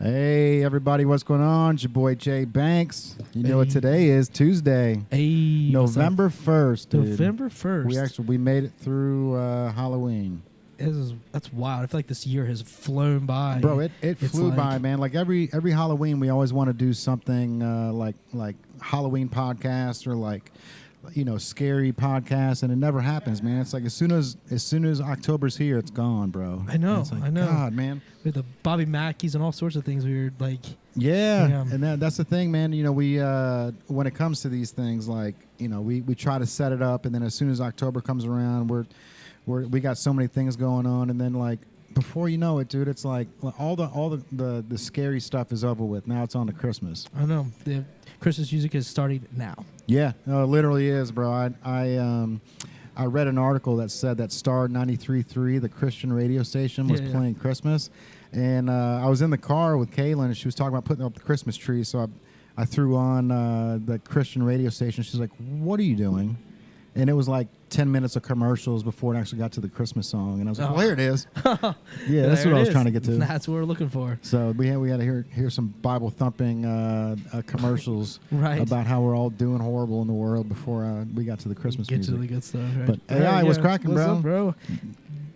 Hey, everybody, what's going on? It's your boy, Jay Banks. You know what today is? Tuesday. Hey, November 1st, dude. November 1st. We made it through Halloween. That's wild. I feel like this year has flown by. Bro, it flew by, man. Like every Halloween, we always want to do something like Halloween podcast or scary podcast, and it never happens, man. It's like as soon as October's here, it's gone, bro. I know. It's like, I know. God, man. With the Bobby Mackeys and all sorts of things, we were like, yeah. And that's the thing, man. You know, we when it comes to these things, we try to set it up, and then as soon as October comes around, we got so many things going on, and then before you know it, dude, it's like all the scary stuff is over with. Now it's on to Christmas. I know. The Christmas music is starting now. Yeah, no, it literally is, bro. I read an article that said that Star 93.3, the Christian radio station, was playing Christmas, and I was in the car with Kaylin, and she was talking about putting up the Christmas tree, so I threw on the Christian radio station. She's like, "What are you doing?" And it was like 10 minutes of commercials before it actually got to the Christmas song. And I was like, well, there it is. Yeah, that's what I was trying to get to. That's what we're looking for. So we had to hear some Bible-thumping commercials about how we're all doing horrible in the world before we got to the Christmas music. Get to the good stuff. Right? But AI was cracking, What's bro. Up, bro?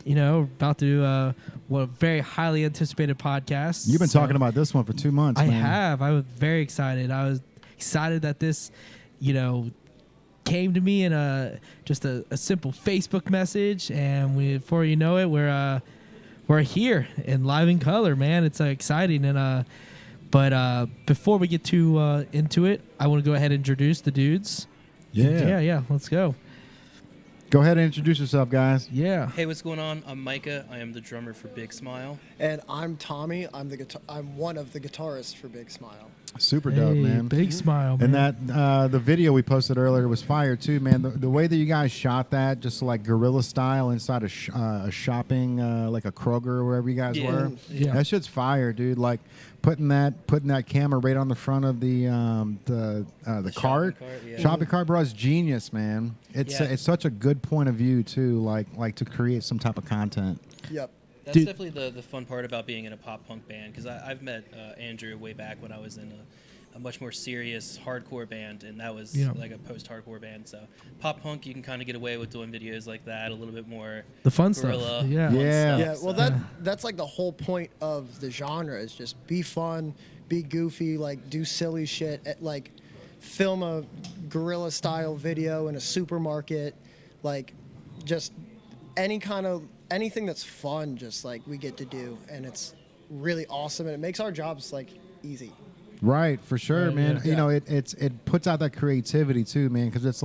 You know, about to do a very highly anticipated podcast. You've been talking about this one for 2 months, man. I have. I was very excited. I was excited that this, came to me in just a simple Facebook message, and before you know it, we're here in live in color, man. It's exciting, and but before we get too into it, I want to go ahead and introduce the dudes. Yeah. Let's go. Go ahead and introduce yourself, guys. Yeah. Hey, what's going on? I'm Micah. I am the drummer for Big Smile. And I'm Tommy. I'm one of the guitarists for Big Smile. Super dope, man. Big Smile, man. And that the video we posted earlier was fire too, man. The way that you guys shot that, just like guerrilla style inside a shopping, like a Kroger or wherever you guys were. Yeah. That shit's fire, dude. Like putting that camera right on the front of the cart, shopping cart, bro. It's genius, man. It's such a good point of view too, like to create some type of content. Yep. That's definitely the fun part about being in a pop punk band, because I've met Andrew way back when I was in a much more serious hardcore band, and that was like a post-hardcore band. So pop punk, you can kind of get away with doing videos like that, a little bit more the fun guerrilla, stuff. Yeah. Yeah. Well, that's like the whole point of the genre is just be fun, be goofy, like do silly shit, like film a guerrilla style video in a supermarket, like just anything that's fun, just like we get to do, and it's really awesome, and it makes our jobs like easy. Right, for sure, man. Yeah. You know, it puts out that creativity too, man. Because it's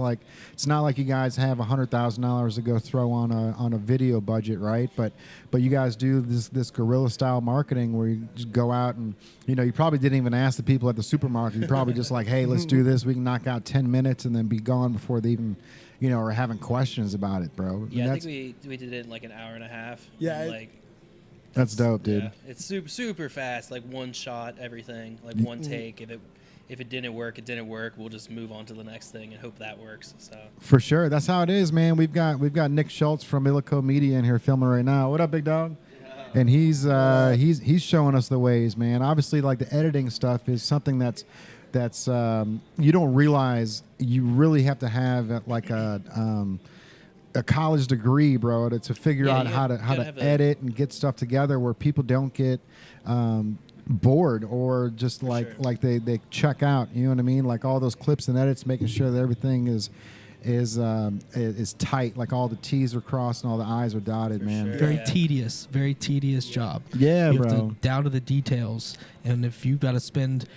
not like you guys have $100,000 to go throw on a video budget, right? But you guys do this guerrilla style marketing where you just go out and you probably didn't even ask the people at the supermarket. You probably just like, hey, let's do this. We can knock out 10 minutes and then be gone before they even are having questions about it, bro. Yeah, I think we did it in like an hour and a half. Yeah. That's dope, dude. Yeah, it's super fast, like one shot, everything, like one take. If it didn't work, it didn't work. We'll just move on to the next thing and hope that works. So for sure, that's how it is, man. We've got Nick Schultz from Illico Media in here filming right now. What up, big dog? Yeah. And he's showing us the ways, man. Obviously, like the editing stuff is something that's you don't realize you really have to have like a college degree, bro, to figure out how to edit and get stuff together where people don't get bored or just like they check out. You know what I mean? Like all those clips and edits, making sure that everything is tight, like all the T's are crossed and all the I's are dotted, man. Sure. Very tedious job. Yeah, you bro. have to, down to the details. And if you've got to spend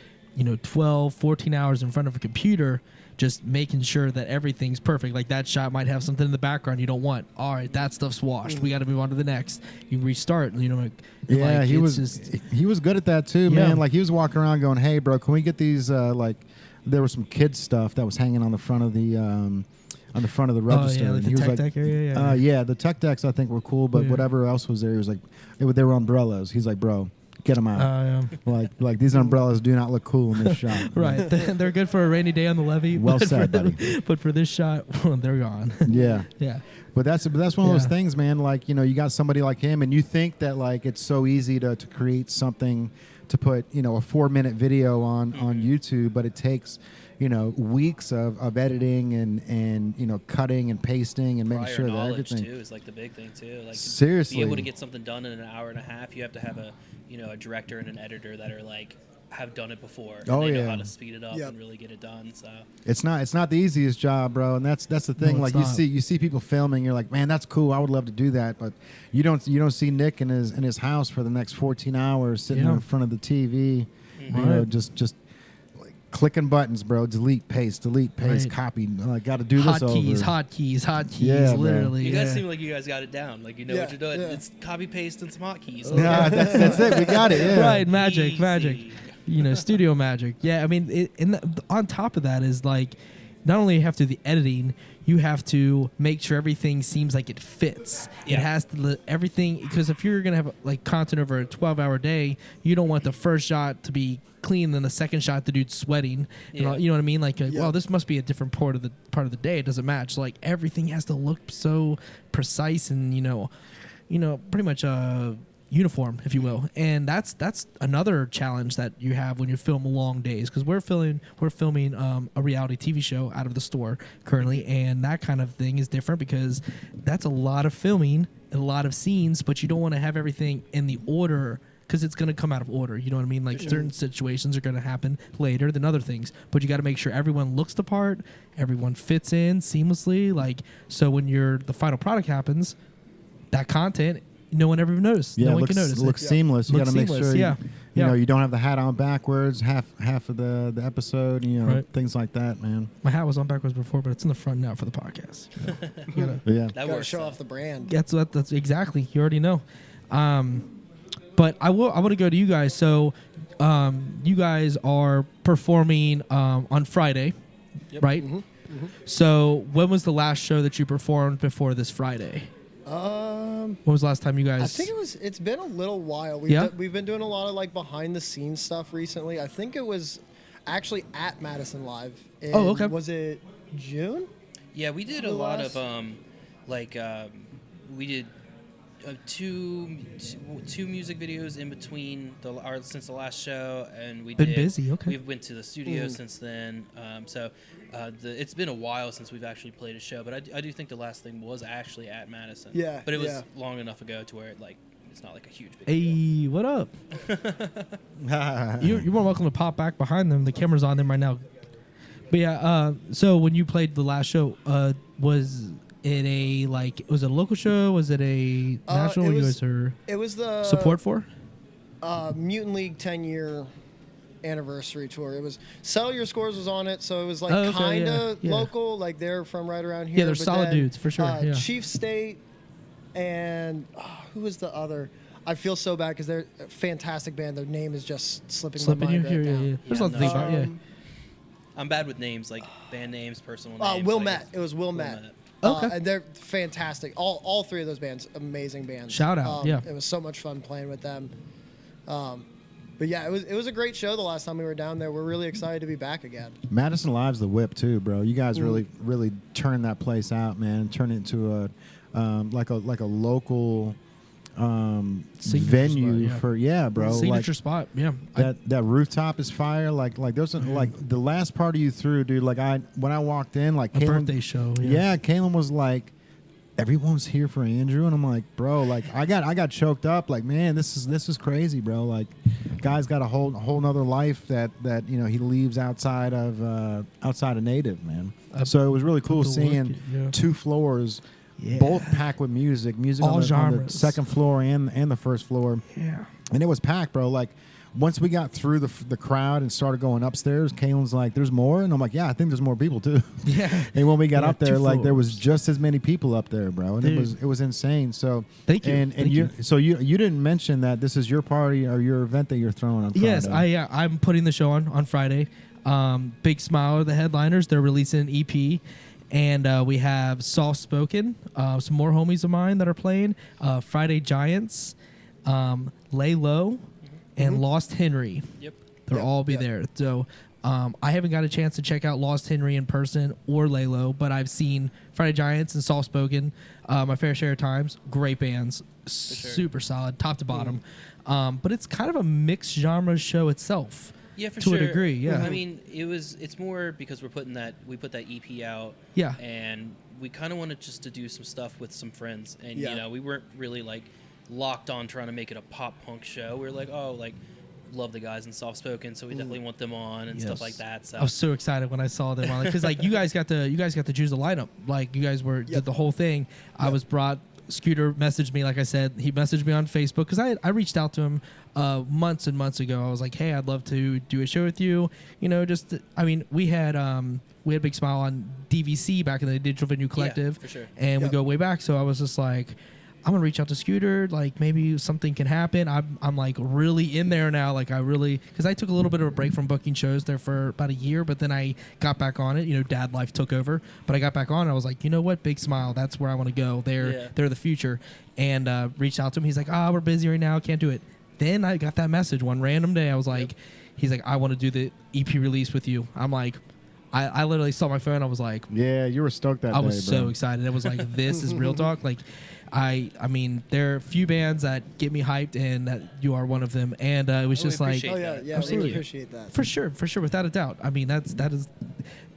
12, 14 hours in front of a computer just making sure that everything's perfect. Like that shot might have something in the background you don't want. All right, that stuff's washed. We got to move on to the next. You restart. Yeah, he was good at that too, man. Like he was walking around going, "Hey, bro, can we get these?" There was some kids stuff that was hanging on the front of the register. Oh, yeah, the tech deck area. Yeah, the tech decks I think were cool, but whatever else was there, he was like, they were umbrellas. He's like, "Bro, Get them out. Like these umbrellas do not look cool in this shot. Right. They're good for a rainy day on the levee. Well but said, for, buddy. But for this shot, they're gone. Yeah. Yeah. But that's one of those things, man. Like, you know, you got somebody like him, and you think that like it's so easy to create something, to put, you know, a 4-minute video on YouTube, but it takes, you know, weeks of editing and you know, cutting and pasting and making Prior sure that knowledge everything. too is like the big thing too. Like, Seriously, to be able to get something done in an hour and a half, you have to have a, you know, a director and an editor that are like have done it before. And Oh, they know yeah. how to speed it up and really get it done. So it's not the easiest job, bro, and that's the thing. No, like it's you see people filming, you're like, man, that's cool. I would love to do that, but you don't see Nick in his house for the next 14 hours sitting in front of the TV, you know, just like clicking buttons, bro. Delete, paste, Right. copy. I got to do this over. Hotkeys. Yeah, literally. you guys seem like you guys got it down. Like you know what you're doing. Yeah. It's copy paste and some hotkeys. Yeah, that's it. We got it. Yeah. Right, magic. Easy. You know, studio magic. Yeah, I mean, on top of that is like, not only you have to do the editing, you have to make sure everything seems like it fits. Yeah. It has to everything, because if you're gonna have like content over a 12-hour day, you don't want the first shot to be clean, then the second shot the dude's sweating. Yeah. And all, you know what I mean? Like, well, this must be a different part of the day. It doesn't match. Like everything has to look so precise and you know, pretty much uniform, if you will. And that's another challenge that you have when you film long days, because we're filming a reality TV show out of the store currently, and that kind of thing is different because that's a lot of filming, a lot of scenes, but you don't want to have everything in the order because it's going to come out of order. You know what I mean? Like certain situations are going to happen later than other things, but you got to make sure everyone looks the part, everyone fits in seamlessly. Like, so when the final product happens, that content, no one ever noticed. Yeah, no one looks, can notice. looks seamless. You got Looks to make seamless, sure yeah. you know, you don't have the hat on backwards half of the episode, you know, Right. things like that, man. My hat was on backwards before, but it's in the front now for the podcast. You know. Yeah. That Gotta works. show though. off the brand. That's exactly. You already know. But I want to go to you guys. So, you guys are performing on Friday, Yep. right? So, when was the last show that you performed before this Friday? When was the last time you guys? I think it's been a little while. We've been doing a lot of like behind the scenes stuff recently. I think it was actually at Madison Live. Oh, okay. Was it June? Yeah, we did a lot of we did two music videos in between since the last show, and Been busy, okay. We've went to the studio since then. It's been a while since we've actually played a show, but I do think the last thing was actually at Madison. Yeah, but it was yeah. long enough ago to where it's not like a huge big Hey, deal. what up? You're more welcome to pop back behind them. The camera's on them right now. But yeah, so when you played the last show, was it was it a local show? Was it a national? It You was- guys are It was the support for? Mutant League 10-year anniversary tour. It was Sell Your Scores was on it, so it was like Oh, okay, kind of yeah. local. Like they're from right around here. Yeah, they're but solid then, dudes, for sure, yeah. Chief State and who was the other? I feel so bad because they're a fantastic band. Their name is just slipping my mind right now. Yeah. There's a lot to think about. Yeah. I'm bad with names, like band names, personal names. Wilmette. It was Wilmette. Okay. And they're fantastic. All three of those bands, amazing bands. Shout out, yeah. It was so much fun playing with them. But yeah, it was a great show the last time we were down there. We're really excited to be back again. Madison Live's the whip too, bro. You guys really turned that place out, man. Turn it into a local venue spot, yeah. bro. Signature Like, spot, yeah. that rooftop is fire. Like there's like the last party you threw, dude. Like when I walked in, like A Kaylin, birthday show. yeah, Kaylin was like, everyone's here for Andrew, and I'm like, bro, like I got choked up. Like, man, this is crazy, bro. Like, guy's got a whole nother life that you know he leaves outside of Native, man. So it was really cool seeing 2 floors. Yeah. Both packed with music All on the genres. second floor and the first floor. Yeah. And it was packed, bro. Like, once we got through the crowd and started going upstairs, Kaylin's like, there's more? And I'm like, yeah, I think there's more people, too. Yeah. And when we got up there, 2 like, there was floors. just as many people up there, bro. And Dude. it was insane. So Thank you. And Thank you. So you didn't mention that this is your party or your event that you're throwing on Friday. Yes, I'm putting the show on Friday. Big Smile are the headliners. They're releasing an EP. And we have Soft Spoken, some more homies of mine that are playing. Friday Giants, Lay Low, and Lost Henry. Yep. They'll all be there. So I haven't got a chance to check out Lost Henry in person or Lalo, but I've seen Friday Giants and Soft Spoken my fair share of times. Great bands, super solid, top to bottom. But it's kind of a mixed genre show itself. Yeah, for to sure. a degree. Yeah. I mean, it's more because we put that EP out. Yeah. And we kind of wanted just to do some stuff with some friends, and Yeah. you know, we weren't really like locked on trying to make it a pop punk show. We were like, oh, like love the guys in Soft Spoken, so we definitely want them on and stuff like that. So I was so excited when I saw them on, because like you guys got to choose the lineup. Like you guys did the whole thing. I was brought. Scooter messaged me, like I said, he messaged me on Facebook because I reached out to him months and months ago. I was like, hey, I'd love to do a show with you. You know, just I mean, we had Big Smile on DVC back in the Digital Venue Collective, for sure. and we go way back. So I was just like, I'm gonna reach out to Scooter, like maybe something can happen. I'm like really in there now, like I really, because I took a little bit of a break from booking shows there for about a year, but then I got back on it. You know, dad life took over, but I got back on. And I was like, you know what, Big Smile, that's where I want to go. They're the future, and reached out to him. He's like, we're busy right now, can't do it. Then I got that message one random day. I was like, he's like, I want to do the EP release with you. I'm like, I literally saw my phone. I was like, yeah, you were stoked that day. I was bro. so excited. It was like, this is real talk. Like, I mean, there are a few bands that get me hyped, and that you are one of them. And it was just like, we appreciate that for sure, without a doubt. I mean, that is.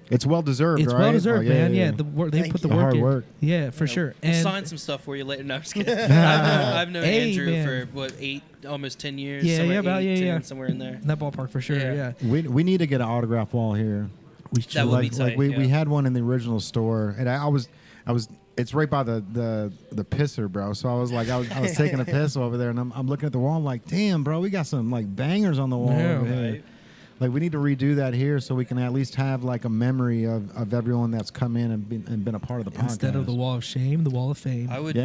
It's well deserved, It's right? well deserved, man. Yeah, they Thank put the you. work Hard in. work. Yeah, for sure. We'll And sign some stuff for you later. No, I'm just kidding. I've known Andrew for what, almost 10 years. Yeah, somewhere about 10, somewhere in there. in that ballpark for sure. Yeah. We need to get an autograph wall here. We should. That would be tight, we had one in the original store, and I was it's right by the pisser, bro. So I was like, I was taking a piss over there, and I'm looking at the wall. I'm like, damn, bro, we got some like bangers on the wall over here. Right. Like we need to redo that here so we can at least have like a memory of everyone that's come in and been a part of the podcast. Instead of the wall of shame, the wall of fame. I would,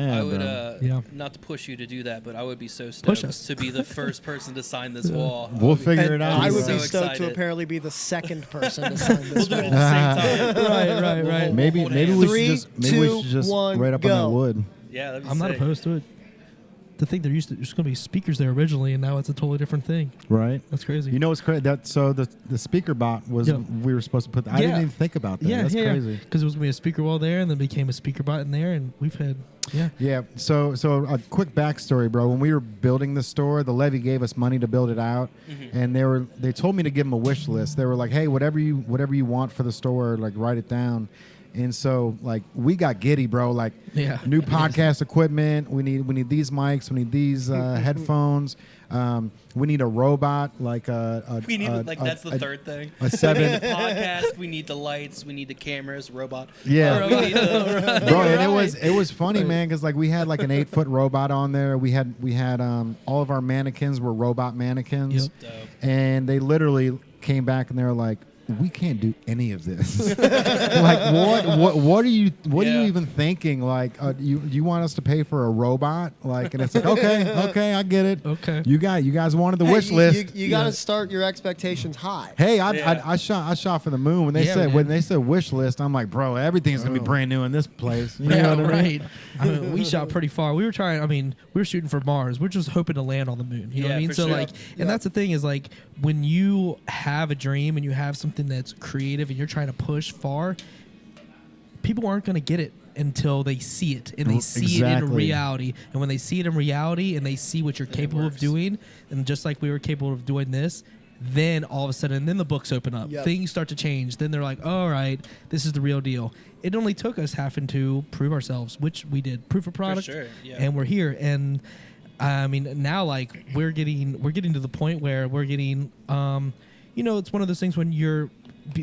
not to push you to do that, but I would be so stoked to be the first person to sign this wall. We'll figure it out. I would So be stoked excited. to apparently be the second person to sign We'll this do it wall. at the same time. Right. Maybe Hold we hands. should 3, just 2, 1, right up on go. that wood. Yeah, that'd be I'm not sick. opposed to it. The thing there's going to be speakers there originally, and now it's a totally different thing. Right. That's crazy. You know what's crazy? So the speaker bot was we were supposed to put. I didn't even think about that. That's crazy. Because it was going to be a speaker wall there, and then became a speaker bot in there, and we've had Yeah. So a quick backstory, bro. When we were building the store, the levy gave us money to build it out, and they told me to give them a wish list. They were like, hey, whatever you want for the store, like write it down. And so, like, we got giddy, bro. Like, new podcast equipment. We need these mics. We need these headphones. We need a robot, like We need that's the third thing. A 7. The podcast. We need the lights. We need the cameras. Robot. Yeah, We need the, bro. And it was funny, man, because like we had like an 8-foot robot on there. We had all of our mannequins were robot mannequins, Dope. and they literally came back and they were like, we can't do any of this. Like, what are you even thinking? Like, you want us to pay for a robot? Like, and it's like, okay, I get it. Okay. You guys wanted the wish list. You got to start your expectations high. Hey, I shot for the moon when they said wish list. I'm like, bro, everything's gonna be brand new in this place. You know what I mean? Right. I mean, we shot pretty far. We were trying. I mean, we were shooting for Mars. We're just hoping to land on the moon. You know what I mean? for So sure. like, and that's the thing is like when you have a dream and you have something that's creative and you're trying to push far, people aren't going to get it until they see it and they see it in reality. And when they see it in reality and they see what you're capable of doing, and just like we were capable of doing this, then all of a sudden, then the books open up. Yep. Things start to change. Then they're like, all right, this is the real deal. It only took us having to prove ourselves, which we did. Proof of product, sure, yeah. and we're here. And I mean, now like we're getting to the point where we're getting, it's one of those things when you're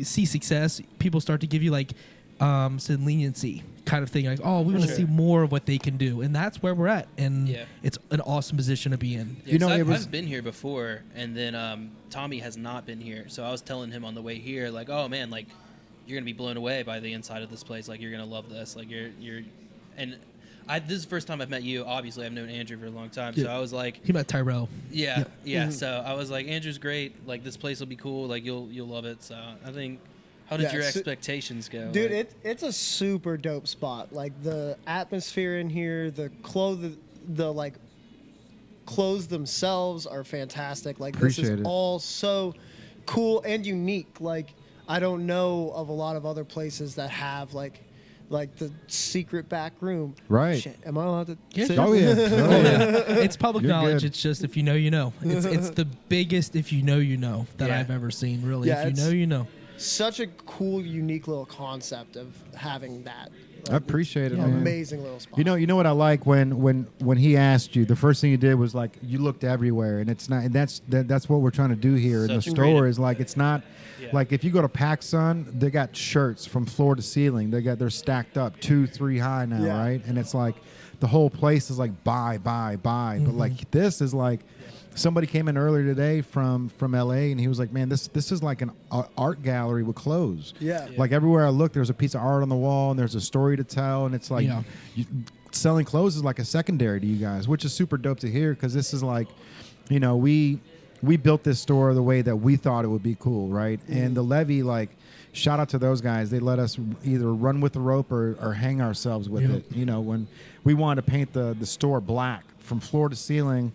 see success, people start to give you like some leniency kind of thing, like, oh, we want to see more of what they can do, and that's where we're at, and it's an awesome position to be in. Yeah, I've been here before, and then Tommy has not been here, so I was telling him on the way here, like, oh man, like you're gonna be blown away by the inside of this place, like you're gonna love this, like you're, and this is the first time I've met you. Obviously, I've known Andrew for a long time, so I was like, he met Tyrell. Yeah. So I was like, Andrew's great. Like this place will be cool. Like you'll love it. So I think, how did your expectations go? Dude, like, it's a super dope spot. Like the atmosphere in here, the clothes, the like clothes themselves are fantastic. Like Appreciate this is it. all so cool and unique. Like I don't know of a lot of other places that have like the secret back room. Right. Shit, am I allowed to? Yeah, say sure. Oh yeah. Oh, yeah. It's public You're knowledge. good. It's just if you know, you know. It's the biggest if you know that Yeah. I've ever seen. Really, Yeah, if you it's- know, you know. Such a cool, unique little concept of having that. I appreciate it, man. Amazing little spot. You know what I like when he asked you, the first thing you did was like you looked everywhere, and it's not. And that's what we're trying to do here in the Such a store. great- Is like it's not Yeah. like if you go to PacSun, they got shirts from floor to ceiling. They're stacked up 2-3 high now, Yeah. right? And it's like the whole place is like buy. But like this is like. Somebody came in earlier today from LA, and he was like, "Man, this is like an art gallery with clothes. Yeah. Like everywhere I look, there's a piece of art on the wall, and there's a story to tell, and it's like Yeah. selling clothes is like a secondary to you guys, which is super dope to hear because this is like, you know, we built this store the way that we thought it would be cool, right? And the Levy, like, shout out to those guys. They let us either run with the rope or hang ourselves with Yep. it. You know, when we wanted to paint the store black from floor to ceiling.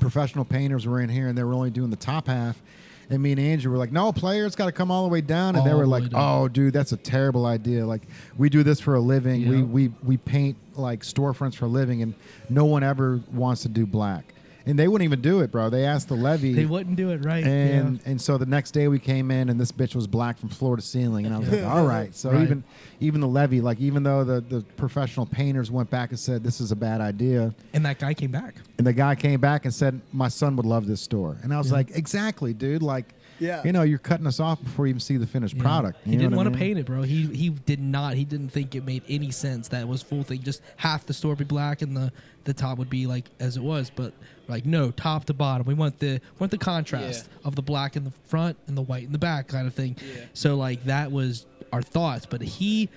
Professional painters were in here, and they were only doing the top half. And me and Andrew were like, "No, player, it's got to come all the way down." And they All were the like, way down. "Oh, dude, that's a terrible idea. Like, we do this for a living. Yeah. We paint like storefronts for a living, and no one ever wants to do black." And they wouldn't even do it, bro. They asked the Levy. They wouldn't do it right. And so the next day we came in, and this bitch was black from floor to ceiling, and I was like, all right. So Right. even the Levy, like even though the professional painters went back and said this is a bad idea, And that guy came back. and the guy came back and said my son would love this store, and I was Yeah. like, exactly, dude. Like, Yeah. you know, you're cutting us off before you even see the finished Yeah. product. He You know didn't what I want to mean? paint it, bro. He did not. He didn't think it made any sense that it was full thing. Just half the store be black and the top would be like as it was. But like no, top to bottom. We want the contrast of the black in the front and the white in the back kind of thing. Yeah. So like that was our thoughts. But he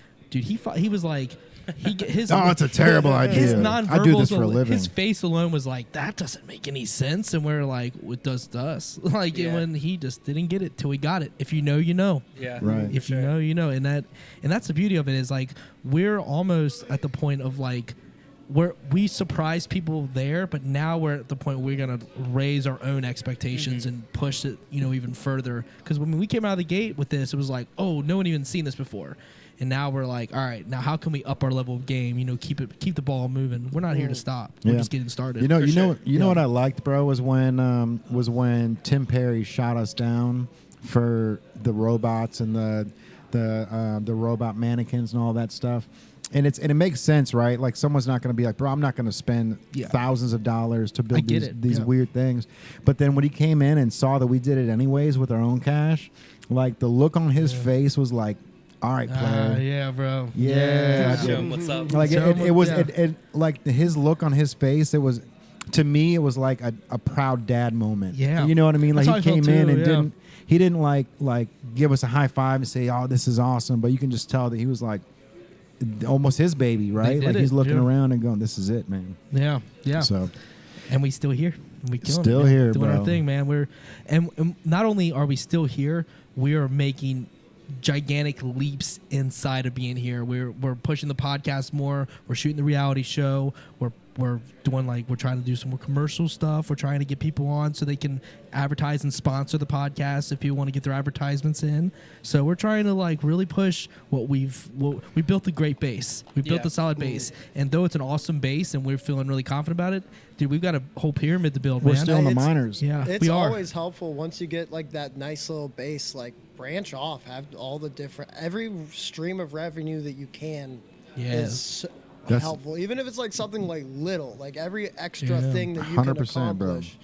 was like. His Oh, it's a terrible idea. His I nonverbals, do this for a living. his face alone was like, that doesn't make any sense. And we're like, it does to us. Like, Yeah. when he just didn't get it till we got it. If you know, you know. Yeah. Right. If Sure. you know, you know. And that's the beauty of it is like we're almost at the point of like we surprise people there, but now we're at the point where we're gonna raise our own expectations and push it, you know, even further. Because when we came out of the gate with this, it was like, oh, no one even seen this before. And now we're like, all right, now how can we up our level of game? You know, keep the ball moving. We're not here to stop. We're Yeah. just getting started. You know, For you know, sure. you know what I liked, bro, was when Tim Perry shot us down for the robots and the robot mannequins and all that stuff. And it makes sense, right? Like someone's not going to be like, bro, I'm not going to spend Yeah. thousands of dollars to I build get these it. weird things. But then when he came in and saw that we did it anyways with our own cash, like the look on his face was like, all right, player. Yeah, bro. Yeah. Show him what's up. Like Show it him was what- it like his look on his face. It was, to me, it was like a proud dad moment. Yeah. You know what I mean? Like That's he how I came felt in too, and yeah. he didn't like give us a high five and say, oh, this is awesome. But you can just tell that he was like almost his baby, right? did Like he's it, looking yeah. around and going, this is it, man. Yeah. Yeah. So And we still here. We killing Still it, man. here, doing bro. our thing, man. And not only are we still here, we are making gigantic leaps inside of being here. We're pushing the podcast more. We're shooting the reality show. We're doing we're trying to do some more commercial stuff. We're trying to get people on so they can advertise and sponsor the podcast if people want to get their advertisements in. So we're trying to really push what we built a great base. We built Yeah. a solid base, and though it's an awesome base and we're feeling really confident about it, dude, we've got a whole pyramid to build. we're man. still in the It's- minors. Yeah, It's we are. always helpful once you get that nice little base, branch off, have all the different, every stream of revenue that you can Yes. is That's- helpful. Even if it's something little, every extra Yeah. thing that you can 100%, bro. accomplish.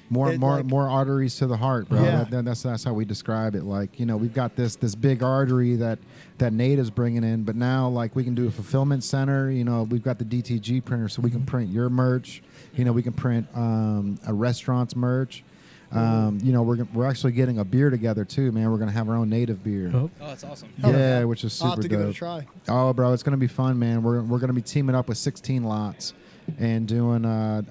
More It, more arteries to the heart, bro. Yeah. That's how we describe it. We've got this big artery that Nate is bringing in, but now we can do a fulfillment center. We've got the DTG printer, so we can print your merch. We can print a restaurant's merch. We're actually getting a beer together too, man. We're gonna have our own native beer. Oh, Oh, that's awesome. Hell Yeah, yeah. which is I'll super have to give it a dope. try. Oh, bro, it's gonna be fun, man. We're gonna be teaming up with 16 lots and doing a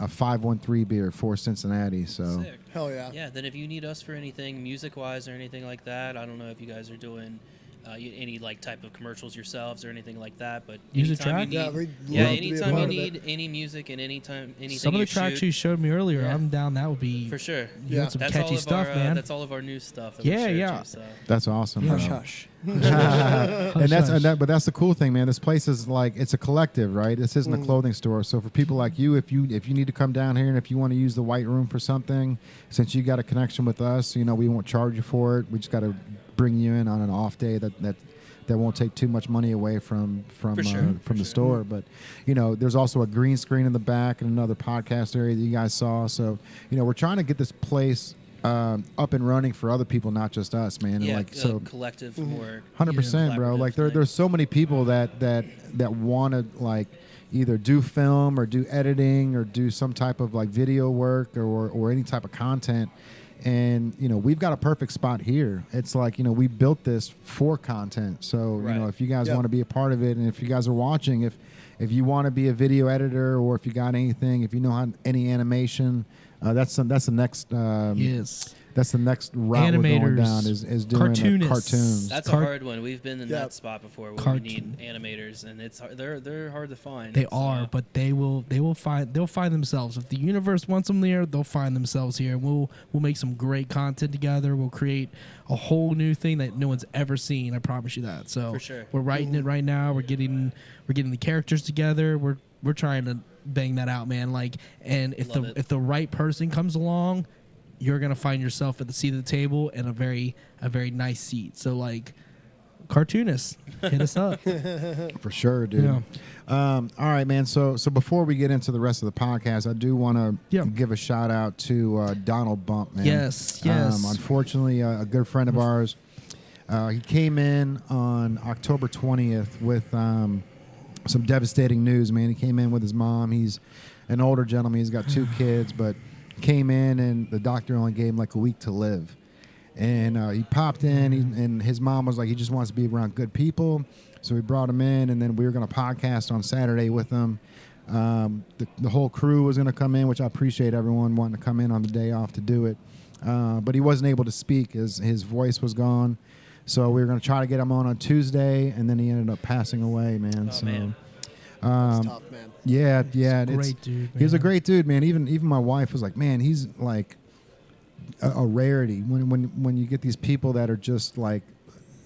513 beer for Cincinnati. So Sick. Hell yeah. Yeah, then if you need us for anything music-wise or anything like that, I don't know if you guys are doing any like type of commercials yourselves or anything like that. But Use a anytime track? you need, anytime you need any music and anything some of the tracks you showed me earlier, I'm down. That would be for sure. You want some that's catchy all of stuff, our, man. that's all of our new stuff. That we showed you, so. That's awesome. Yeah. Bro. Hush. But that's the cool thing, man. This place is like, it's a collective, right? This isn't a clothing store. So for people like you, if you need to come down here and if you want to use the white room for something, since you got a connection with us, we won't charge you for it. We just got to bring you in on an off day that won't take too much money away from the store. But there's also a green screen in the back and another podcast area that you guys saw. So we're trying to get this place up and running for other people, not just us, man. Yeah, and so collective more. 100%, bro. Like there's so many people that want to like either do film or do editing or do some type of like video work or any type of content. And we've got a perfect spot here. It's like we built this for content. So if you guys want to be a part of it, and if you guys are watching, if you want to be a video editor or if you got anything, if you know any animation, that's the next yes. That's the next route we're going down is doing cartoons. That's a hard one. We've been in that spot before where we need animators, and they're hard to find. They are, but they'll find themselves. If the universe wants them there, they'll find themselves here. We'll make some great content together. We'll create a whole new thing that no one's ever seen. I promise you that. So for sure. We're writing it right now. We're getting the characters together. We're trying to bang that out, man. Like, and if the right person comes along, you're gonna find yourself at the seat of the table in a very nice seat. So like, cartoonists, hit us up for sure, dude. Yeah. All right, man. So before we get into the rest of the podcast, I do want to give a shout out to Donald Bump, man. Yes. Unfortunately, a good friend of ours. He came in on October 20th with some devastating news, man. He came in with his mom. He's an older gentleman. He's got 2 kids, but came in and the doctor only gave him like a week to live. And he popped in and his mom was like, he just wants to be around good people. So we brought him in, and then we were going to podcast on Saturday with him. The whole crew was going to come in, which I appreciate everyone wanting to come in on the day off to do it. But he wasn't able to speak. His voice was gone. So we were going to try to get him on Tuesday, and then he ended up passing away, man. Oh, man. That's tough, man. Yeah. Great dude, man. He was a great dude, man. Even my wife was like, man, he's like a rarity. When you get these people that are just like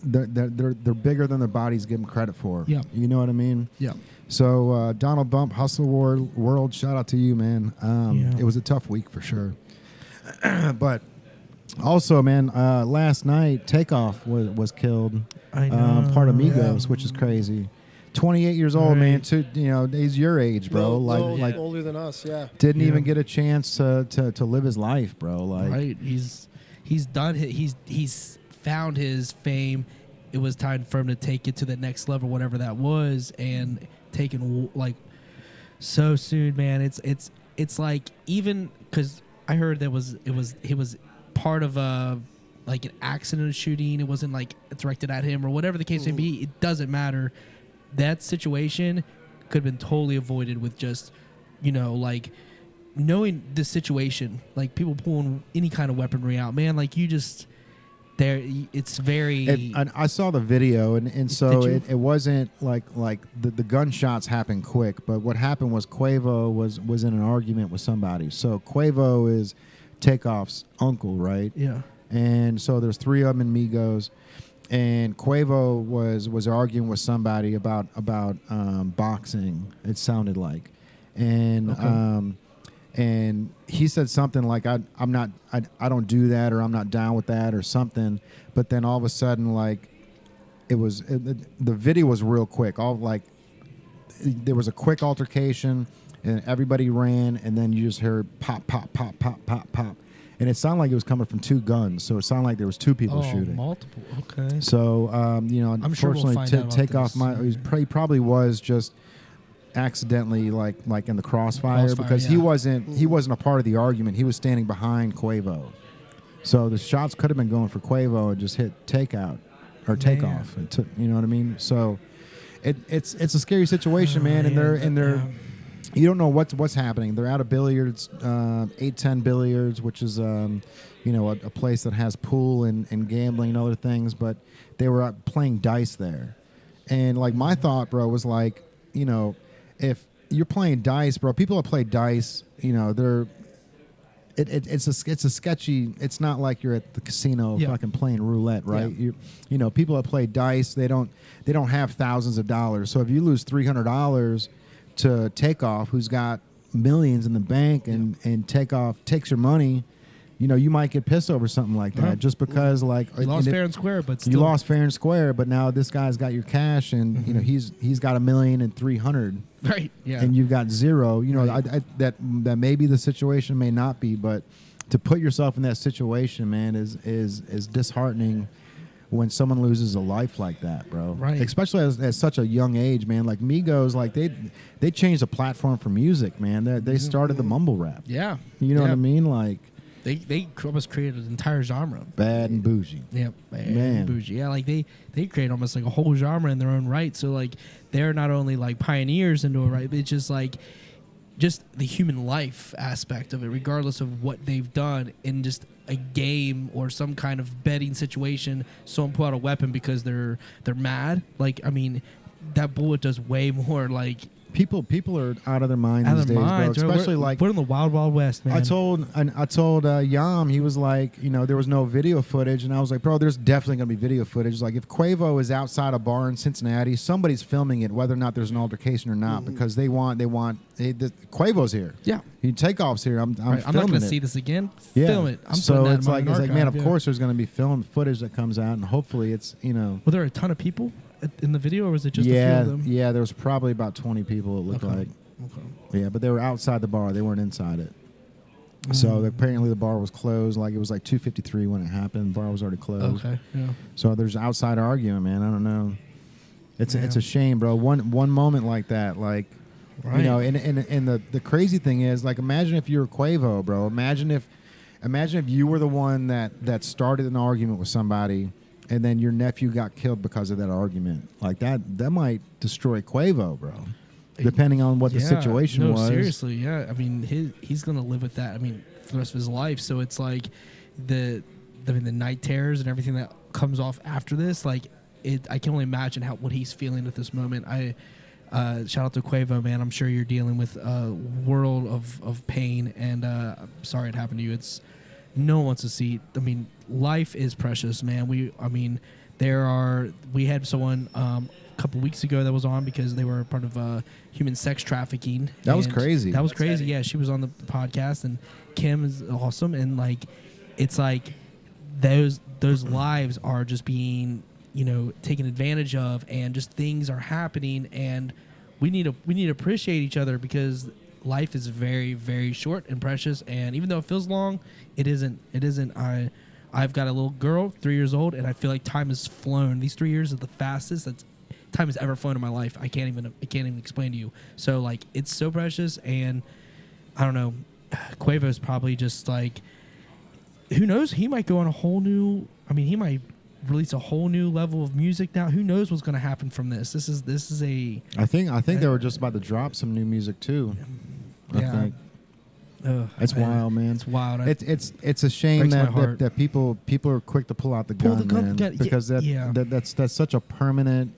they're bigger than their bodies give them credit for. Yeah. You know what I mean? Yeah. So Donald Bump, Hustle World, shout out to you, man. It was a tough week for sure. But also, man, last night Takeoff was killed. I know. Part of Migos, which is crazy. 28 years old, man. He's your age, bro. Like older than us, yeah. Didn't even get a chance to live his life, bro. Like, right. He's done. He's found his fame. It was time for him to take it to the next level, whatever that was, and taken like so soon, man. It's like, even because I heard it was part of a like an accident shooting. It wasn't like directed at him or whatever the case may be. It doesn't matter. That situation could have been totally avoided with just, like knowing the situation, like people pulling any kind of weaponry out, man. Like it's very. And I saw the video, and so it wasn't like the gunshots happened quick, but what happened was Quavo was in an argument with somebody. So Quavo is Takeoff's uncle, right? Yeah. And so there's 3 of them in Migos. And Quavo was arguing with somebody about boxing. It sounded like, and and he said something like I don't do that, or I'm not down with that, or something. But then all of a sudden, like the video was real quick. There was a quick altercation, and everybody ran, and then you just heard pop, pop, pop, pop, pop, pop. And it sounded like it was coming from 2 guns, so it sounded like there was 2 people shooting. Multiple. Okay. So I'm sure we'll find out Takeoff about this. he probably was just accidentally like in the crossfire because he wasn't a part of the argument. He was standing behind Quavo, so the shots could have been going for Quavo and just hit Takeoff. You know what I mean? So it's a scary situation, man. And you don't know what's happening. They're out of billiards, 810 Billiards, which is a place that has pool and gambling and other things, but they were playing dice there. And like my thought, bro, was like, if you're playing dice, bro, people that play dice, it's a sketchy. It's not like you're at the casino fucking playing roulette, right? Yeah. People that play dice, they don't have thousands of dollars. So if you lose $300 to Takeoff, who's got millions in the bank, and Takeoff takes your money, you might get pissed over something like that, just because like you lost fair and square, but still. You lost fair and square, but now this guy's got your cash, and he's got $1,300,000, right? Yeah, and you've got zero. That may be the situation, may not be, but to put yourself in that situation, man, is disheartening when someone loses a life like that, bro. Right. Especially at such a young age, man. Like Migos, like they changed the platform for music, man. They started the mumble rap. Yeah, you know what I mean, like. They almost created an entire genre. Bad and bougie. Yeah, bad and bougie. Yeah, like they create almost like a whole genre in their own right. So like they're not only like pioneers into it, right? But it's just like the human life aspect of it, regardless of what they've done in just a game or some kind of betting situation. Someone pull out a weapon because they're mad. Like, I mean, that bullet does way more. Like people are out of their mind these days, bro. Especially we're in the wild, wild west, man. I told Yam, he was like, there was no video footage, and I was like, bro, there's definitely gonna be video footage. Like, if Quavo is outside a bar in Cincinnati, somebody's filming it, whether or not there's an altercation or not, because Quavo's here. Yeah, Takeoff's here. I'm not gonna see this again. Yeah. Film it. I'm so it's like man, of yeah. course there's gonna be film footage that comes out, and hopefully it's Were there a ton of people in the video, or was it just a few of them? Yeah, there was probably about 20 people, it looked like. Okay. Yeah, but they were outside the bar. They weren't inside it. So apparently the bar was closed. Like, it was like 2:53 when it happened. The bar was already closed. Okay. Yeah. So there's outside arguing, man. I don't know. It's a shame, bro. One moment like that, like, right. And the crazy thing is, like, imagine if you were Quavo, bro. Imagine if you were the one that started an argument with somebody, and then your nephew got killed because of that argument. Like, that might destroy Quavo, bro. Depending on what the situation was. Seriously, yeah. I mean, he's gonna live with that. I mean, for the rest of his life. So it's like the night terrors and everything that comes off after this. Like, I can only imagine what he's feeling at this moment. Shout out to Quavo, man. I'm sure you're dealing with a world of pain, and I'm sorry it happened to you. No one wants to see. I mean, life is precious, man. We had someone a couple weeks ago that was on because they were part of human sex trafficking. That was crazy. That was crazy. Yeah, she was on the podcast, and Kim is awesome. And like, it's like those lives are just being taken advantage of, and just things are happening, and we need to appreciate each other, because life is very, very short and precious. And even though it feels long, it isn't. I've got a little girl, 3 years old, and I feel like time has flown. These 3 years are the fastest that time has ever flown in my life. I can't even explain to you. So like, it's so precious, and I don't know. Quavo's probably just like, who knows? He might go on a whole new. I mean, he might release a whole new level of music now. Who knows what's going to happen from this? This is a. I think they were just about to drop some new music too. Yeah. I think. It's wild, man. It's wild. It's a shame that people are quick to pull out the gun, man, because that's such a permanent.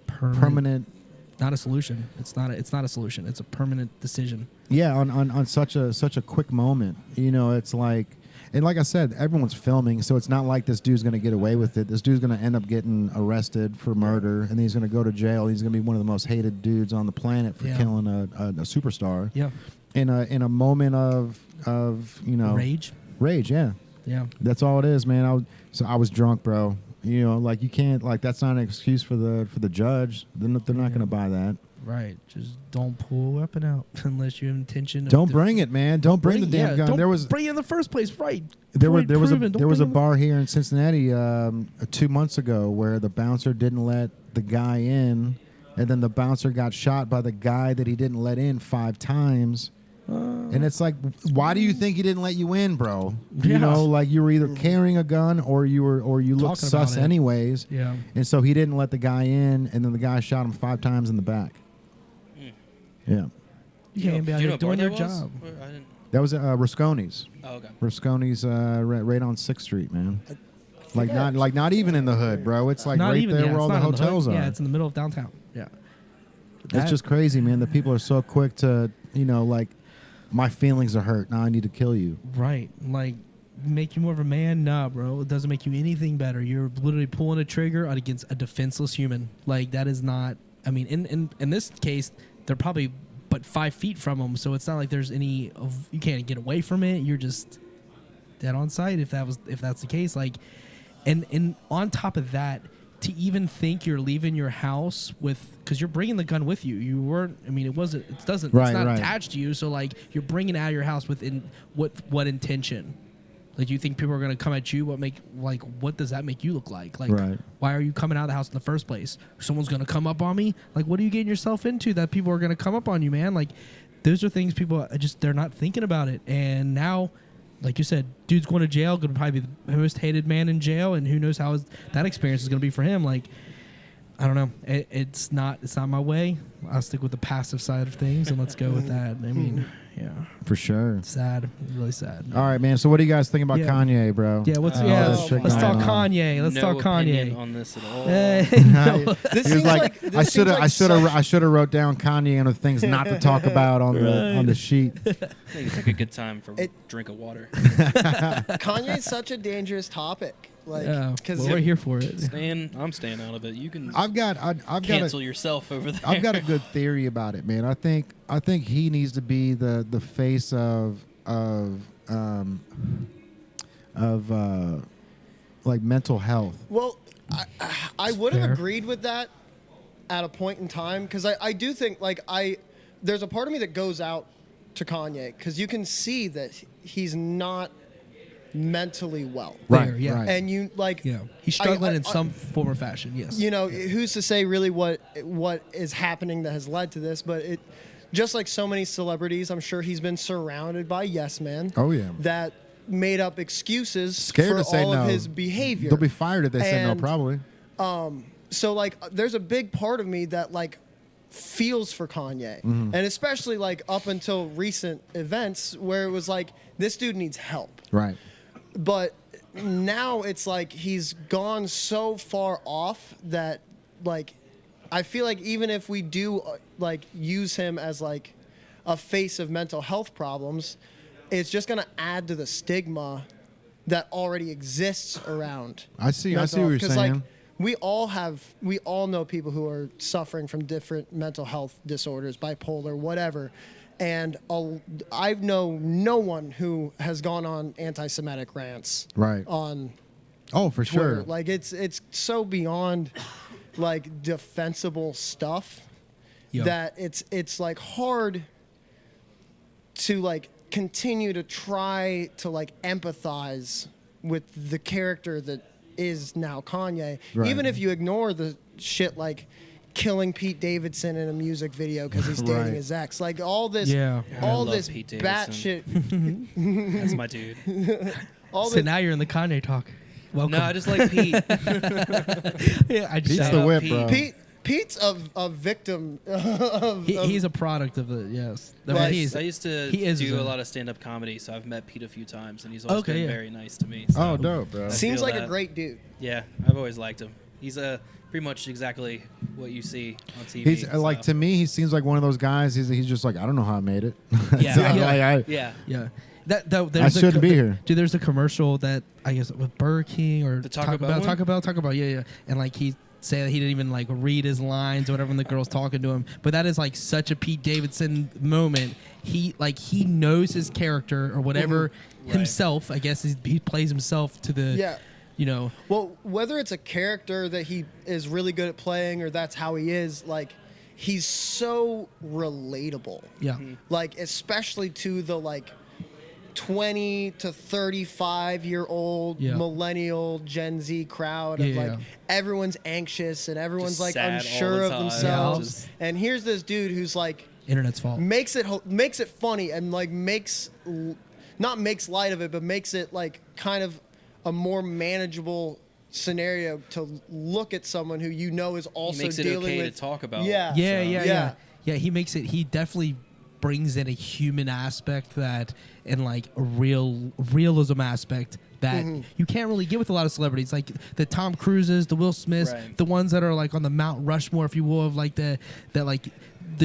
Not a solution. It's not a solution. It's a permanent decision. Yeah, on such a quick moment. It's like, and like I said, everyone's filming, so it's not like this dude's gonna get away with it. This dude's gonna end up getting arrested for murder, and he's gonna go to jail. He's gonna be one of the most hated dudes on the planet for killing a superstar. Yeah. In a moment of rage. Yeah. That's all it is, man. I was drunk, bro. Like, you can't, like, that's not an excuse for the judge. They're not going to buy that. Right. Just don't pull a weapon out unless you have intention. Don't bring it, man. Don't bring the damn gun. Don't bring it in the first place. Right. There was a bar here in Cincinnati 2 months ago where the bouncer didn't let the guy in, and then the bouncer got shot by the guy that he didn't let in 5 times. And it's like, why do you think he didn't let you in, bro? Like, you were either carrying a gun or you looked sus anyways. Yeah. And so he didn't let the guy in, and then the guy shot him 5 times in the back. Yeah. You can't be out do you here know what doing bar your that was? job. I didn't. That was Rusconi's. Oh, okay. Rusconi's right on 6th Street, man. Not even in the hood, bro. It's like Not right even, there yeah, where it's all the not in the hood. hotels are. Yeah, it's in the middle of downtown. Yeah. It's just crazy, man. The people are so quick to, like, my feelings are hurt. Now I need to kill you. Right. Like, make you more of a man? Nah, bro. It doesn't make you anything better. You're literally pulling a trigger against a defenseless human. Like, that is not... I mean, in this case, they're probably but 5 feet from them, so it's not like there's any... you can't get away from it. You're just dead on sight if that's the case. Like, and on top of that... to even think you're leaving your house because you're bringing the gun with you. You weren't. I mean, it's not attached to you. So like, you're bringing it out of your house within what intention? Like, you think people are gonna come at you? What does that make you look like? Like, why are you coming out of the house in the first place? Someone's gonna come up on me. Like, what are you getting yourself into that people are gonna come up on you, man? Like, those are things people they're not thinking about it. And now, like you said, dude's going to jail, going to probably be the most hated man in jail, and who knows how that experience is going to be for him. Like, I don't know. It's not my way. I'll stick with the passive side of things, and let's go with that. I mean, yeah. For sure. Sad. Really sad. All right, man. So what do you guys think about Kanye, bro? Yeah, let's talk Kanye. Let's talk Kanye. On this at all. This seems like I should have wrote down Kanye and the things not to talk about on the sheet. I think it's like a good time for a drink of water. Kanye's such a dangerous topic. Like, because we're here for it. I'm staying out of it. You can. I've got cancel yourself over there. I've got a good theory about it, man. I think he needs to be the face of like mental health. Well, I would have agreed with that at a point in time, because I do think there's a part of me that goes out to Kanye, because you can see that he's not mentally well. Right. And you he's struggling in some form or fashion. Yes. Who's to say really what is happening that has led to this? But it, just like so many celebrities, I'm sure he's been surrounded by yes men. Oh yeah. That made up excuses Scared for to say all no. of his behavior. They'll be fired if they say no, probably. So there's a big part of me that feels for Kanye, and especially up until recent events where it was this dude needs help. Right. But now it's he's gone so far off that I feel like even if we do use him as a face of mental health problems, it's just going to add to the stigma that already exists around. I see what you're saying. We all know people who are suffering from different mental health disorders, bipolar, whatever. And I know no one who has gone on anti-Semitic rants. Right. On for Twitter. sure. It's so beyond defensible stuff that it's hard to continue to try to empathize with the character that is now Kanye. Right. Even if you ignore the shit killing Pete Davidson in a music video because he's dating his ex. All this bat shit. That's my dude. Now you're in the Kanye talk. Welcome. No, I just like Pete. Pete's the whip, bro. Pete's a victim of... He's a product of it, yes. I used to do a lot of stand-up comedy, so I've met Pete a few times, and he's always been very nice to me. So dope, bro. Seems like a great dude. Yeah, I've always liked him. He's pretty much exactly what you see on TV. He's to me, he seems like one of those guys. He's just I don't know how I made it. Yeah. I shouldn't be here. Dude, there's a commercial that I guess with Burger King or the Taco Bell, yeah. And he say that he didn't even read his lines or whatever when the girl's talking to him. But that is such a Pete Davidson moment. He knows his character or whatever himself. I guess he plays himself to the Well, whether it's a character that he is really good at playing or that's how he is, he's so relatable. Yeah. Especially to the 20 to 35-year-old millennial Gen Z crowd of everyone's anxious and everyone's unsure of themselves. Yeah. And here's this dude who's internet's fault. Makes it funny and not makes light of it, but makes it kind of a more manageable scenario to look at someone who is also makes it dealing okay with to talk about. Yeah. He makes it. He definitely brings in a human aspect that, and like a realism aspect that you can't really get with a lot of celebrities, like the Tom Cruises, the Will Smiths, the ones that are like on the Mount Rushmore, if you will, of like the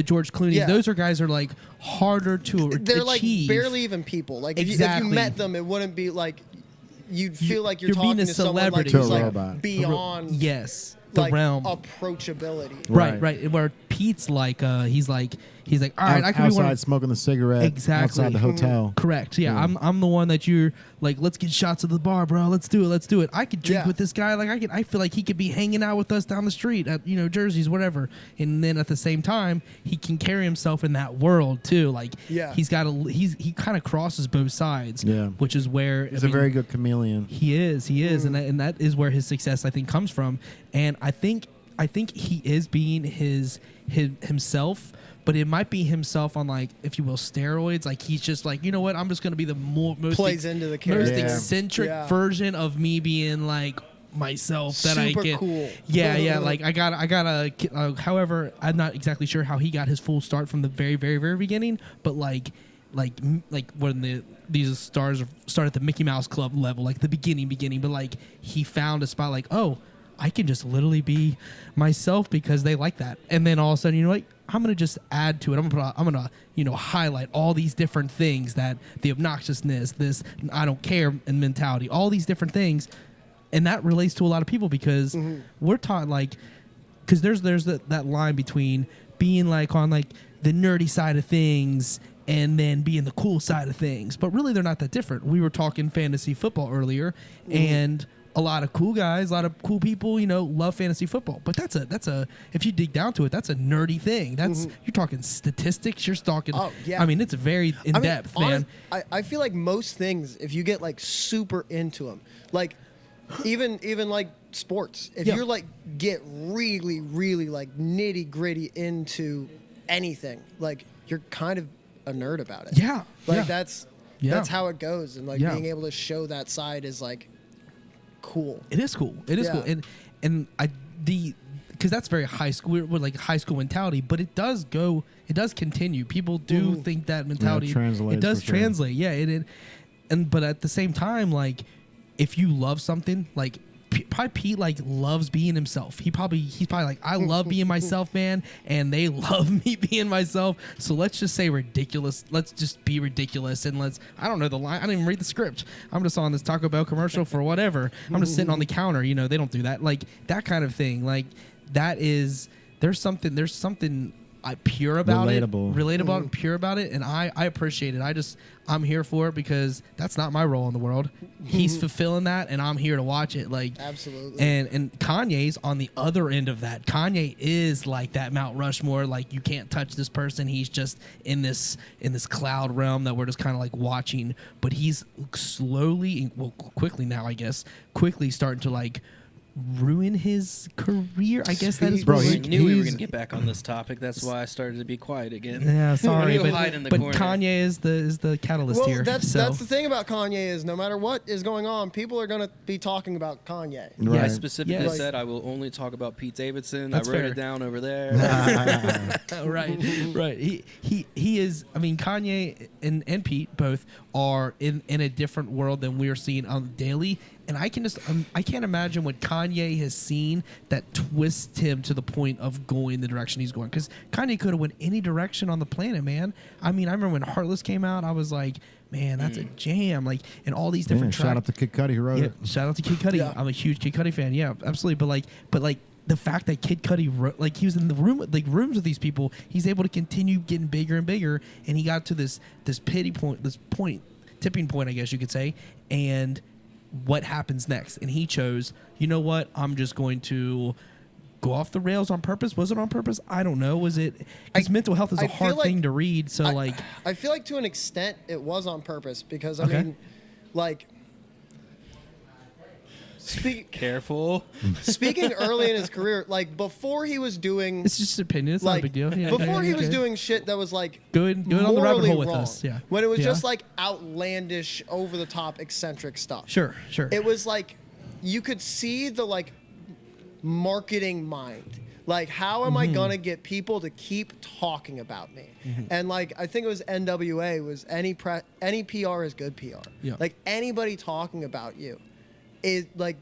George Clooney. Yeah. Those are guys are like harder to They're achieve. like barely even people. Like if you met them, it wouldn't be like you'd feel like you're being talking a to someone like celebrity. who's To a like robot. beyond the like realm. approachability. Right. Where Pete's like, he's like, all right, I can be one outside smoking the cigarette Exactly. outside the hotel. Correct. Yeah, I'm the one that you're like, let's get shots at the bar, bro. Let's do it. I could drink with this guy. Like I feel like he could be hanging out with us down the street at Jersey's, whatever. And then at the same time, he can carry himself in that world too. Like he kind of crosses both sides. Yeah. Which is where He's a very good chameleon. He is, and that is where his success I think comes from. And I think he is being himself. But it might be himself on, like, if you will, steroids. Like, he's just like, you know what? I'm just going to be the most into the character. most eccentric version of me being, like, myself. That I get. Cool. Yeah. Like, I got however, I'm not exactly sure how he got his full start from the very, very, very beginning. But, like when these stars start at the Mickey Mouse Club level, like the beginning. But, like, he found a spot like, oh, I can just literally be myself because they like that. And then all of a sudden, like, I'm going to just add to it. I'm going to highlight all these different things, that the obnoxiousness, this I don't care and mentality, all these different things. And that relates to a lot of people because we're taught, like, because there's that line between being like on like the nerdy side of things and then being the cool side of things. But really they're not that different. We were talking fantasy football earlier and a lot of cool guys, a lot of cool people, love fantasy football. But that's a if you dig down to it, that's a nerdy thing. That's you're talking statistics. You're talking. Oh yeah. I mean, it's very in depth, man. I feel like most things, if you get like super into them, like even like sports, if you're like get really really like nitty gritty into anything, like you're kind of a nerd about it. Yeah. Like that's how it goes, and like being able to show that side is like. Cool. It is cool. Cool. And because that's very high school. We're like high school mentality, but it does continue. People do think that mentality. It does translate. Sure. Yeah. But at the same time, like if you love something, like probably Pete like loves being himself. He's probably like, I love being myself, man, and they love me being myself. So let's just say ridiculous. Let's just be ridiculous, and I don't know the line. I didn't even read the script. I'm just on this Taco Bell commercial for whatever. I'm just sitting on the counter. They don't do that. Like that kind of thing. Like that is there's something pure about relatable and pure about it, and I appreciate it. I'm here for it because that's not my role in the world. He's fulfilling that, and I'm here to watch it. Like absolutely. And Kanye's on the other end of that. Kanye is like that Mount Rushmore. Like you can't touch this person. He's just in this cloud realm that we're just kind of like watching. But he's quickly now, I guess, starting to like ruin his career. I guess that is. Bro, I knew we were going to get back on this topic. That's why I started to be quiet again. Yeah, sorry, but corner. Kanye is the catalyst here. That's the thing about Kanye is no matter what is going on, people are going to be talking about Kanye. Right. Yeah, I specifically said I will only talk about Pete Davidson. That's I wrote fair. It down over there. Right. He is. I mean, Kanye and Pete both are in a different world than we are seeing on the daily. And I can't imagine what Kanye has seen that twists him to the point of going the direction he's going. Because Kanye could have went any direction on the planet, man. I mean, I remember when Heartless came out, I was like, man, that's a jam. Like, and all these different tracks. Shout out to Kid Cudi who wrote it. Shout out to Kid Cudi. Yeah. I'm a huge Kid Cudi fan. Yeah, absolutely. But like the fact that Kid Cudi wrote, he was in the rooms with these people, he's able to continue getting bigger and bigger, and he got to this tipping point, I guess you could say, and what happens next? And he chose, you know what? I'm just going to go off the rails on purpose. Was it on purpose? I don't know. Was it? Because mental health is a hard thing to read. So I feel like to an extent it was on purpose because I mean, like. Careful. Speaking early in his career, like before he was doing, it's just an opinion. It's not a big deal. Yeah, before he was doing shit that was like going on the rabbit hole with us. Yeah, when it was just like outlandish, over the top, eccentric stuff. Sure. It was like you could see the like marketing mind. Like, how am I gonna get people to keep talking about me? And like, I think it was NWA was any PR is good PR. Yeah. Like anybody talking about you, it like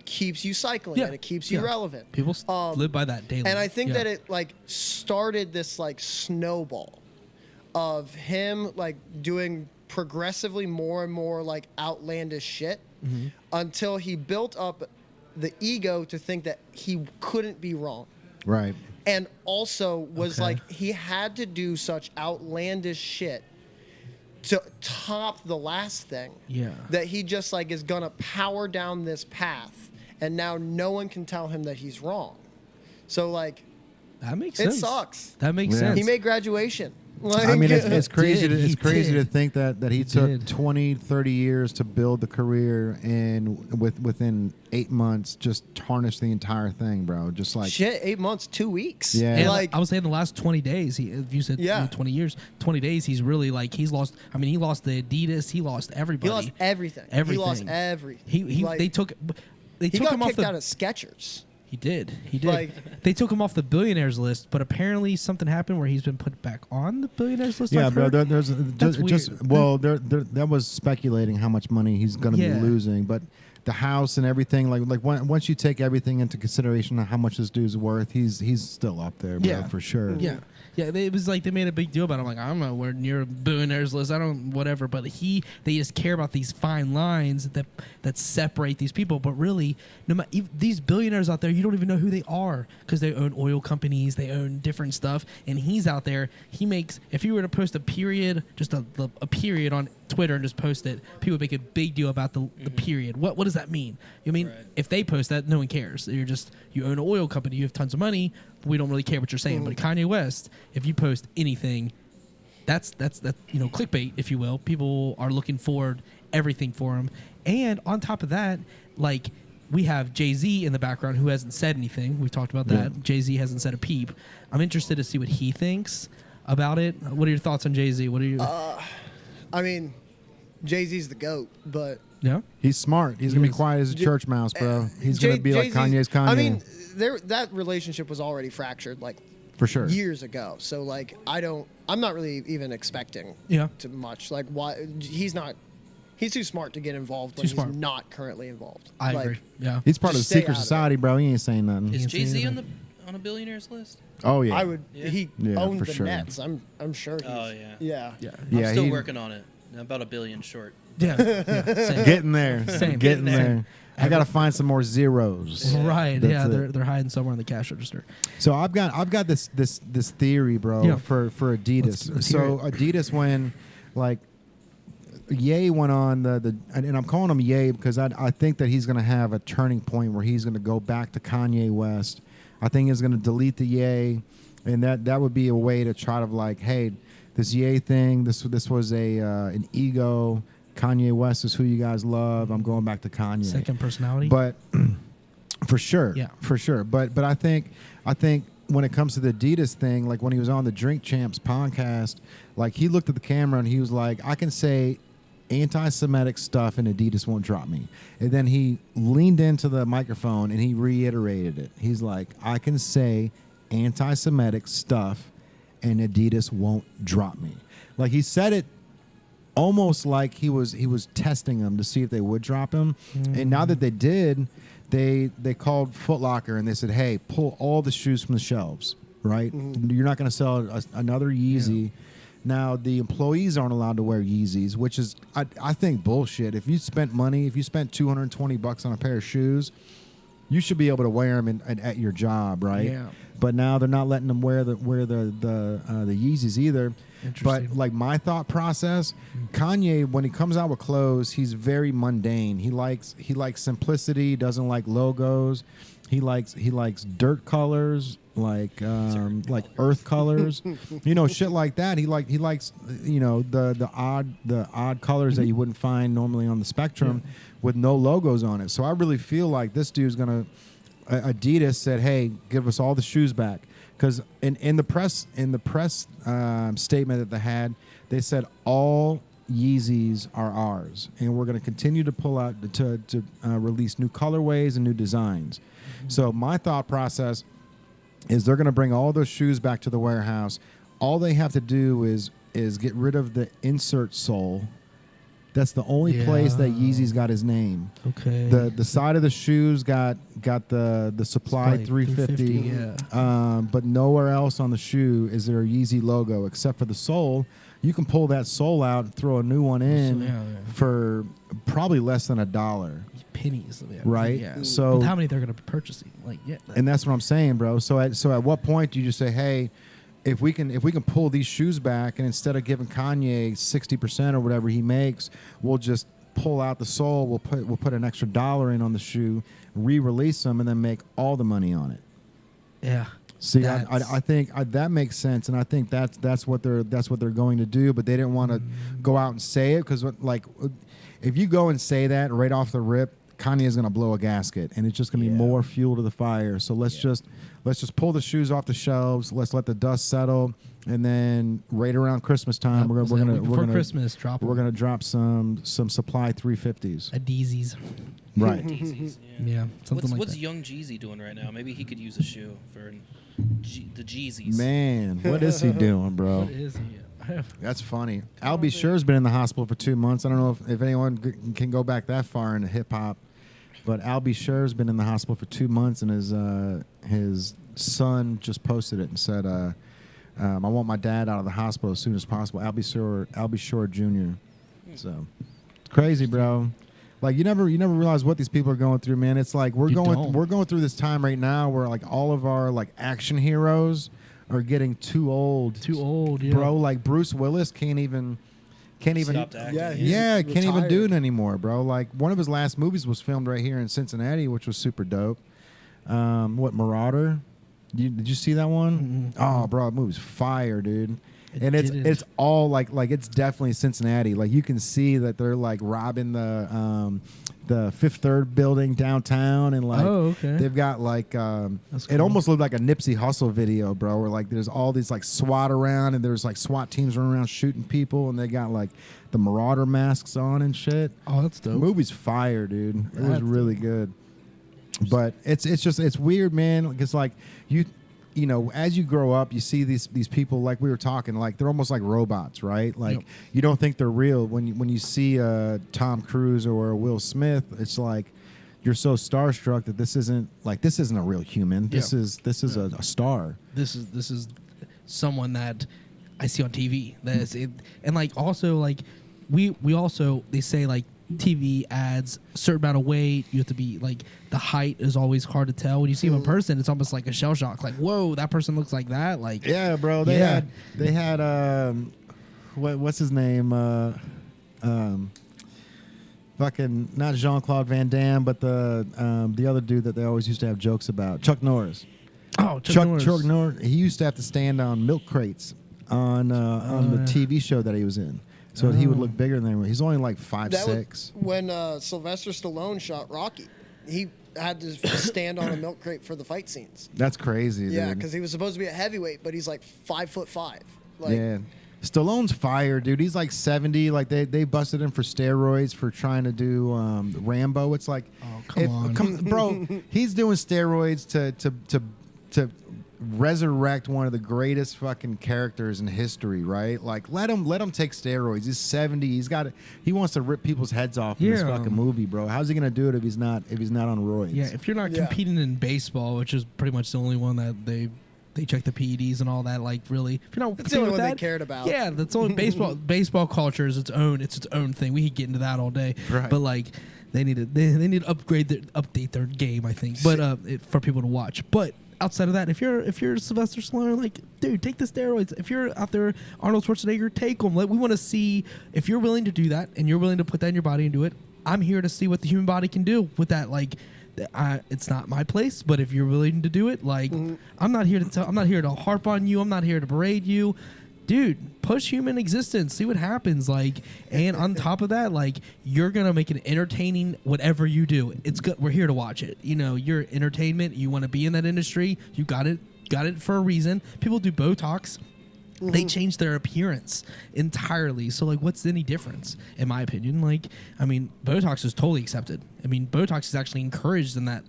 keeps you cycling and it keeps you relevant. People live by that daily. And I think that it like started this like snowball of him like doing progressively more and more like outlandish shit until he built up the ego to think that he couldn't be wrong. Right. And also was like he had to do such outlandish shit to top the last thing. Yeah. That he just like is gonna power down this path, and now no one can tell him that he's wrong. So like, that makes sense. It sucks. That makes Yeah. sense. He made Graduation. Like, I mean, it's crazy. did. It's He crazy did. to think that he He took did. 20, 30 years to build the career, and within 8 months, just tarnished the entire thing, bro. Just like shit. 8 months, 2 weeks. Yeah. And Like I was saying the last 20 days, you said 20 years, 20 days, he's really like, he's lost. I mean, he lost the Adidas. He lost everybody. he lost everything. He lost everything. He Like, they took he him got off kicked the. out of Skechers. He did. Like- They took him off the billionaires list, but apparently something happened where he's been put back on the billionaires list. yeah, I've bro. heard. There's That's just weird. well, that was speculating how much money he's going to be Yeah. losing, but the house and everything, once you take everything into consideration of how much this dude's worth, he's still up there, bro, Yeah. for sure. Yeah. Yeah, it was like they made a big deal about it. I'm like, I'm nowhere near a billionaires list. I don't, whatever. But they just care about these fine lines that separate these people. But really, no matter these billionaires out there, you don't even know who they are because they own oil companies, they own different stuff. And he's out there. He makes, if you were to post a period, just a period on Twitter and just post it, people make a big deal about the period. What does that mean? You mean if they post that, no one cares. You own an oil company, you have tons of money. We don't really care what you're saying. But Kanye West, if you post anything, that's clickbait, if you will. People are looking forward everything for him. And on top of that, like, we have Jay-Z in the background who hasn't said anything. We've talked about that. Yeah. Jay-Z hasn't said a peep. I'm interested to see what he thinks about it. What are your thoughts on Jay-Z? What are you? I mean, Jay-Z's the GOAT, but Yeah. He's smart. He's gonna be quiet as a church mouse, bro. He's gonna be like Kanye's Kanye. I mean, that relationship was already fractured like for sure. years ago. So like, I'm not really even expecting too much. Like, why he's too smart to get involved when he's not currently involved. I Like, agree. Yeah. He's part of the Just stay secret out of it. society, bro. He ain't saying nothing. Is can't say Jay-Z anything. on a billionaires list? Oh yeah. I would. Yeah. He Yeah, owned for the sure. Nets. I'm sure. Oh, He's, yeah. Yeah. Yeah, I'm still he- working on it. I'm about $1 billion short. Yeah. Same. Getting there. Same. Getting Same. there. I gotta find some more zeros. Right. That's Yeah. it. They're hiding somewhere in the cash register. So I've got this theory, bro, Yeah. for Adidas. Let's hear So Adidas, when like Ye went on and I'm calling him Ye because I think that he's gonna have a turning point where he's gonna go back to Kanye West. I think he's gonna delete the Ye, and that would be a way to try to like, hey, this Ye thing, this was an ego. Kanye West is who you guys love. I'm going back to Kanye. Second personality. But for sure, Yeah. for sure. But I think when it comes to the Adidas thing, like when he was on the Drink Champs podcast, like he looked at the camera and he was like, I can say anti-Semitic stuff and Adidas won't drop me. And then he leaned into the microphone and he reiterated it. He's like, I can say anti-Semitic stuff and Adidas won't drop me. Like he said it almost like he was testing them to see if they would drop him. And now that they did, they called Foot Locker and they said, hey, pull all the shoes from the shelves, right? You're not going to sell another Yeezy. Now, the employees aren't allowed to wear Yeezys, which is, I think, bullshit. If you spent $220 on a pair of shoes, you should be able to wear them at your job, right? Yeah. But now they're not letting them wear the Yeezys either. Interesting. But like my thought process, Kanye, when he comes out with clothes, he's very mundane. He likes simplicity. Doesn't like logos. He likes dirt colors, like earth colors, shit like that. He likes the odd colors that you wouldn't find normally on the spectrum with no logos on it. So I really feel like this dude's gonna. Adidas said, "Hey, give us all the shoes back." Because in the press statement that they had, they said all Yeezys are ours, and we're going to continue to pull out to release new colorways and new designs. So my thought process is they're going to bring all those shoes back to the warehouse. All they have to do is get rid of the insert sole. That's the only place that Yeezy's got his name. Okay. The side of the shoes got the Supply 350. But nowhere else on the shoe is there a Yeezy logo except for the sole. You can pull that sole out and throw a new one in for probably less than $1. Pennies, right? Yeah. So with how many they're going to be purchasing? Like, and that's what I'm saying, bro. So at what point do you just say, hey, if we can pull these shoes back, and instead of giving Kanye 60% or whatever he makes, we'll just pull out the sole. We'll put an extra $1 in on the shoe, re-release them, and then make all the money on it. Yeah. See, I think that makes sense, and I think that's what they're going to do. But they didn't want to go out and say it because, like, if you go and say that right off the rip, Kanye is going to blow a gasket, and it's just going to be more fuel to the fire. So let's just pull the shoes off the shelves. Let's let the dust settle, and then right around Christmas time, we're gonna drop some Supply 350s. Adidas. Right. Yeezys, Yeah. What's Young Jeezy doing right now? Maybe he could use a shoe for the Jeezys. Man, what is he doing, bro? What is he? That's funny. Al B. Sure's been in the hospital for 2 months. I don't know if anyone can go back that far into hip hop, but Al B. Sure's been in the hospital for 2 months, and his son just posted it and said, "I want my dad out of the hospital as soon as possible." Al B. Sure Jr. So it's crazy, bro. Like you never realize what these people are going through, man. It's like we're going through this time right now where like all of our like action heroes are getting too old. Bro. Like Bruce Willis can't even Stopped acting. can't even do it anymore, bro. Like one of his last movies was filmed right here in Cincinnati, which was super dope. Marauder? Did you see that one? Mm-hmm. Oh, bro, that movie's fire, dude. And it's all like it's definitely Cincinnati. Like you can see that they're like robbing the Fifth Third building downtown, and like they've got like it almost looked like a Nipsey Hussle video, bro. Where like there's all these like SWAT around, and there's like SWAT teams running around shooting people, and they got like the Marauder masks on and shit. Oh, that's dope. The movie's fire, dude. It was really good. But it's weird, man. Because like you know, as you grow up, you see these people like we were talking, like they're almost like robots, right? Like you don't think they're real when you see Tom Cruise or Will Smith. It's like you're so starstruck that this isn't a real human. This is a star. This is someone that I see on TV. That is it, and like also like we also they say like TV ads a certain amount of weight. You have to be like the height is always hard to tell. When you see him in person, it's almost like a shell shock. Like, whoa, that person looks like that. Like, yeah, bro. They had what's his name? Fucking not Jean-Claude Van Damme, but the other dude that they always used to have jokes about, Chuck Norris. Oh, Chuck Norris. He used to have to stand on milk crates on the TV show that he was in. So he would look bigger than him. He's only like 5'6". When Sylvester Stallone shot Rocky, he had to stand on a milk crate for the fight scenes. That's crazy, yeah, dude. because he was supposed to be a heavyweight, but he's like 5'5". Like, yeah. Stallone's fire, dude. He's like 70. Like they busted him for steroids for trying to do Rambo. It's like, bro. He's doing steroids to resurrect one of the greatest fucking characters in history, right? Like let him take steroids. He's 70. He wants to rip people's heads off in this fucking movie, bro. How's he gonna do it if he's not on roids? Yeah, if you're not competing in baseball, which is pretty much the only one that they check the PEDs and all that. Like really, if you're not that's the only one they cared about. Yeah, that's only baseball. Baseball culture is its own thing. We could get into that all day, right? But like they need to update their game, I think. But for people to watch, but. Outside of that, if you're Sylvester Stallone, like, dude, take the steroids. If you're out there, Arnold Schwarzenegger, take them. Like, we want to see if you're willing to do that and you're willing to put that in your body and do it. I'm here to see what the human body can do with that. Like, it's not my place, but if you're willing to do it, like, I'm not here to harp on you. I'm not here to berate you. Dude, push human existence. See what happens. Like, and on top of that, like, you're gonna make it entertaining. Whatever you do, it's good. We're here to watch it. You know, you're entertainment. You want to be in that industry. You got it for a reason. People do Botox. They changed their appearance entirely. So, like, what's any difference, in my opinion? Like, I mean, Botox is totally accepted. I mean, Botox is actually encouraged in that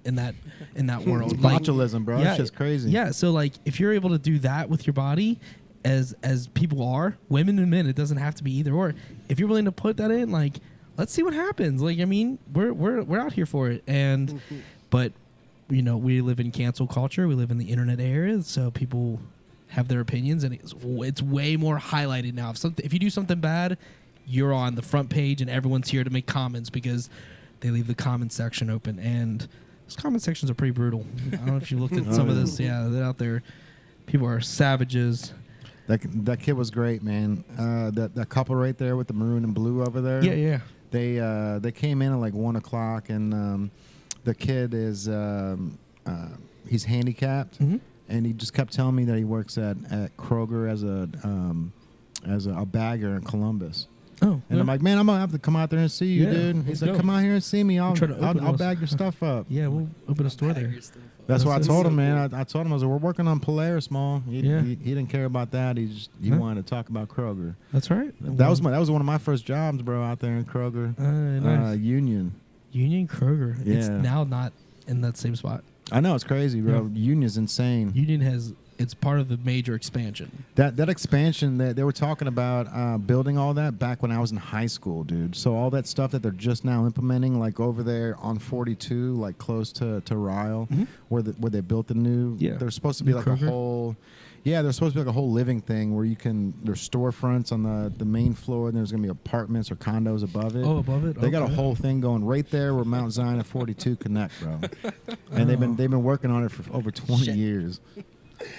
world. Like, Botulism, bro. That's just crazy. Yeah. So, like, if you're able to do that with your body, as people are, women and men, it doesn't have to be either or. If you're willing to put that in, like, let's see what happens. Like, I mean, we're out here for it. And, but, you know, we live in cancel culture. We live in the internet era, so people have their opinions, and it's way more highlighted now. If you do something bad, you're on the front page, and everyone's here to make comments because they leave the comment section open. And those comment sections are pretty brutal. I don't know if you looked at some of this. Yeah, they're out there. People are savages. That kid was great, man. That couple right there with the maroon and blue over there. Yeah. They came in at like 1 o'clock, and the kid is he's handicapped. Mm-hmm. And he just kept telling me that he works at Kroger as a bagger in Columbus. Oh, and I'm like, man, I'm gonna have to come out there and see you, dude. He's like, come out here and see me. I'll bag your stuff up. Yeah, we'll open a store there. That's what I told him, man. I told him, I was like, we're working on Polaris Mall. He didn't care about that. He wanted to talk about Kroger. That's right. That was one of my first jobs, bro, out there in Kroger. Nice. Union Kroger. Yeah. It's now not in that same spot. I know, it's crazy, bro. Yeah. Union's insane. Union it's part of the major expansion. That expansion that they were talking about building all that back when I was in high school, dude. So all that stuff that they're just now implementing, like over there on 42, like close to Ryle, where they built the new. Yeah. There's supposed to be like Kroger? a whole. Yeah, there's supposed to be like a whole living thing where there's storefronts on the main floor, and there's gonna be apartments or condos above it. Oh, above it. They got a whole thing going right there where Mount Zion and 42 connect, bro. And they've been working on it for over 20 years.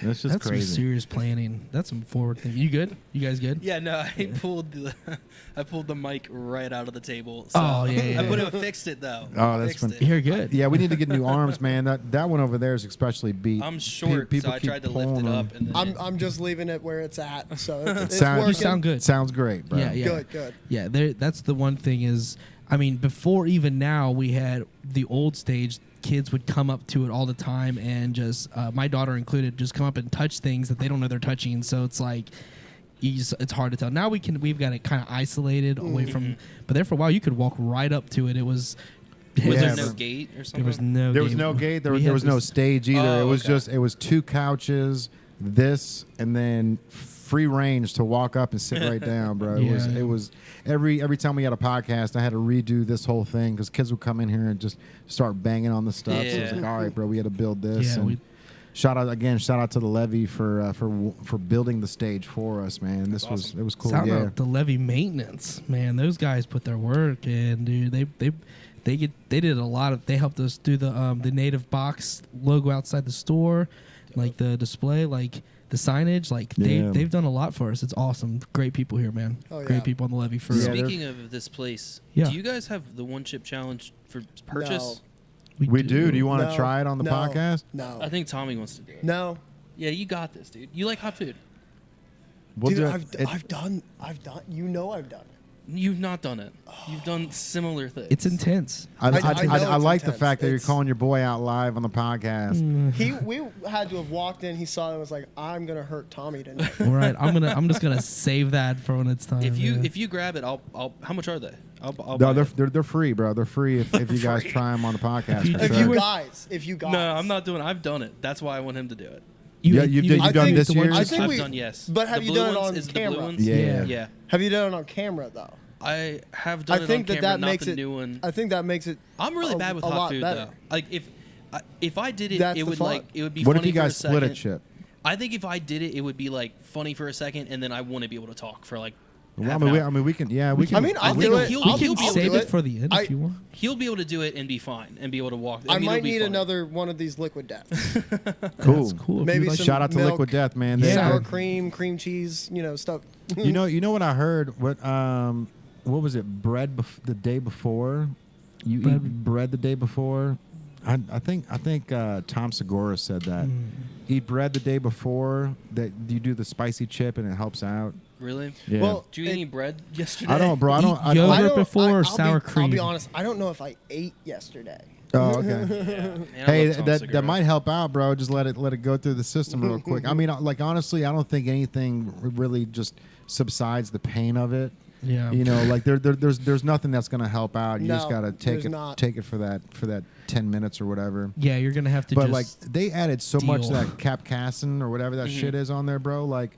That's just crazy. Some serious planning. That's some forward thinking. You good? You guys good? Yeah, no, I pulled the mic right out of the table. So yeah. I fixed it though. Oh, that's fun. You're good. Yeah, we need to get new arms, man. That one over there is especially beat. I'm short, so I tried to lift it up. And then I'm just leaving it where it's at. So it's You sound good. Sounds great, bro. Yeah. Good. Yeah, that's the one thing is, I mean, before even now, we had the old stage. Kids would come up to it all the time and just, my daughter included, just come up and touch things that they don't know they're touching. So it's like, it's hard to tell. Now we've got it kind of isolated away from, but there for a while you could walk right up to it. It was. Was there no gate or something? There was no. There was no gate. There was no stage either. It was just 2 couches, this, and then free range to walk up and sit right down, bro. It was every time we had a podcast, I had to redo this whole thing because kids would come in here and just start banging on the stuff. So I was like, all right, bro, we had to build this. Yeah, and shout out to the Levy for building the stage for us, man. It was cool. Shout out the Levy maintenance, man. Those guys put their work in, dude. They did a lot of. They helped us do the Native Box logo outside the store, like the display, like the signage. Like they've done a lot for us. It's awesome. Great people here, man. Oh, yeah. Great people on the Levy. Speaking of this place, do you guys have the one chip challenge for purchase? No. We do. Do you want to try it on the podcast? No. I think Tommy wants to do it. No. Yeah, you got this, dude. You like hot food. Dude, I've done. You know I've done it. You've not done it. You've done similar things. It's intense. I like the fact that you're calling your boy out live on the podcast. We had to have walked in. He saw it and was like, "I'm gonna hurt Tommy tonight." All right, I'm just gonna save that for when it's time. If you grab it, I'll. How much are they? No, they're free, bro. They're free if you guys try them on the podcast. If you guys. No, I'm not doing it. I've done it. That's why I want him to do it. You've done this year? I've done, yes. But have you done it on camera? Yeah. Have you done it on camera though? I have done it on camera, not the new one. I think that makes it. I'm really bad with hot food though. Like if I did it, it would be. What funny if you guys split a chip? I think if I did it would be like funny for a second, and then I wouldn't be able to talk for like. Well, I mean, we can. Yeah, we can. I mean, I'll do it. We can save it for the end if you want. He'll be able to do it and be fine and be able to walk. I might need another one of these liquid deaths. Cool. Cool. Maybe some shout out to milk, Liquid Death, man. Sour cream cheese, stuff. You know what I heard? What was it? Bread the day before. You eat bread the day before. I think Tom Segura said that. Eat bread the day before that you do the spicy chip and it helps out. Really? Yeah. Well, did you eat any bread yesterday? I don't, bro. Yogurt before or sour cream? I'll be honest. I don't know if I ate yesterday. Oh, okay. Man, I Hey, love Tom that Segura. might help out, bro. Just let it go through the system real quick. I mean, like honestly, I don't think anything really just subsides the pain of it. Yeah. You know, like there's nothing that's gonna help out. You just No, gotta there's not. take it for that 10 minutes or whatever. Yeah, you're gonna have to. But just like they added so much to deal. that capsaicin or whatever that shit is on there, bro. Like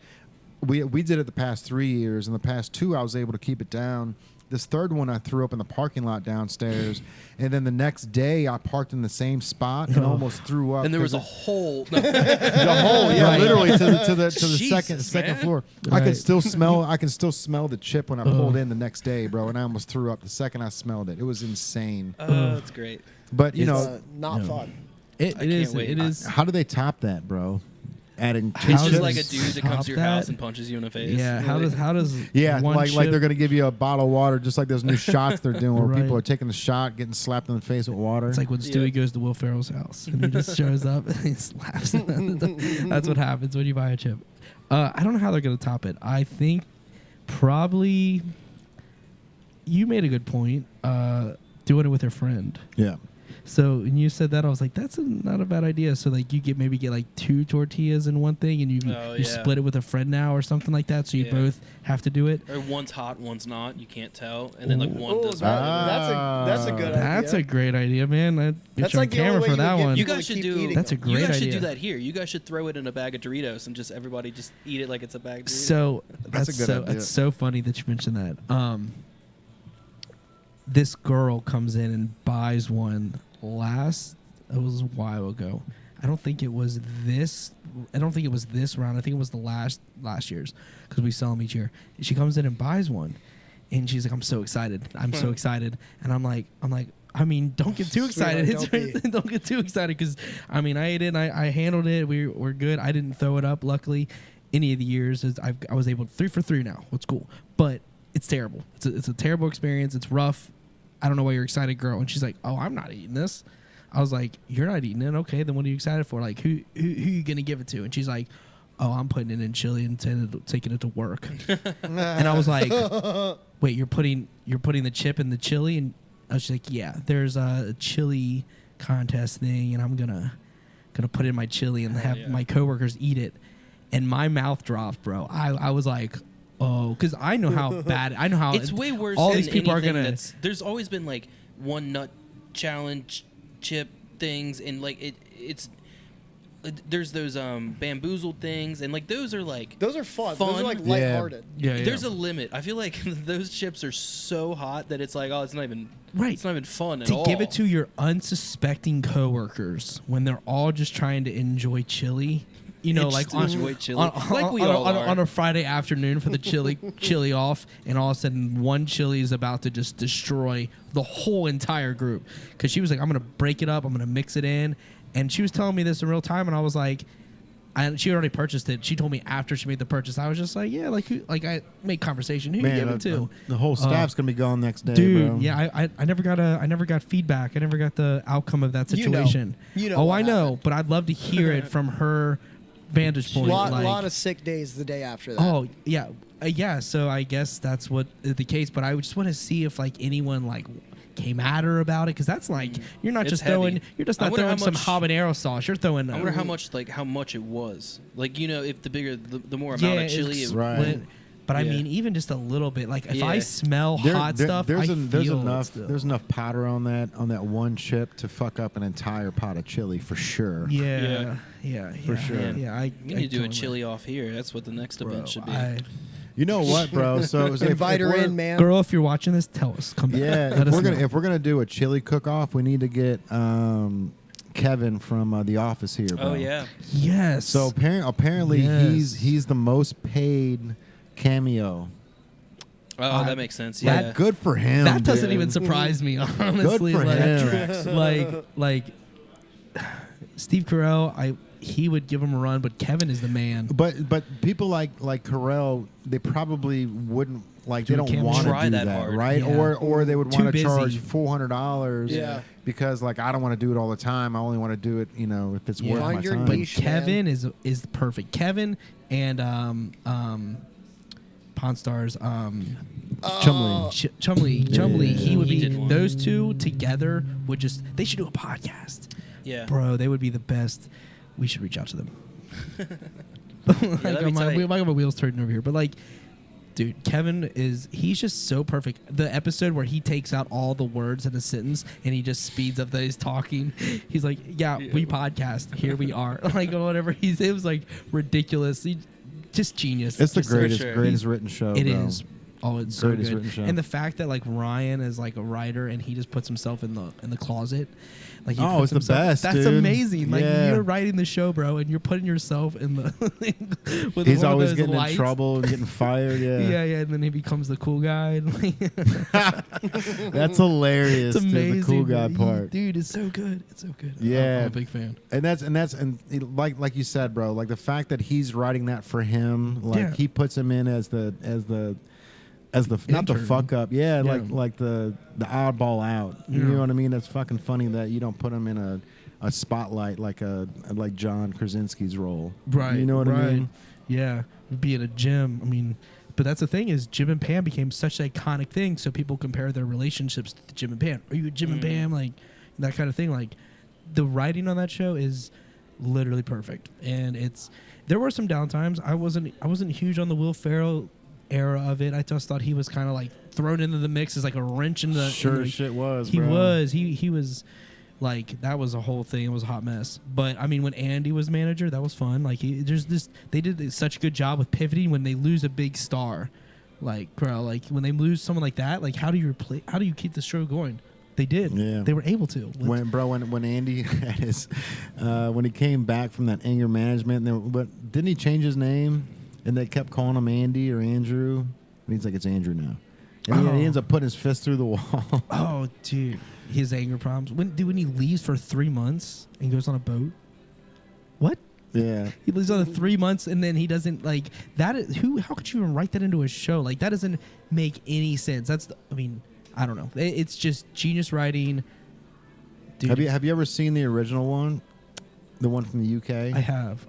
we did it the past 3 years, and the past 2 I was able to keep it down. This third one I threw up in the parking lot downstairs, and then the next day I parked in the same spot and almost threw up. And there was 'cause a hole. No. the hole, yeah, Right. literally to the Jesus, second man. floor. I Right. can still smell the chip when I pulled in the next day, bro, and I almost threw up the second I smelled it. It was insane. That's great. But you It's- know, Not fun. It I can't is. wait. It is. how do they top that, bro? Adding How It's does just like a dude that comes top to your that? house and punches you in the face. Yeah. How does? yeah, one like chip- they're gonna give you a bottle of water, just like those new shots they're doing, where Right. people are taking the shot, getting slapped in the face with water. It's like when Stewie Yeah. goes to Will Ferrell's house and he just shows up and he slaps him. That's what happens when you buy a chip. I don't know how they're going to top it. I think probably you made a good point. Doing it with a friend. yeah. So when you said that, I was like, that's not a bad idea. So like you maybe get like 2 tortillas in one thing, and you Oh, you yeah. split it with a friend now or something like that. So you Yeah. both have to do it. Or one's hot, one's not. You can't tell. And then like one Oh, does. that's a good idea. That's a great idea, man. Get That's you like on the only camera way for you would that get one. You people guys to should keep do. eating That's a them. great You guys should idea. do that here. You guys should throw it in a bag of Doritos and just everybody just eat it like it's a bag of Doritos. So That's a good idea. It's so funny that you mentioned that. This girl comes in and buys one it was a while ago. I don't think it was this round. I think it was the last year's, because we sell them each year. She comes in and buys one, and she's like, "I'm so excited! I'm so excited!" And I'm like, I mean, don't get too excited. Sweetheart, Don't get too excited, because I mean, I ate it. I handled it. We're good. I didn't throw it up. Luckily, any of the years I was able to 3 for 3 now. It's cool, but it's terrible. It's a terrible experience. It's rough. I don't know why you're excited, girl. And she's like, "Oh, I'm not eating this." I was like, "You're not eating it? Okay, then what are you excited for? Like, who you gonna give it to?" And she's like, "Oh, I'm putting it in chili and taking it to work." And I was like, "Wait, you're putting the chip in the chili?" And I was like, "Yeah, there's a chili contest thing, and I'm gonna put it in my chili and have my coworkers eat it." And my mouth dropped, bro. I was like, "Oh," because I know how bad. I know how it's way worse. All than these people are anything gonna. There's always been like one nut challenge chip things, and like it's. There's those bamboozled things, and like those are like Those are fun. Those are like lighthearted. Yeah. There's a limit. I feel like those chips are so hot that it's like, oh, it's not even Right. It's not even fun at to all. give it to your unsuspecting coworkers when they're all just trying to enjoy chili. You know, Just like enjoy chili. Like we all are. on a Friday afternoon for the chili off, and all of a sudden one chili is about to just destroy the whole entire group. Because she was like, "I'm gonna break it up. I'm gonna mix it in," and she was telling me this in real time, and I was like, she already purchased it. She told me after she made the purchase. I was just like, "Yeah, like I make conversation. Who you give it to?" the whole staff's gonna be gone next day, Dude, bro. yeah, I never got feedback. I never got the outcome of that You know. situation. You know oh, what I know, happened. but I'd love to hear it from her vantage point. like, lot of sick days the day after that. oh yeah, yeah. So I guess that's what is the case. But I would just want to see if like anyone like came at her about it, because that's like you're not It's just heavy. throwing. You're just I not wonder throwing how some much- habanero sauce. You're throwing. I wonder how much it was. Like, you know, if the bigger, the more amount Yeah, of chili. it's It, Right. But I Yeah. mean, even just a little bit. Like if Yeah. I smell hot stuff, there's I feel enough it still. there's enough powder on that one chip to fuck up an entire pot of chili for sure. Yeah, For sure. Yeah, you need to do a chili off here. That's what the next event should be. You know what, bro? So Invite her in, man. Girl, if you're watching this, tell us. Come back. Yeah, Let us know. if we're gonna do a chili cook off, we need to get Kevin from The Office here, bro. Oh yeah. Yes. So apparently Yes. he's the most paid cameo. Oh, that makes sense. Like, Yeah. good for him. that doesn't dude. even surprise me, honestly. Good for like, him. like Steve Carell, he would give him a run, but Kevin is the man. But people like Carell, they probably wouldn't like. Do They a don't cameo. want to Try do that that, hard. right? Yeah. Or they would Too want to charge busy. $400. Yeah. Because like I don't want to do it all the time. I only want to do it, you know, if it's Yeah. worth Find my your time. But niche. Kevin is perfect. Kevin and Pawn Stars. Chumley. Chumley. He would He be. did one. Those two together would just. They should do a podcast. Yeah. Bro, they would be the best. We should reach out to them. that'd be tight. my wheels turning over here, but like, dude, Kevin he's just so perfect. The episode where he takes out all the words in a sentence and he just speeds up that he's talking. He's like, yeah, we podcast. Here we are. Like, whatever. It was like ridiculous. Just genius. It's the Just- greatest, sure. greatest written show. It bro. is. Oh, it's so Greatest good. written show. And the fact that like Ryan is like a writer and he just puts himself in the closet. Like he Oh, puts it's the best, That's dude. amazing. Like Yeah. you're writing the show, bro, and you're putting yourself in the. With He's one of always those getting lights. in trouble and getting fired. Yeah, Yeah, and then he becomes the cool guy. That's hilarious. It's amazing. Dude, the cool guy bro. part. Dude, it's so good. It's so good. Yeah. I'm a big fan. And like you said, bro, like the fact that he's writing that for him, like Yeah. he puts him in as the not the Intern. fuck up, Yeah. like the oddball out. You Yeah. know what I mean? That's fucking funny that you don't put him in a spotlight like John Krasinski's role. Right. You know what I mean? Yeah. Be at a gym. I mean, but that's the thing is Jim and Pam became such an iconic thing, so people compare their relationships to Jim and Pam. Are you a Jim and Pam? Like that kind of thing. Like the writing on that show is literally perfect. And there were some downtimes. I wasn't huge on the Will Ferrell era of it. I just thought he was kind of like thrown into the mix as like a wrench in the. Sure in the, shit was. He bro. was. He was. Like that was a whole thing. It was a hot mess. But I mean, when Andy was manager, that was fun. Like they did such a good job with pivoting when they lose a big star. Like bro, like when they lose someone like that, like how do you keep the show going? They did. Yeah. They were able to. When Andy had his when he came back from that anger management, but didn't he change his name? And they kept calling him Andy or Andrew. And he's like, it's Andrew now. And he ends up putting his fist through the wall. Oh, dude, his anger problems. When he leaves for 3 months and goes on a boat. What? Yeah. He lives on 3 months and then he doesn't like that. How could you even write that into a show? Like that doesn't make any sense. I mean, I don't know. It's just genius writing. Dude, Have you ever seen the original one? The one from the UK? I have.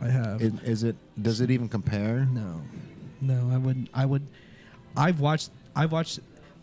Does it even compare? No, I would.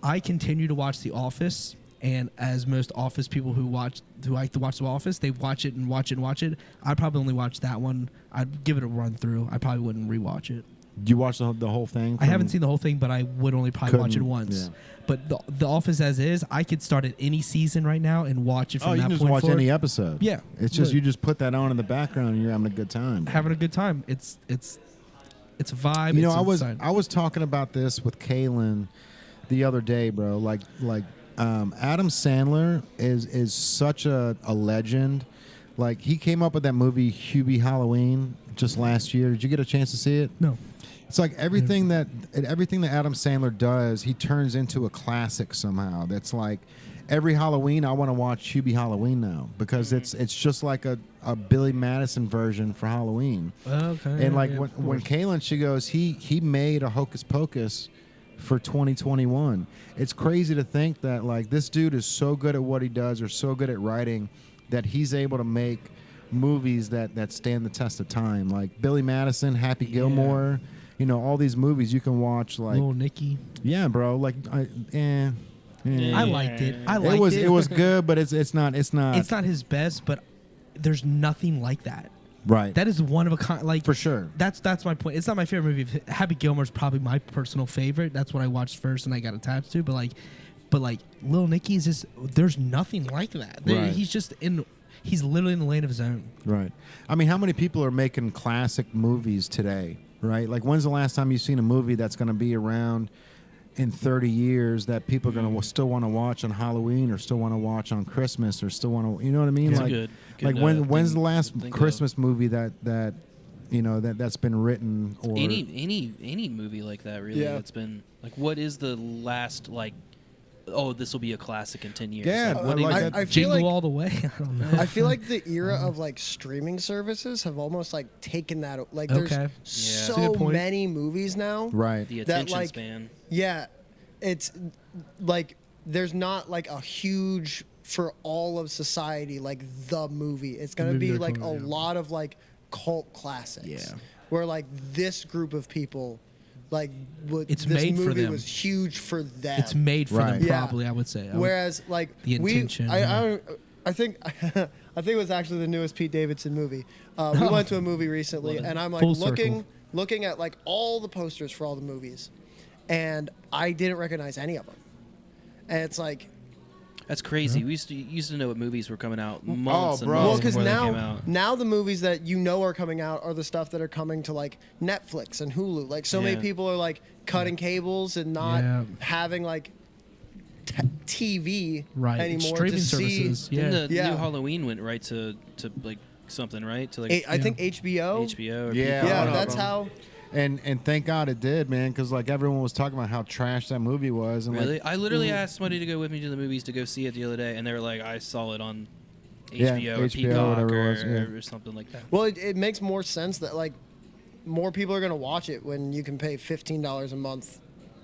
I continue to watch The Office, and as most Office people who like to watch The Office, they watch it and watch it and watch it. I'd probably only watch that one. I'd give it a run through. I probably wouldn't rewatch it. Do you watch the whole thing? I haven't seen the whole thing, but I would only probably watch it Couldn't- once. yeah. But the Office as is, I could start at any season right now and watch it from Oh, you that can just point watch forward. any episode. Yeah. It's just Look. you just put that on in the background and you're having a good time. Having a good time. It's a vibe. You know, It's I was talking about this with Kaylin the other day, bro. Like Adam Sandler is such a legend. Like he came up with that movie Hubie Halloween just last year. Did you get a chance to see it? No. It's like everything that Adam Sandler does, he turns into a classic somehow. That's like every Halloween I want to watch Hubie Halloween now because it's just like a Billy Madison version for Halloween. Okay. And like yeah, when Kaylin, she goes, he made a Hocus Pocus for 2021. It's crazy to think that like this dude is so good at what he does or so good at writing that he's able to make movies that stand the test of time. Like Billy Madison, Happy Gilmore, you know, all these movies you can watch. Like Little Nicky. yeah, bro. Like I liked it. it was good, but it's not It's not his best, but there's nothing like that. right. That is one of a kind. Like for sure. That's my point. It's not my favorite movie. Happy Gilmore's probably my personal favorite. That's what I watched first and I got attached to. But like Little Nicky is just there's nothing like that. Right. He's literally in the lane of his own. Right. I mean, how many people are making classic movies today? Right. Like, when's the last time you've seen a movie that's going to be around in 30 years that people are going to still want to watch on Halloween or still want to watch on Christmas or still want to, you know what I mean? That's like, good like when's the last think of. Christmas movie that you know that's been written or Any movie like that really Yeah. that's been like what is the last like oh this will be a classic in 10 years. Yeah, Like, what I like even- that. I feel Jingle like all the way. I don't know. I feel like the era of like streaming services have almost like taken that. Like Okay. there's That's a so good point. many movies now. right. the that, attention like, span. Yeah, it's like there's not like a huge for all of society like the movie. It's gonna Movie be they're like a calling it. lot of like cult classics. Yeah. Where like this group of people like It's this made for movie them. was huge for them. It's made for them, Right. probably. I would say. Whereas like the intention, I think I think it was actually the newest Pete Davidson movie. We went to a movie recently, and I'm like Full circle. looking at like all the posters for all the movies, and I didn't recognize any of them. And it's like, That's crazy. We used to know what movies were coming out months and bro. months well, because before they came out. now the movies that you know are coming out are the stuff that are coming to like Netflix and Hulu. Like so many Yeah. people are like cutting cables and not Yeah. having like TV Right. anymore Streaming to see. services. Yeah. Didn't the Yeah. new Halloween went right to like something, right? To like I think HBO. HBO or Yeah. Peacock. Yeah, one of that's them. how. And thank God it did, man, because like everyone was talking about how trash that movie was. And Really? like, I literally asked somebody to go with me to the movies to go see it the other day, and they were like, I saw it on Yeah, HBO or HBO, Peacock whatever it or, was, yeah. or something like that. Well, it makes more sense that like more people are gonna watch it when you can pay $15 a month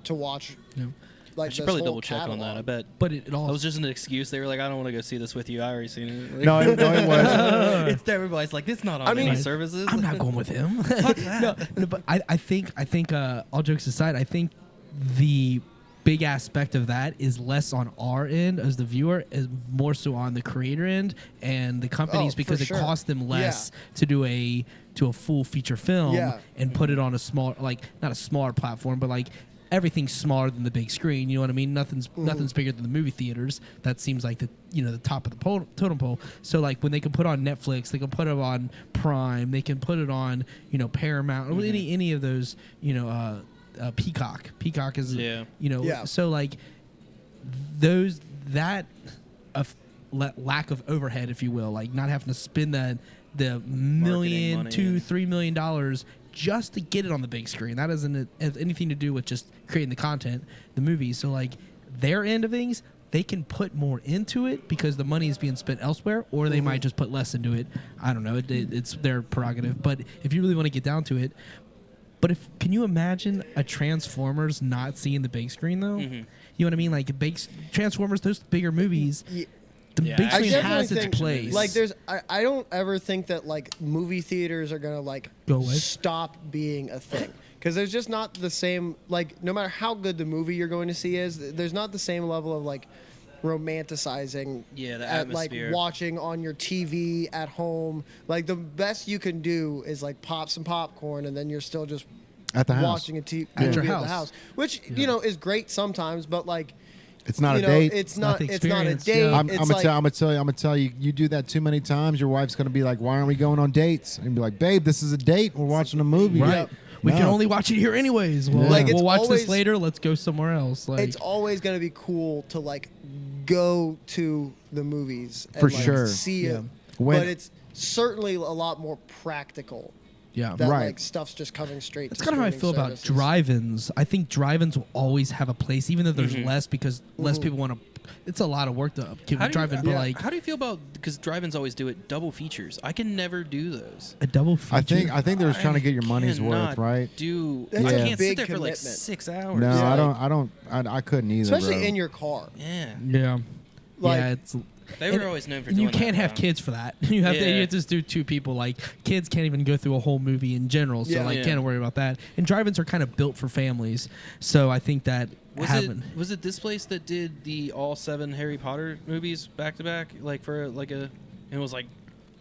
to watch. Yeah. Like I should this probably whole double check on that. I catalog. bet But it that all. was just an excuse. They were like, I don't want to go see this with you. I already seen it. Like, no, it was. it's everybody's like, this not on I mean- any services. I'm not going with him. no, but I think all jokes aside, I think the big aspect of that is less on our end as the viewer, is more so on the creator end and the companies, Oh, for because it sure. costs them less to do a full feature film Yeah. and put it on a small, like not a smaller platform, but like everything's smaller than the big screen. You know what I mean? Nothing's bigger than the movie theaters. That seems like the top of the totem pole. So like when they can put on Netflix, they can put it on Prime, they can put it on Paramount, or any of those Peacock. Peacock is Yeah. So like that lack of overhead, if you will, like not having to spend the million, money, $2-3 million just to get it on the big screen. That doesn't have anything to do with just creating the content, the movies. So like their end of things, they can put more into it because the money is being spent elsewhere, or they might just put less into it. I don't know. It's their prerogative. But if you really want to get down to it, can you imagine a Transformers not seeing the big screen though? You know what I mean? Like Transformers, those bigger movies. The Yeah, big I screen definitely has its think, place. Like I don't ever think that like movie theaters are gonna like Go away? stop being a thing, because there's just not the same, like no matter how good the movie you're going to see is, there's not the same level of like romanticizing Yeah, the at like atmosphere. watching on your TV at home. Like the best you can do is like pop some popcorn, and then you're still just At the house. watching a movie At your at the house. house, which is great sometimes, but like It's not a you know, date. it's not not the it's not a experience, date. yeah. I'm gonna tell you. You do that too many times, your wife's gonna be like, "Why aren't we going on dates?" And be like, "Babe, this is a date. We're watching a movie." Right. Yep. We can No. only watch it here anyways. Well, Yeah. Like, it's we'll watch always- this later. Let's go somewhere else. Like, It's always going to be cool to like go to the movies and For like, sure. see it, When- but it's certainly a lot more practical. yeah. That Right. like stuff's just coming straight. That's to kind of how I streaming feel about services. drive-ins. I think drive-ins will always have a place, even though there's less, because less people want to. It's a lot of work to keep drive-in, but like how do you feel about, because drive-ins always do it, double features? I can never do those. a double feature. I think they were trying to get your money's worth, cannot right? That's I a can't big sit there for like commitment. 6 hours. No, Yeah. I couldn't either. especially bro. in your car. Yeah. Yeah. Like- yeah, it's. They were always known for and doing you can't that, have though. kids for that. You have to Yeah. just do two people. Like kids can't even go through a whole movie in general, so Yeah. like Yeah. can't worry about that. And drive-ins are kind of built for families, so I think that Was it this place that did the all 7 Harry Potter movies back to back, like for like a? It was like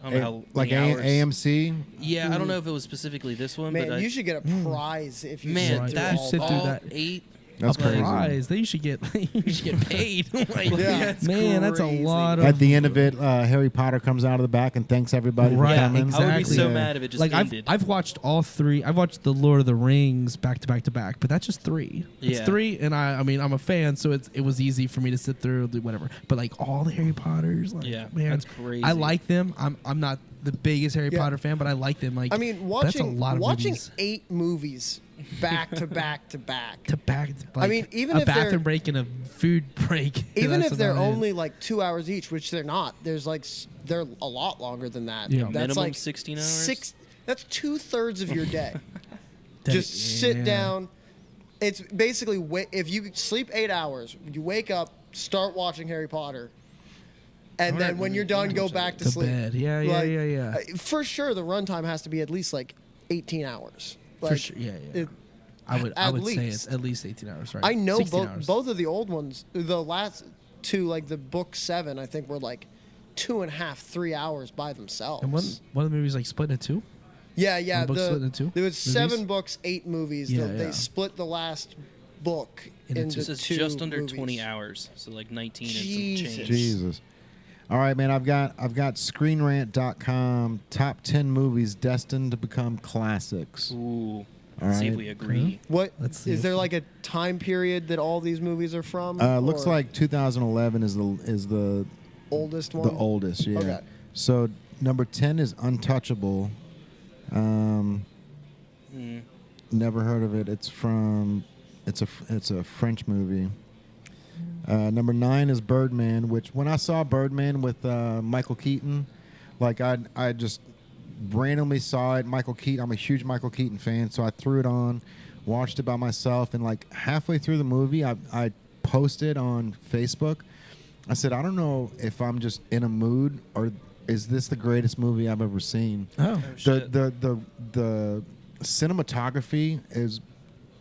I don't know how like many hours. AMC. Yeah, I don't know if it was specifically this one, Man, but you should get a prize if you man, sit Right. through that You sit through all that. 8. That's a crazy. prize. They should get paid. Like, Yeah. That's man, that's a crazy. lot of. At the end of it, Harry Potter comes out of the back and thanks everybody Right, for coming. exactly. I would be so Yeah. mad if it just like ended. I've watched all 3. I've watched the Lord of the Rings back to back to back, but that's just 3. It's Yeah. 3, and I mean I'm a fan, so it was easy for me to sit through, do whatever. But like all the Harry Potters, like, Yeah, man, that's crazy. I like them. I'm not the biggest Harry Yeah. Potter fan, but I like them. Like I mean, that's a watching lot of watching movies. 8 movies back to back to back. To back, like, I mean, even a if they're- bathroom break and a food break. Even that's if they're about it. only like 2 hours each, which they're not, there's like they're a lot longer than that. Yeah. That's Minimum like 16 hours? That's 2/3 of your day. That- Just sit yeah. down. It's basically if you sleep 8 hours, you wake up, start watching Harry Potter, and then when you're done, go back to To sleep. bed. Yeah, yeah, Like, yeah, yeah. For sure, the runtime has to be at least like 18 hours. Like, sure, yeah, yeah. I would say least. it's at least 18 hours, right? I know 16 hours. both of the old ones. The last two, like the book 7, I think were like 2.5, 3 hours by themselves. And one of the movies like split into two. Yeah. One book split into two There was movies? 7 books, 8 movies. Yeah, They yeah. split the last book into This is 2 just under movies. 20 hours, so like 19 and some Jesus. change. Jesus. All right, man. I've got ScreenRant.com top 10 movies destined to become classics. Ooh. All Let's see if right. we agree. What Let's see is if- there like a time period that all these movies are from? Looks or like 2011 is the oldest one. the oldest. Yeah. Okay. So number 10 is Untouchable. Never heard of it. It's a French movie. Number 9 is Birdman, which when I saw Birdman with Michael Keaton, like I just randomly saw it. Michael Keaton. I'm a huge Michael Keaton fan, so I threw it on, watched it by myself, and like halfway through the movie, I posted on Facebook. I said, I don't know if I'm just in a mood or is this the greatest movie I've ever seen. Oh. The cinematography is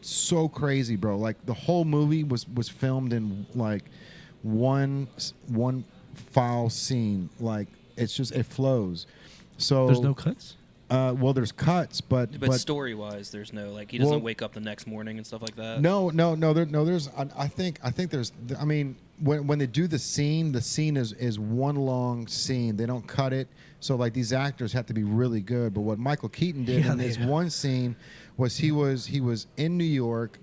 so crazy, bro. Like the whole movie was filmed in like one file scene. Like it's just it flows. So There's no cuts? Well, there's cuts, but story wise, there's no like he doesn't wake up the next morning and stuff like that. No. There's I think there's. I mean, when they do the scene is one long scene. They don't cut it. So like these actors have to be really good. But what Michael Keaton did in this one scene was he was in New York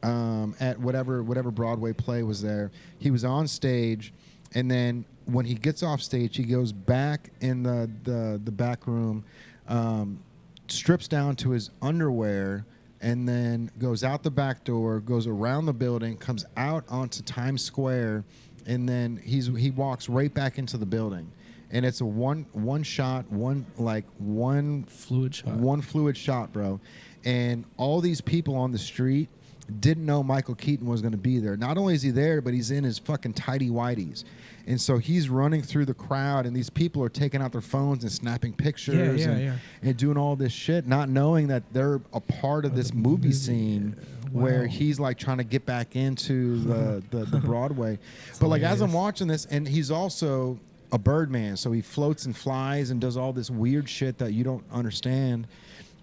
at whatever Broadway play was there. He was on stage, and then when he gets off stage, he goes back in the back room. Strips down to his underwear and then goes out the back door, goes around the building, comes out onto Times Square, and then he walks right back into the building. And it's a one shot, one fluid shot, bro. And all these people on the street didn't know Michael Keaton was going to be there. Not only is he there, but he's in his fucking tighty whities. And so he's running through the crowd, and these people are taking out their phones and snapping pictures and doing all this shit, not knowing that they're a part of this movie scene where he's like trying to get back into the Broadway. But like as I'm watching this, and he's also a Birdman, so he floats and flies and does all this weird shit that you don't understand.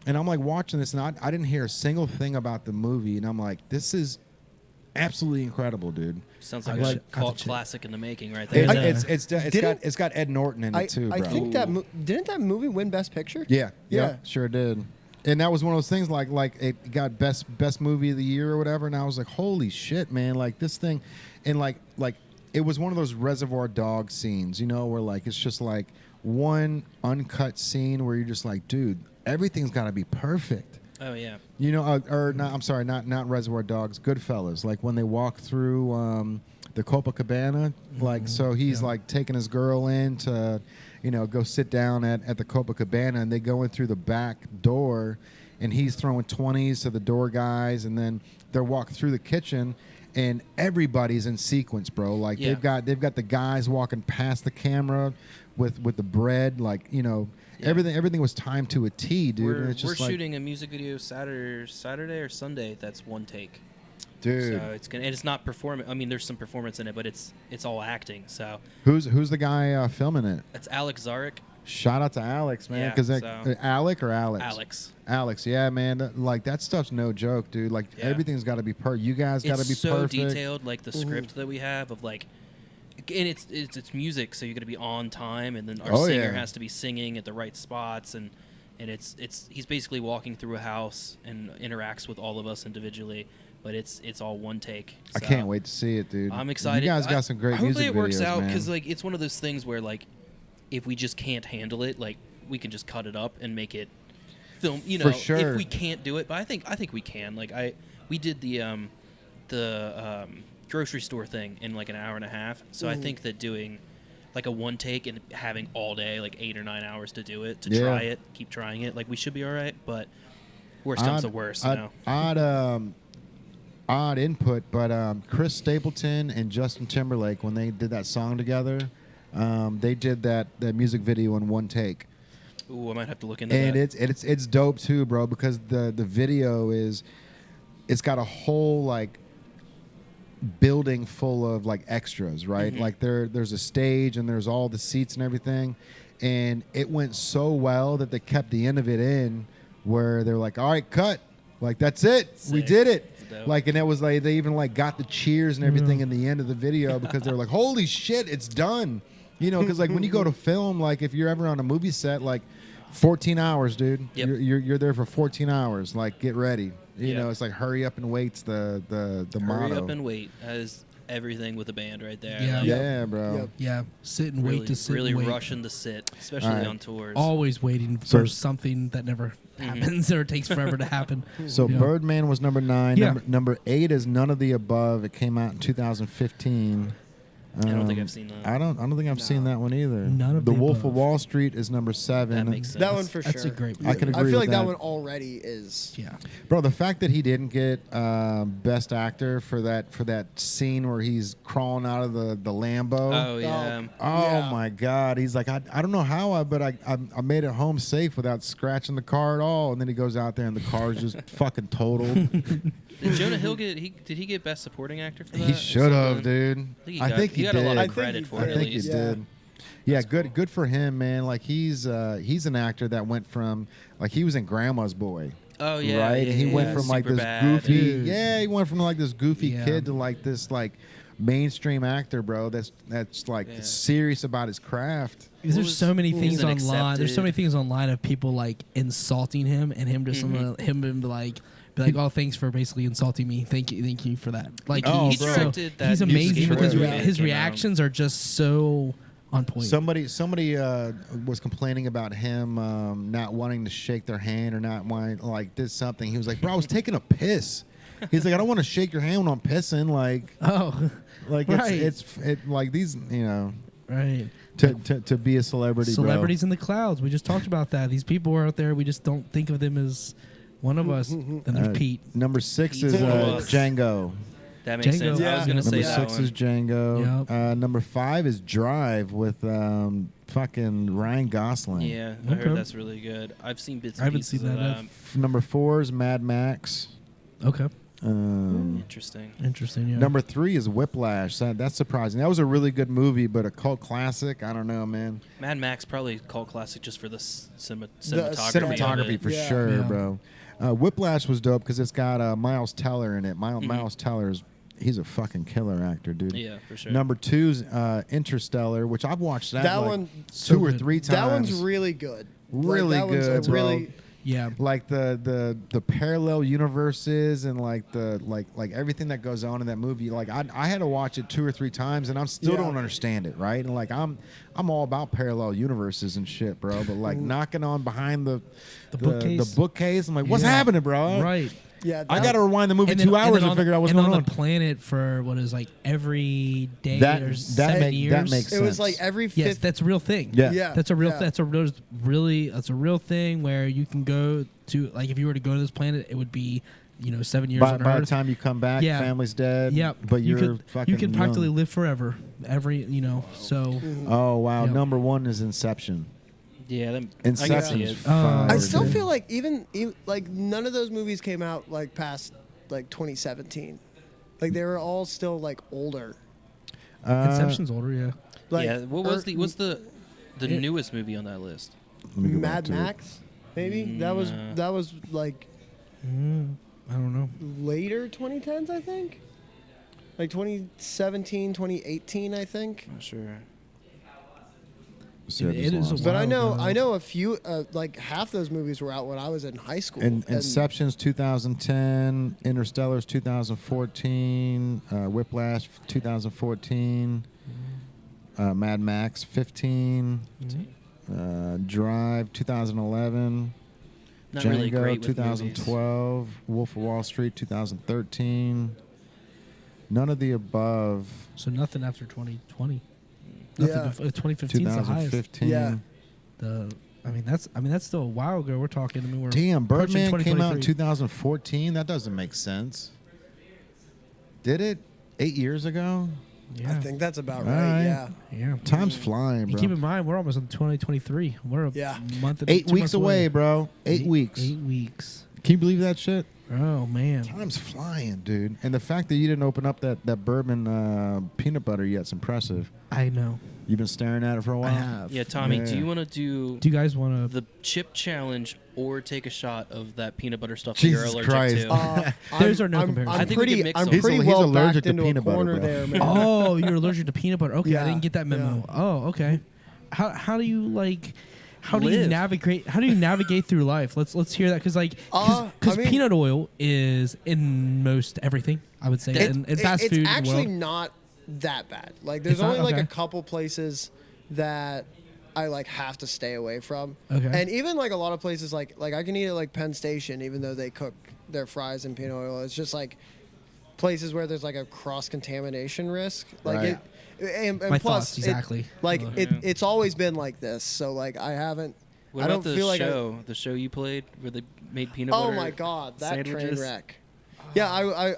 And I'm like watching this, and I didn't hear a single thing about the movie, and I'm like, this is absolutely incredible, dude. Sounds like a cult classic in the making, right It, there. it's got Ed Norton in it too, bro. I think didn't that movie win Best Picture? Yeah, sure did. And that was one of those things like it got best movie of the year or whatever, and I was like, holy shit, man! Like this thing, and like it was one of those Reservoir Dogs scenes, you know, where like it's just like one uncut scene where you're just like, dude, everything's got to be perfect. Oh yeah. You know, or not? I'm sorry, not Reservoir Dogs. Goodfellas. Like when they walk through the Copacabana. Like so, he's like taking his girl in to, you know, go sit down at the Copacabana, and they go in through the back door, and he's throwing 20s to the door guys, and then they're walking through the kitchen, and everybody's in sequence, bro. Like they've got the guys walking past the camera with the bread, like you know. Yeah. Everything was timed to a T, dude. We're shooting a music video Saturday or Sunday. That's one take, dude. So it's not performance. I mean, there's some performance in it, but it's all acting. So who's the guy filming it? It's Alex Zarek. Shout out to Alex, man. Because Alec or Alex? Alex, yeah, man. Like that stuff's no joke, dude. Like everything's got to be perfect. You guys got to be so perfect. Detailed, like the script that we have of like. And it's music, so you're gonna be on time, and then our singer has to be singing at the right spots, and it's he's basically walking through a house and interacts with all of us individually, but it's all one take. So I can't wait to see it, dude. I'm excited. You guys got some great music videos, hopefully it works out because like it's one of those things where like if we just can't handle it, like we can just cut it up and make it film. You know, for sure. If we can't do it, but I think we can. Like we did the grocery store thing in like an hour and a half. So I think that doing like a one take and having all day, like 8 or 9 hours to do it, to try it, keep trying it, like we should be all right. But worst comes to worst, you know. Odd input, but Chris Stapleton and Justin Timberlake, when they did that song together, they did that music video in one take. Ooh, I might have to look into that. And it's dope too, bro, because the video is it's got a whole like building full of like extras, right? Like there's a stage and there's all the seats and everything, and it went so well that they kept the end of it in, where they're like, all right, cut, like that's it, we did it. Like, and it was like they even like got the cheers and everything in the end of the video because they're like, holy shit, it's done. You know, because like when you go to film, like if you're ever on a movie set, like 14 hours, dude. Yep. You're there for 14 hours. Like, get ready. You know, it's like hurry up and wait's the motto. Hurry up and wait. That is everything with a band right there. Yeah. Like, Yeah, bro. Yep. Yeah, sit and really, wait to sit really and wait. rushing to sit, especially All right. on tours. Always waiting for So- something that never happens or takes forever to happen. So Yeah. Birdman was number 9. Yeah. Number 8 is None of the Above. It came out in 2015. I don't think I've seen that. I don't think I've seen that one either. None of the the Wolf Above. of Wall Street is number 7. That makes sense. That one for sure. That's a great I can movie. agree I feel with like that that. one already is. Yeah. Bro, the fact that he didn't get Best Actor for that scene where he's crawling out of the Lambo. Oh yeah. Oh Yeah. my God! He's like, I don't know how, but I made it home safe without scratching the car at all. And then he goes out there and the car's just fucking totaled. Did Jonah Hill did he get Best Supporting Actor for that? He or should have, something? dude. I think he got a lot did. of credit for I it at think he least. did. Yeah, good for him, man. Like he's an actor that went from like he was in Grandma's Boy. Oh yeah. Right? Yeah, He yeah, went yeah. from like Super this bad. goofy, Dude. he went from like this goofy Yeah. kid to like this like mainstream actor, bro. That's like Yeah. serious about his craft. Because there's so many things wasn't online. There's so many accepted. things online of people like insulting him and him just him be like, oh, thanks for basically insulting me. Thank you for that. Like Oh, he's, bro. so, directed that he's music amazing video because that his came out. reactions are just so on point. Somebody was complaining about him not wanting to shake their hand or not wanting like did something. He was like, "Bro, I was taking a piss." He's like, "I don't want to shake your hand when I'm pissing." Like right. it's like these, you know, Right. to be a celebrity. Celebrities in the clouds. We just talked about that. These people are out there. We just don't think of them as one of us. Then there's Pete. Number 6 Pete's is one of us. Django. That makes Django. sense. I was Yeah. gonna Number say that 6 one. is Django. Yep. Number 5 is Drive with fucking Ryan Gosling. Yeah, I Okay. heard that's really good. I've seen bits and I haven't pieces seen of that that. Number 4 is Mad Max. Okay. Interesting. Interesting. Yeah. Number 3 is Whiplash. That's surprising. That was a really good movie, but a cult classic. I don't know, man. Mad Max probably cult classic just for the cinematography. Cinematography of it. for Yeah. sure, Yeah. bro. Whiplash was dope because it's got Miles Teller in it. Miles Teller's he's a fucking killer actor, dude. Yeah, for sure. Number 2's Interstellar, which I've watched that, That like one- so two or good. 3 times. That one's really good. Really that one's a good, bro. really Yeah. Like the parallel universes and like the like everything that goes on in that movie. Like I had to watch it 2 or 3 times and I still Yeah. don't understand it, right? And like I'm all about parallel universes and shit, bro. But like knocking on behind the bookcase, I'm like, what's Yeah. happening, bro? Right. yeah. I that- got to rewind the movie And 2 then- hours then and figure out what's and going on on. the planet for what is like every day That- or that 7 make- years. that makes It was sense. like every Yes, fifth. that's a real thing. Yeah. Yeah. That's a real. yeah. That's a real thing where you can go to, like, if you were to go to this planet, it would be 7 years By on the Earth. time you come back, Yeah. family's dead. Yeah, but you're you fucking can practically young. live forever. So Oh wow! Yep. Number 1 is Inception. Yeah, I can Inception see is it. fire, I still dude. feel like even like none of those movies came out like past like 2017. Like they were all still like older. Inception's older, yeah. Like Yeah, what's the newest movie on that list? Let me go back Mad to it. Max? Maybe that was like I don't know. later 2010s, I think. Like 2017, 2018, I think. Not sure. So It is a lost. But I Wow, know a few like half those movies were out when I was in high school. And Inception's 2010, Interstellar's 2014, Whiplash 2014, Mad Max 15, Drive 2011, Not Django really great with 2012, Wolf of Wall Street 2013. None of the above. So nothing after 2020. Yeah. Nothing 2015 is the highest. 2015. Yeah. That's still a while ago. We're talking. We're Damn, approaching Birdman came out in 2023. 2014. That doesn't make sense. Did it? 8 years ago? Yeah. I think that's about All right. right. Yeah. Yeah. Time's flying, And bro. keep in mind, we're almost in 2023. We're a Yeah. month and 8 2 weeks months away, bro. 8 weeks. 8 weeks. Can you believe that shit? Oh man, Time's flying, dude. And the fact that you didn't open up that bourbon peanut butter yet's impressive. I know. You've been staring at it for a while. I have. Yeah, Tommy, Yeah. do you want to do Do you guys want to? the chip challenge or take a shot of that peanut butter stuff Jesus that you're allergic Christ. to? Those are no comparison. I think we can mix I'm them. pretty He's well allergic backed to into peanut a butter, corner bro. there, man. Oh, you're allergic to peanut butter. Okay, I Yeah, didn't get that memo. yeah. Oh, okay. How do you like? How do you Live. navigate? How do you navigate through life? Let's hear that because I mean- peanut oil is in most everything. I would say in fast food. It's in the actually world. not that bad. Like there's It's not? only like Okay. a couple places that I like have to stay away from. Okay. And even like a lot of places like I can eat at like Penn Station even though they cook their fries in peanut oil. It's just like places where there's like a cross contamination risk. Like Right. and My plus thoughts, exactly. it's always been like this. So like I haven't What I about don't the feel like show? The show you played where they made peanut butter? Oh my god, that sandwiches? train wreck. Yeah,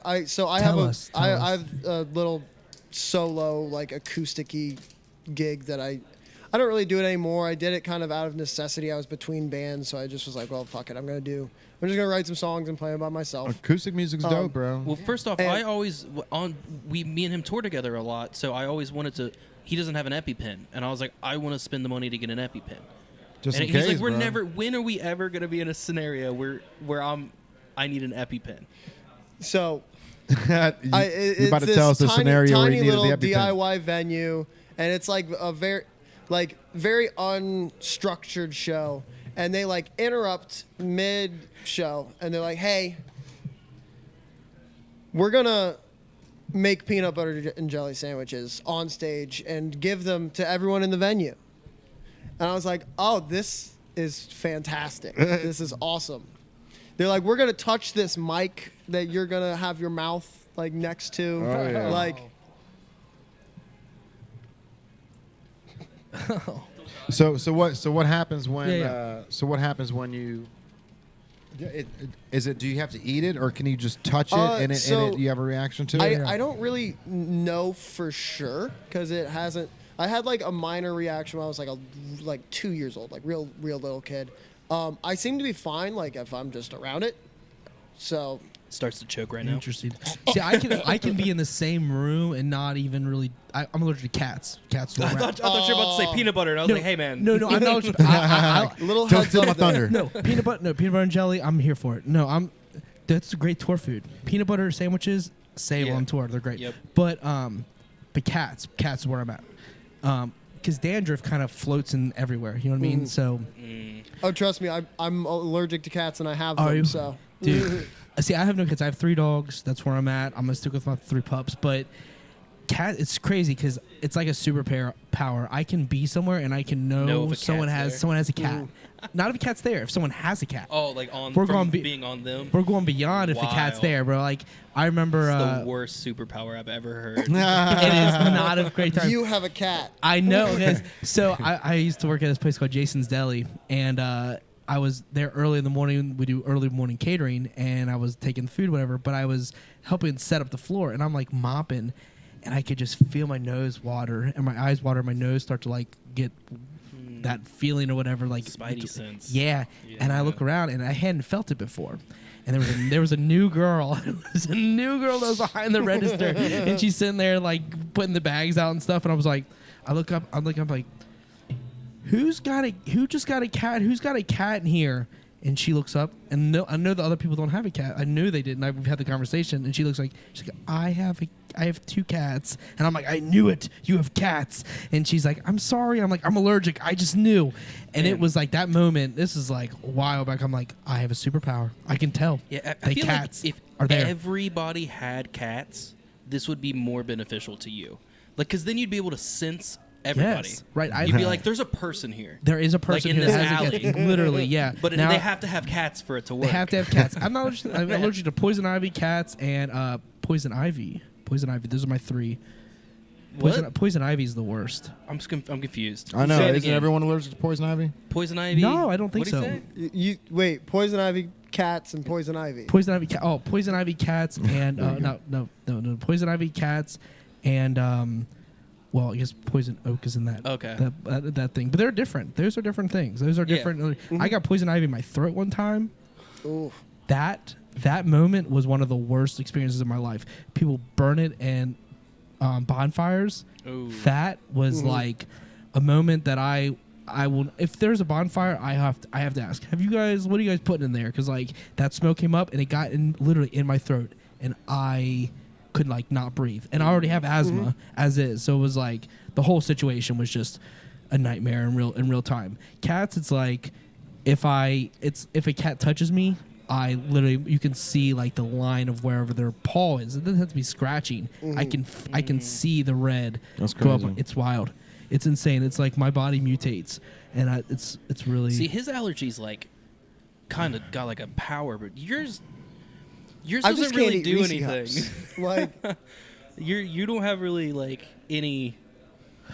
I so I Tell have us, I tell us. have a little solo like acousticy gig that I don't really do it anymore. I did it kind of out of necessity. I was between bands, so I just was like, well, fuck it. I'm just gonna write some songs and play them by myself. Acoustic music's dope, bro. Well, first off, And- I always me and him tour together a lot, so I always wanted to. He doesn't have an EpiPen, and I was like, I want to spend the money to get an EpiPen. Just And in he's case, like, we're bro. never. When are we ever gonna be in a scenario where I need an EpiPen? So You it's about to this tell us the tiny, scenario where tiny you needed little the EpiPen. DIY venue, and it's like a very unstructured show, and they like interrupt mid show, and they're like, "Hey, we're gonna make peanut butter and jelly sandwiches on stage and give them to everyone in the venue." And I was like, "Oh, this is fantastic! This is awesome." They're like, "We're gonna touch this mic that you're gonna have your mouth like next to, Oh, yeah. like." So what happens when Yeah. what happens when you do you have to eat it or can you just touch it and so you have a reaction to it? I don't really know for sure because it hasn't. I had like a minor reaction when I was like 2 years old, like real little kid. I seem to be fine like if I'm just around it. So Starts to choke right now. Interesting. See, I can be in the same room and not even really. I'm allergic to cats. Cats. I thought you were about to say peanut butter, and I was like, hey man. No, I'm not allergic. I, little Don't heads steal my up there. thunder. no peanut butter and jelly. I'm here for it. No, that's a great tour food. Peanut butter sandwiches, save Yeah. on tour. They're great. Yep. But cats is where I'm at. Because dandruff kind of floats in everywhere. You know what I mean? So, Oh, trust me, I'm allergic to cats and I have Are them. you? So, dude, see, I have no kids. I have 3 dogs. That's where I'm at. I'm gonna stick with my 3 pups. But cat, it's crazy because it's like a superpower. I can be somewhere and I can know if a someone cat's has there. a cat. Not if a cat's there. If someone has a cat. Oh, like on We're from gonna be- being on them. We're going beyond if the cat's Wild. there, bro. Like I remember, It's the worst superpower I've ever heard. it is not a great time. you have a cat. I know, guys. So I used to work at this place called Jason's Deli, and I was there early in the morning. We do early morning catering, and I was taking food, whatever. But I was helping set up the floor, and I'm like mopping, and I could just feel my nose water and my eyes water, and my nose start to like get that feeling or whatever, like Spidey sense. Yeah. And I look around, and I hadn't felt it before. And there was a new girl. There was a new girl that was behind the register, and she's sitting there like putting the bags out and stuff. And I was like, I'm like, who just got a cat? Who's got a cat in here? And she looks up, and I know the other people don't have a cat. I knew they didn't. We've had the conversation, and she's like, I have 2 cats, and I'm like, I knew it. You have cats, and she's like, I'm sorry. I'm like, I'm allergic. I just knew, and it was like that moment. This is like a while back. I'm like, I have a superpower. I can tell. Yeah, I feel cats like if are there. everybody had cats, this would be more beneficial to you. Like, because then you'd be able to sense everybody. Yes, right. You'd be like, there's a person here. There is a person in who this has a alley. cat. Literally, yeah. But Now- they have to have cats for it to work. They have to have cats. I'm allergic to poison ivy, cats, and poison ivy. Poison ivy. Those are my 3. What? Poison ivy is the worst. I'm confused. I know. Say it Isn't again. everyone allergic to poison ivy? Poison ivy? No, I don't think What'd he so. say? You wait, poison ivy cats and poison ivy. Poison ivy. Poison ivy cats and no. Poison ivy cats and well, I guess poison oak is in that. Okay. That thing, but they're different. Those are different things. Those are different. I got poison ivy in my throat one time. Ooh. That that moment was one of the worst experiences of my life. People burn it and bonfires. Ooh. That was like a moment that I will. If there's a bonfire, I have to ask. Have you guys? What are you guys putting in there? Because like that smoke came up and it got literally in my throat, and I could like not breathe. And I already have asthma as is, so it was like the whole situation was just a nightmare in real time. Cats, it's like if a cat touches me, I literally, you can see like the line of wherever their paw is. It doesn't have to be scratching. I can see the red. That's go up. crazy. It's wild. It's insane. It's like my body mutates, and it's really. See, his allergies like kind of got like a power, but yours I just doesn't really can't eat do Reese anything. Cups. Like You don't have really like any.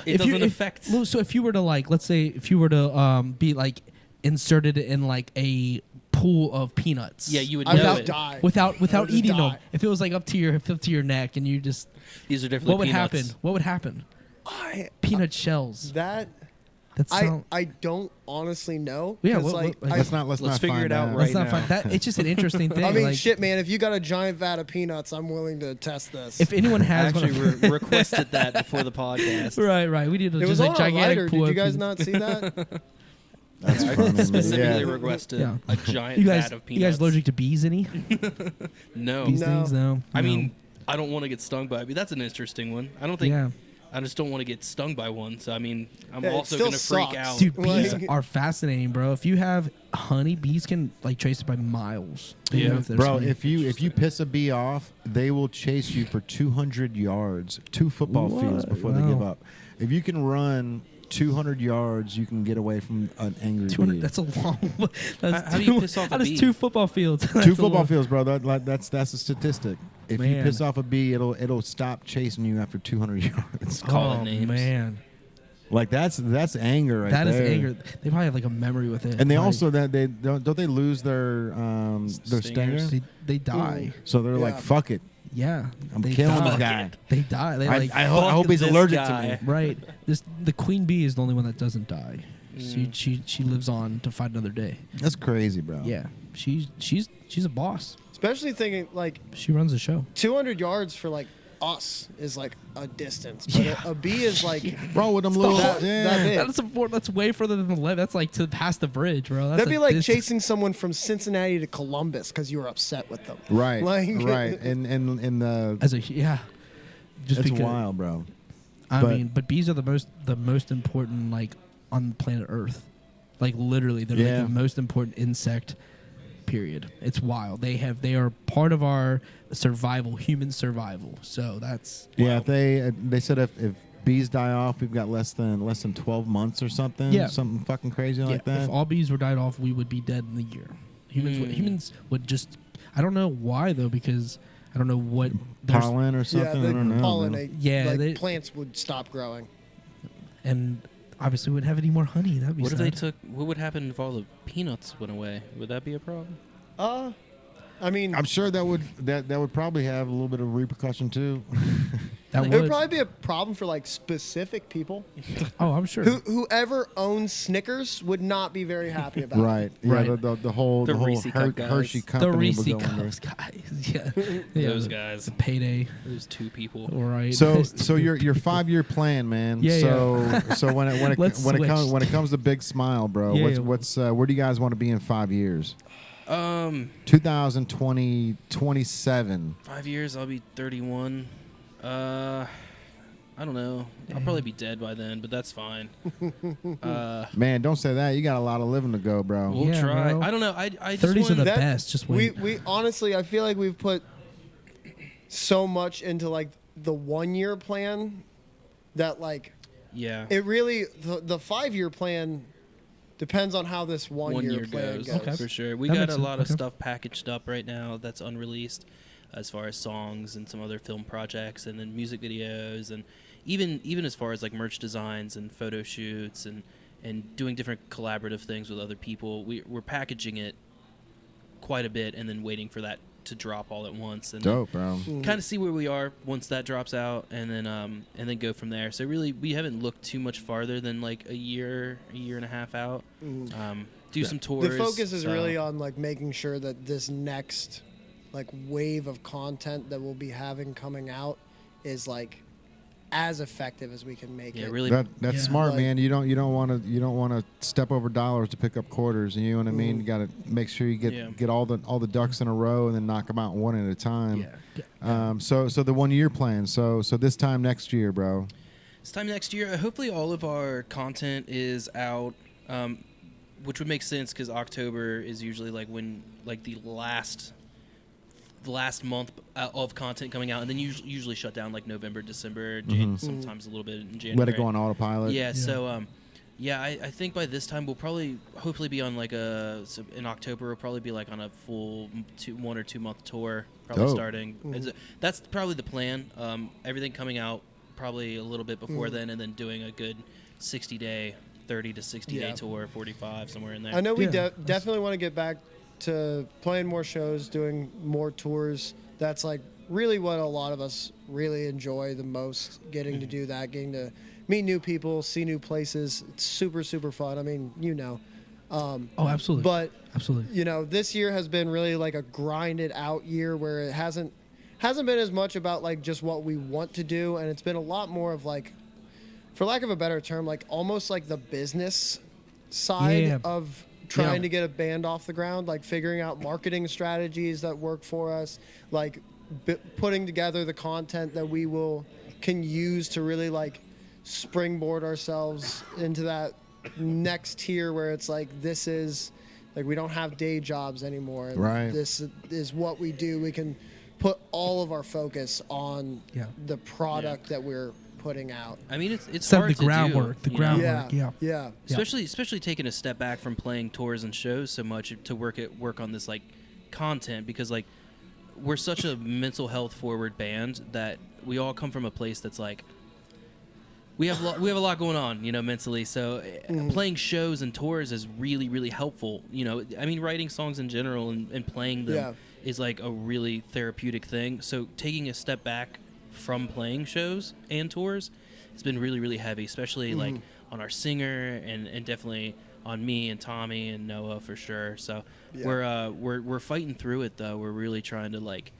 It If you- doesn't if- affect. So if you were to like, let's say if you were to be like inserted in like a pool of peanuts. Yeah, you would I would know just it. die. Without just eating them. die. If it was like up to your neck and you just, These are definitely what would peanuts. happen? What would happen? Peanut shells. that. That's I don't honestly know. Yeah, 'cause, what- like, what- I- Let's Let's not figure find it out out. right That's not now. fun. That it's just an interesting thing. I mean, like, shit, man. If you got a giant vat of peanuts, I'm willing to test this. If anyone I has one actually of- requested that before the podcast. right. We need to it just was a on our gigantic lighter. pool. Did you of guys peanuts. not see that? That's I funny. specifically Yeah. requested Yeah. a giant You guys, vat of you peanuts. guys allergic to bees? Any No. bee No. stings? No. I No. mean, I don't want to get stung by it, but that's an interesting one. I don't think. Yeah. I just don't want to get stung by one. So I mean, I'm Yeah, it also still going to freak sucks. out. Dude, bees Like- are fascinating, bro. If you have honey, bees can like trace it by miles. You Yeah. know, if there's Bro, honey. if you piss a bee off, they will chase you for 200 yards, 2 football fields What? before they give Wow. up. If you can run 200 yards, you can get away from an angry 200, bee. that's a long. That's How do you piss off a that is bee? 2 football fields. That's Two a football long- fields, bro. That's a statistic. If you Man. piss off a bee, it'll stop chasing you after 200 yards. Calling Oh names. man, Like that's anger right that is there. anger. They probably have like a memory with it. And they Like, also that they don't they lose their stinger, Stingers. they die. so they're like Yeah. fuck it, Yeah, I'm they killing die. this guy. They die. They like I hope he's this allergic guy. to me. right. The queen bee is the only one that doesn't die. Mm. She lives on to fight another day. That's crazy, bro. Yeah, she's a boss. Especially thinking like She runs the show. 200 yards for like us is like a distance, but Yeah. a bee is like Bro, with them little that yeah. big. That's way further than the left. That's like to past the bridge, bro. That's That'd be a like distance. chasing someone from Cincinnati to Columbus because you were upset with them. Right, Like- right, and the as a yeah. Just it's because wild, bro. I But- mean, but bees are the most important like on planet Earth. Like literally, they're Yeah. like the most important insect. Period. It's wild. They are part of our survival, human survival. So that's Yeah, wild. they said if bees die off, we've got less than 12 months or something. Yeah. Something fucking crazy Yeah, like that. if all bees were died off, we would be dead in a year. Humans would just. I don't know why though, because I don't know what there's- Pollen or something. Yeah, I don't know. man. pollinate. Yeah, like they- plants would stop growing. and obviously we wouldn't have any more honey. That'd be What if sad. they took? What would happen if all the peanuts went away? Would that be a problem? I mean, I'm sure that would probably have a little bit of repercussion too. That it would probably be a problem for like specific people. Oh, I'm sure. Whoever owns Snickers would not be very happy about it. Right. Yeah. Right. The whole The the whole Reese Cup guys. Hershey The company Reese will go under. Cups guys. Yeah. Yeah. Those guys. The payday. Those 2 people. Right. So your 5-year plan, man. Yeah, so when it Let's switch. comes to Big Smile, bro. Yeah, what's where do you guys want to be in 5 years? 2020 27. 5 years, I'll be 31. I don't know. I'll probably be dead by then, but that's fine. Man, don't say that. You got a lot of living to go, bro. We'll Yeah, try. bro. I don't know. I just 30s are want the That- best. Just wait. We honestly, I feel like we've put so much into like the 1-year plan that like yeah. it really the 5-year plan depends on how this 1-year plan goes. Okay. for sure. We That got makes a sense. lot of Okay. stuff packaged up right now that's unreleased, as far as songs and some other film projects, and then music videos, and even as far as like merch designs and photo shoots and doing different collaborative things with other people. We're packaging it quite a bit and then waiting for that to drop all at once, and Dope, bro. kind of see where we are once that drops out, and then go from there. So really, we haven't looked too much farther than like a year and a half out. Do some tours. The focus is so- really on like making sure that this next like wave of content that we'll be having coming out is like as effective as we can make it. Really. That's smart, man. You don't want to step over dollars to pick up quarters. You know what I mean? You got to make sure you get all the ducks in a row and then knock them out one at a time. So the 1 year plan. So this time next year, bro. This time next year, hopefully all of our content is out, which would make sense because October is usually like when like the last month of content coming out, and then usually shut down like November, December, sometimes a little bit in January. Let it go on autopilot. Yeah. So I think by this time we'll probably hopefully be on like in October we'll probably be like on a full 1 or 2 month tour, probably starting. That's probably the plan. Everything coming out probably a little bit before then, and then doing a good 60-day, 30 to 60-day tour, 45, somewhere in there. I know we definitely want to get back to playing more shows, doing more tours. That's like really what a lot of us really enjoy the most, getting to do that, getting to meet new people, see new places. It's super, super fun. I mean, absolutely. But, absolutely. This year has been really like a grinded out year where it hasn't been as much about like just what we want to do, and it's been a lot more of like, for lack of a better term, like almost like the business side of trying to get a band off the ground, like figuring out marketing strategies that work for us, like putting together the content that we can use to really like springboard ourselves into that next tier where it's like, this is like, we don't have day jobs anymore. Right. This is what we do. We can put all of our focus on the product that we're putting out. I mean, it's Set hard the groundwork. to do. The groundwork. Yeah. Especially taking a step back from playing tours and shows so much to work on this like content, because like we're such a mental health forward band that we all come from a place that's like we have a lot going on, mentally. So playing shows and tours is really, really helpful. I mean, writing songs in general and playing them is like a really therapeutic thing. So taking a step back from playing shows and tours has been really, really heavy, especially like on our singer and definitely on me and Tommy and Noah for sure. So we're fighting through it though. We're really trying to like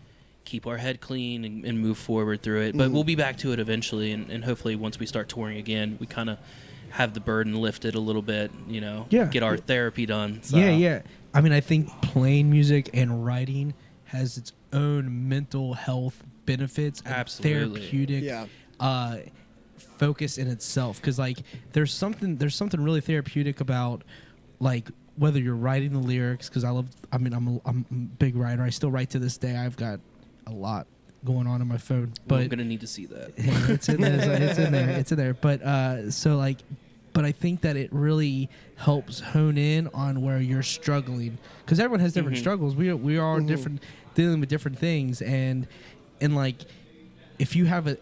keep our head clean and move forward through it. But we'll be back to it eventually, and hopefully once we start touring again, we kind of have the burden lifted a little bit, get our therapy done. So. Yeah. I mean, I think playing music and writing has its own mental health benefits and therapeutic focus in itself, because like there's something really therapeutic about like whether you're writing the lyrics, because I'm a big writer. I still write to this day. I've got a lot going on my phone, but I'm gonna need to see that. It's in there. It's in there. But but I think that it really helps hone in on where you're struggling, because everyone has different struggles. We are all different, dealing with different things, and like if you have a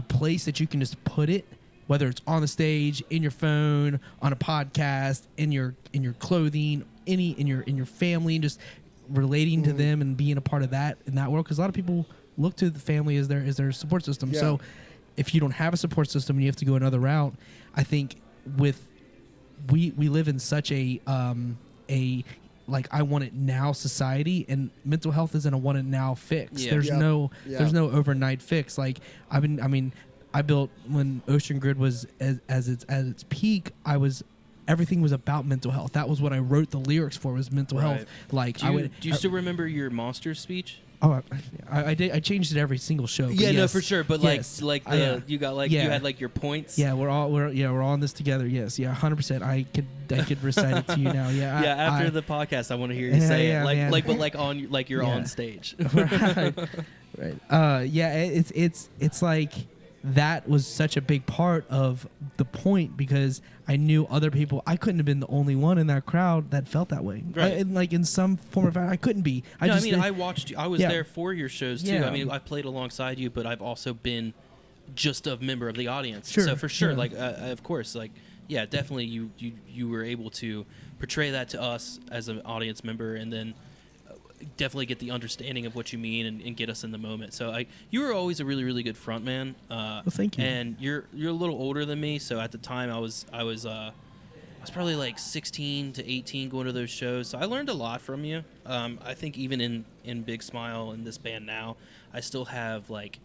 place that you can just put it, whether it's on the stage, in your phone, on a podcast, in your clothing, in your family, and just relating to them and being a part of that in that world, because a lot of people look to the family as their support system. Yeah. So if you don't have a support system and you have to go another route, I think we live in such a like I want it now society, and mental health isn't a want it now fix. Yeah. There's no overnight fix. Like I built when Ocean Grid was at its peak. Everything was about mental health. That was what I wrote the lyrics for, was mental health. Like do you still remember your Monster speech? Oh, I did. I changed it every single show. Yeah, no, for sure. But yes. you got like you had like your points. Yeah, we're all in this together. Yes, 100%. I could recite it to you now. Yeah. Yeah. After the podcast, I want to hear you say it. But you're on stage. Right. It's like that was such a big part of the point, because I knew other people. I couldn't have been the only one in that crowd that felt that way. Right. And like in some form or fashion, I couldn't be. I watched you. I was there for your shows too. Yeah. I mean, I played alongside you, but I've also been just a member of the audience. Sure. So for sure, Yeah. of course, definitely you were able to portray that to us as an audience member, and then definitely get the understanding of what you mean and get us in the moment. So you were always a really, really good front man. Well, thank you. And you're a little older than me, so at the time I was I was probably like 16 to 18 going to those shows. So I learned a lot from you. I think even in Big Smile and this band now, I still have like,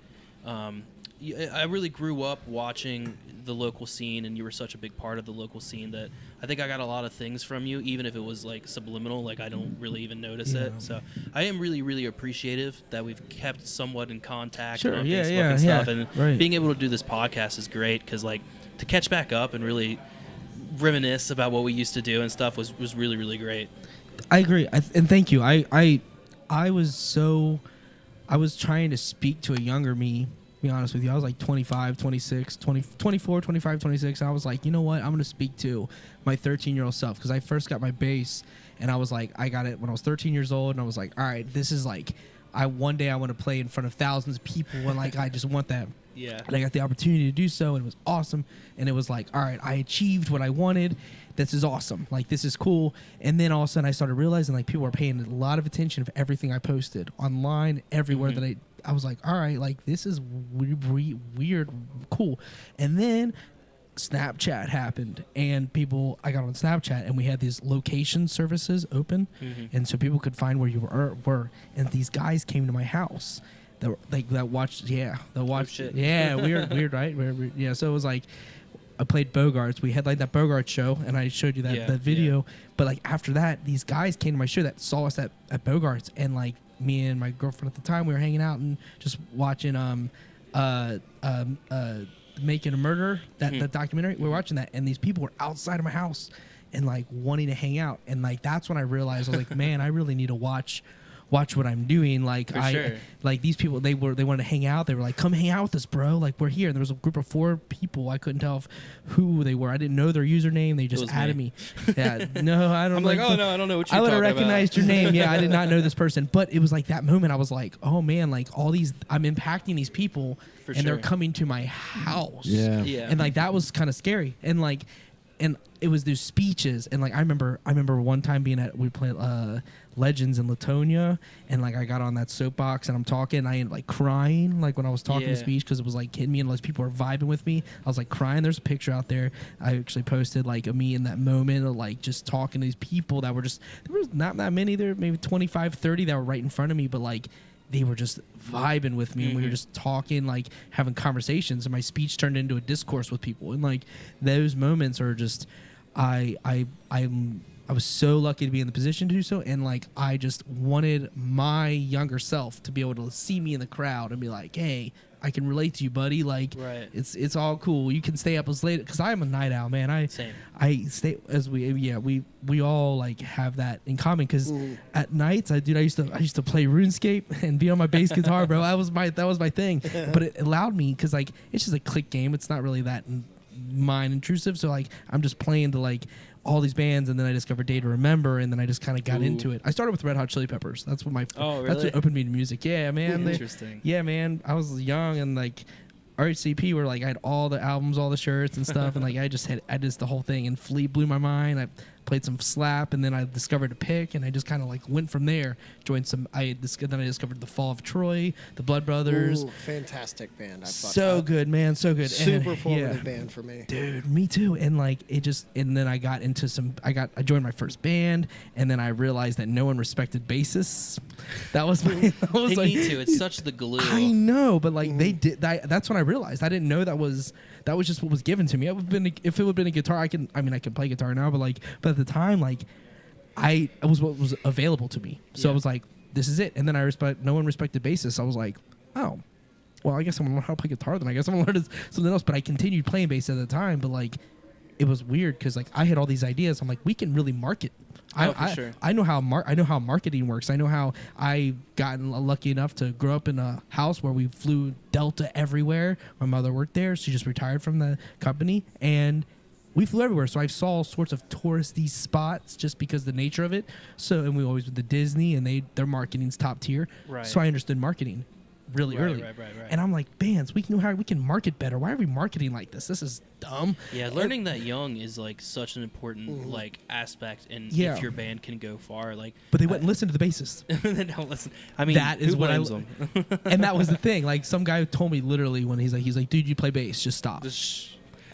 I really grew up watching the local scene, and you were such a big part of the local scene that I think I got a lot of things from you, even if it was like subliminal, like I don't really even notice it. So I am really, really appreciative that we've kept somewhat in contact on Facebook and stuff. And being able to do this podcast is great because like to catch back up and really reminisce about what we used to do and stuff was really, really great. I agree. And thank you. I was trying to speak to a younger me. Be honest with you, I was like 25, 26, 20, 24, 25, 26, and I was like, you know what, I'm going to speak to my 13-year-old self, because I first got my bass, and I was like, I got it when I was 13 years old, and I was like, all right, this is like, one day I want to play in front of thousands of people, and like, I just want that. Yeah. And I got the opportunity to do so, and it was awesome, and it was like, all right, I achieved what I wanted. This is awesome. Like, this is cool. And then all of a sudden I started realizing like people were paying a lot of attention of everything I posted online, everywhere that I was like, all right, like this is weird, cool. And then Snapchat happened, and I got on Snapchat, and we had these location services open, and so people could find where you were. And these guys came to my house that watched, weird, right? Yeah, so it was like, I played Bogarts. We headlined that Bogart show, and I showed you that video. Yeah. But like after that, these guys came to my show that saw us at Bogarts, and like me and my girlfriend at the time, we were hanging out and just watching Making a Murder, that documentary. We were watching that, and these people were outside of my house and like wanting to hang out, and like that's when I realized I was like, man, I really need to watch what I'm doing. Like like these people, they wanted to hang out. They were like, come hang out with us, bro. Like, we're here. And there was a group of 4 people. I couldn't tell who they were. I didn't know their username. They just added me. Yeah, no, I don't. I'm like, oh no, I don't know what you're talking about. I would have recognized your name. Yeah, I did not know this person. But it was like that moment. I was like, oh man, like I'm impacting these people, and they're coming to my house. Yeah. And like that was kind of scary. And like, and it was those speeches, and like I remember one time we played Legends in Latonia, and like I got on that soapbox and I'm talking, and I ended like crying like when I was talking the speech, because it was like hitting me, and those people were vibing with me. I was like crying. There's a picture out there I actually posted like of me in that moment of like just talking to these people that were just, there was not that many there, maybe 25, 30 that were right in front of me, but like they were just vibing with me, and we were just talking, like having conversations, and my speech turned into a discourse with people. And like those moments are just, I was so lucky to be in the position to do so, and like I just wanted my younger self to be able to see me in the crowd and be like, hey, I can relate to you, buddy. Like, it's all cool. You can stay up as late, because I'm a night owl, man. I stay as we all like have that in common, because at nights I used to play RuneScape and be on my bass guitar, bro. That was my thing. But it allowed me, because like it's just a click game. It's not really that mind intrusive. So like I'm just playing to like all these bands, and then I discovered Day to Remember, and then I just kind of got into it. I started with Red Hot Chili Peppers. That's what that's what opened me to music. Yeah, man. Interesting. Yeah, man. I was young, and like RHCP were like, I had all the albums, all the shirts and stuff, and like I just the whole thing, and Flea blew my mind. I played some Slap, and then I discovered a Pick, and I just kind of like went from there. Joined some. Then I discovered the Fall of Troy, the Blood Brothers. Ooh, fantastic band. So good, man. So good. Super formative band for me. Dude, me too. And like and then I got into I joined my first band, and then I realized that no one respected bassists. That was my. They need to. It's such the glue. I know, but like they did. That's when I realized. I didn't know that was just what was given to me. If it would have been a guitar, I can play guitar now, but at the time, like it was what was available to me. So I was like, this is it. And then no one respected bassists. I was like, oh, well, I guess I'm gonna learn how to play guitar then. I guess I'm gonna learn something else. But I continued playing bass at the time. But like, it was weird, because like I had all these ideas. I'm like, we can really market. I know how marketing works. I know how I gotten lucky enough to grow up in a house where we flew Delta everywhere. My mother worked there. She just retired from the company, and we flew everywhere. So I saw all sorts of touristy spots just because of the nature of it. So, and we always went to Disney, and their marketing's top tier. Right. So I understood marketing really early. Right. And I'm like, bands, we can market better. Why are we marketing like this? This is dumb. Yeah, learning that young is like such an important like aspect, and if your band can go far, like. But they wouldn't listen to the bassist. They don't listen. I mean, that is what I. Them? And that was the thing. Like some guy told me literally when he's like, dude, you play bass, just stop.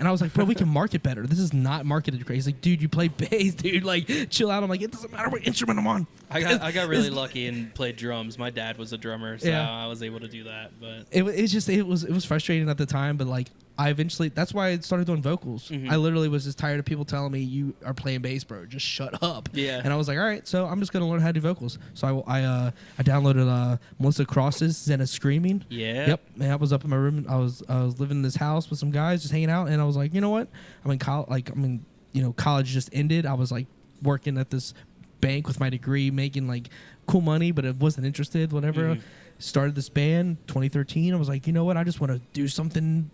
And I was like, bro, we can market better. This is not marketed crazy. He's like, dude, you play bass, dude. Like, chill out. I'm like, it doesn't matter what instrument I'm on. I got really lucky and played drums. My dad was a drummer, so I was able to do that. But it was frustrating at the time, but like I eventually, that's why I started doing vocals. I literally was just tired of people telling me, you are playing bass, bro. Just shut up. Yeah. And I was like, all right, so I'm just going to learn how to do vocals. So I downloaded Melissa Cross's Zen of Screaming. Yeah. Yep. And I was up in my room. I was living in this house with some guys just hanging out. And I was like, you know what? I'm in college. College just ended. I was like working at this bank with my degree, making like cool money, but I wasn't interested, whatever. Started this band 2013. I was like, you know what? I just want to do something,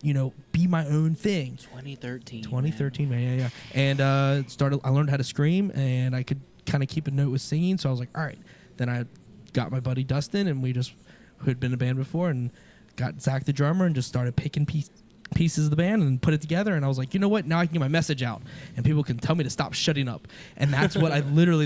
be my own thing. 2013, man. Yeah. And I learned how to scream, and I could kind of keep a note with singing. So I was like, all right. Then I got my buddy Dustin, and who had been in a band before, and got Zach the drummer, and just started picking pieces of the band and put it together. And I was like, you know what? Now I can get my message out, and people can tell me to stop shutting up. And that's what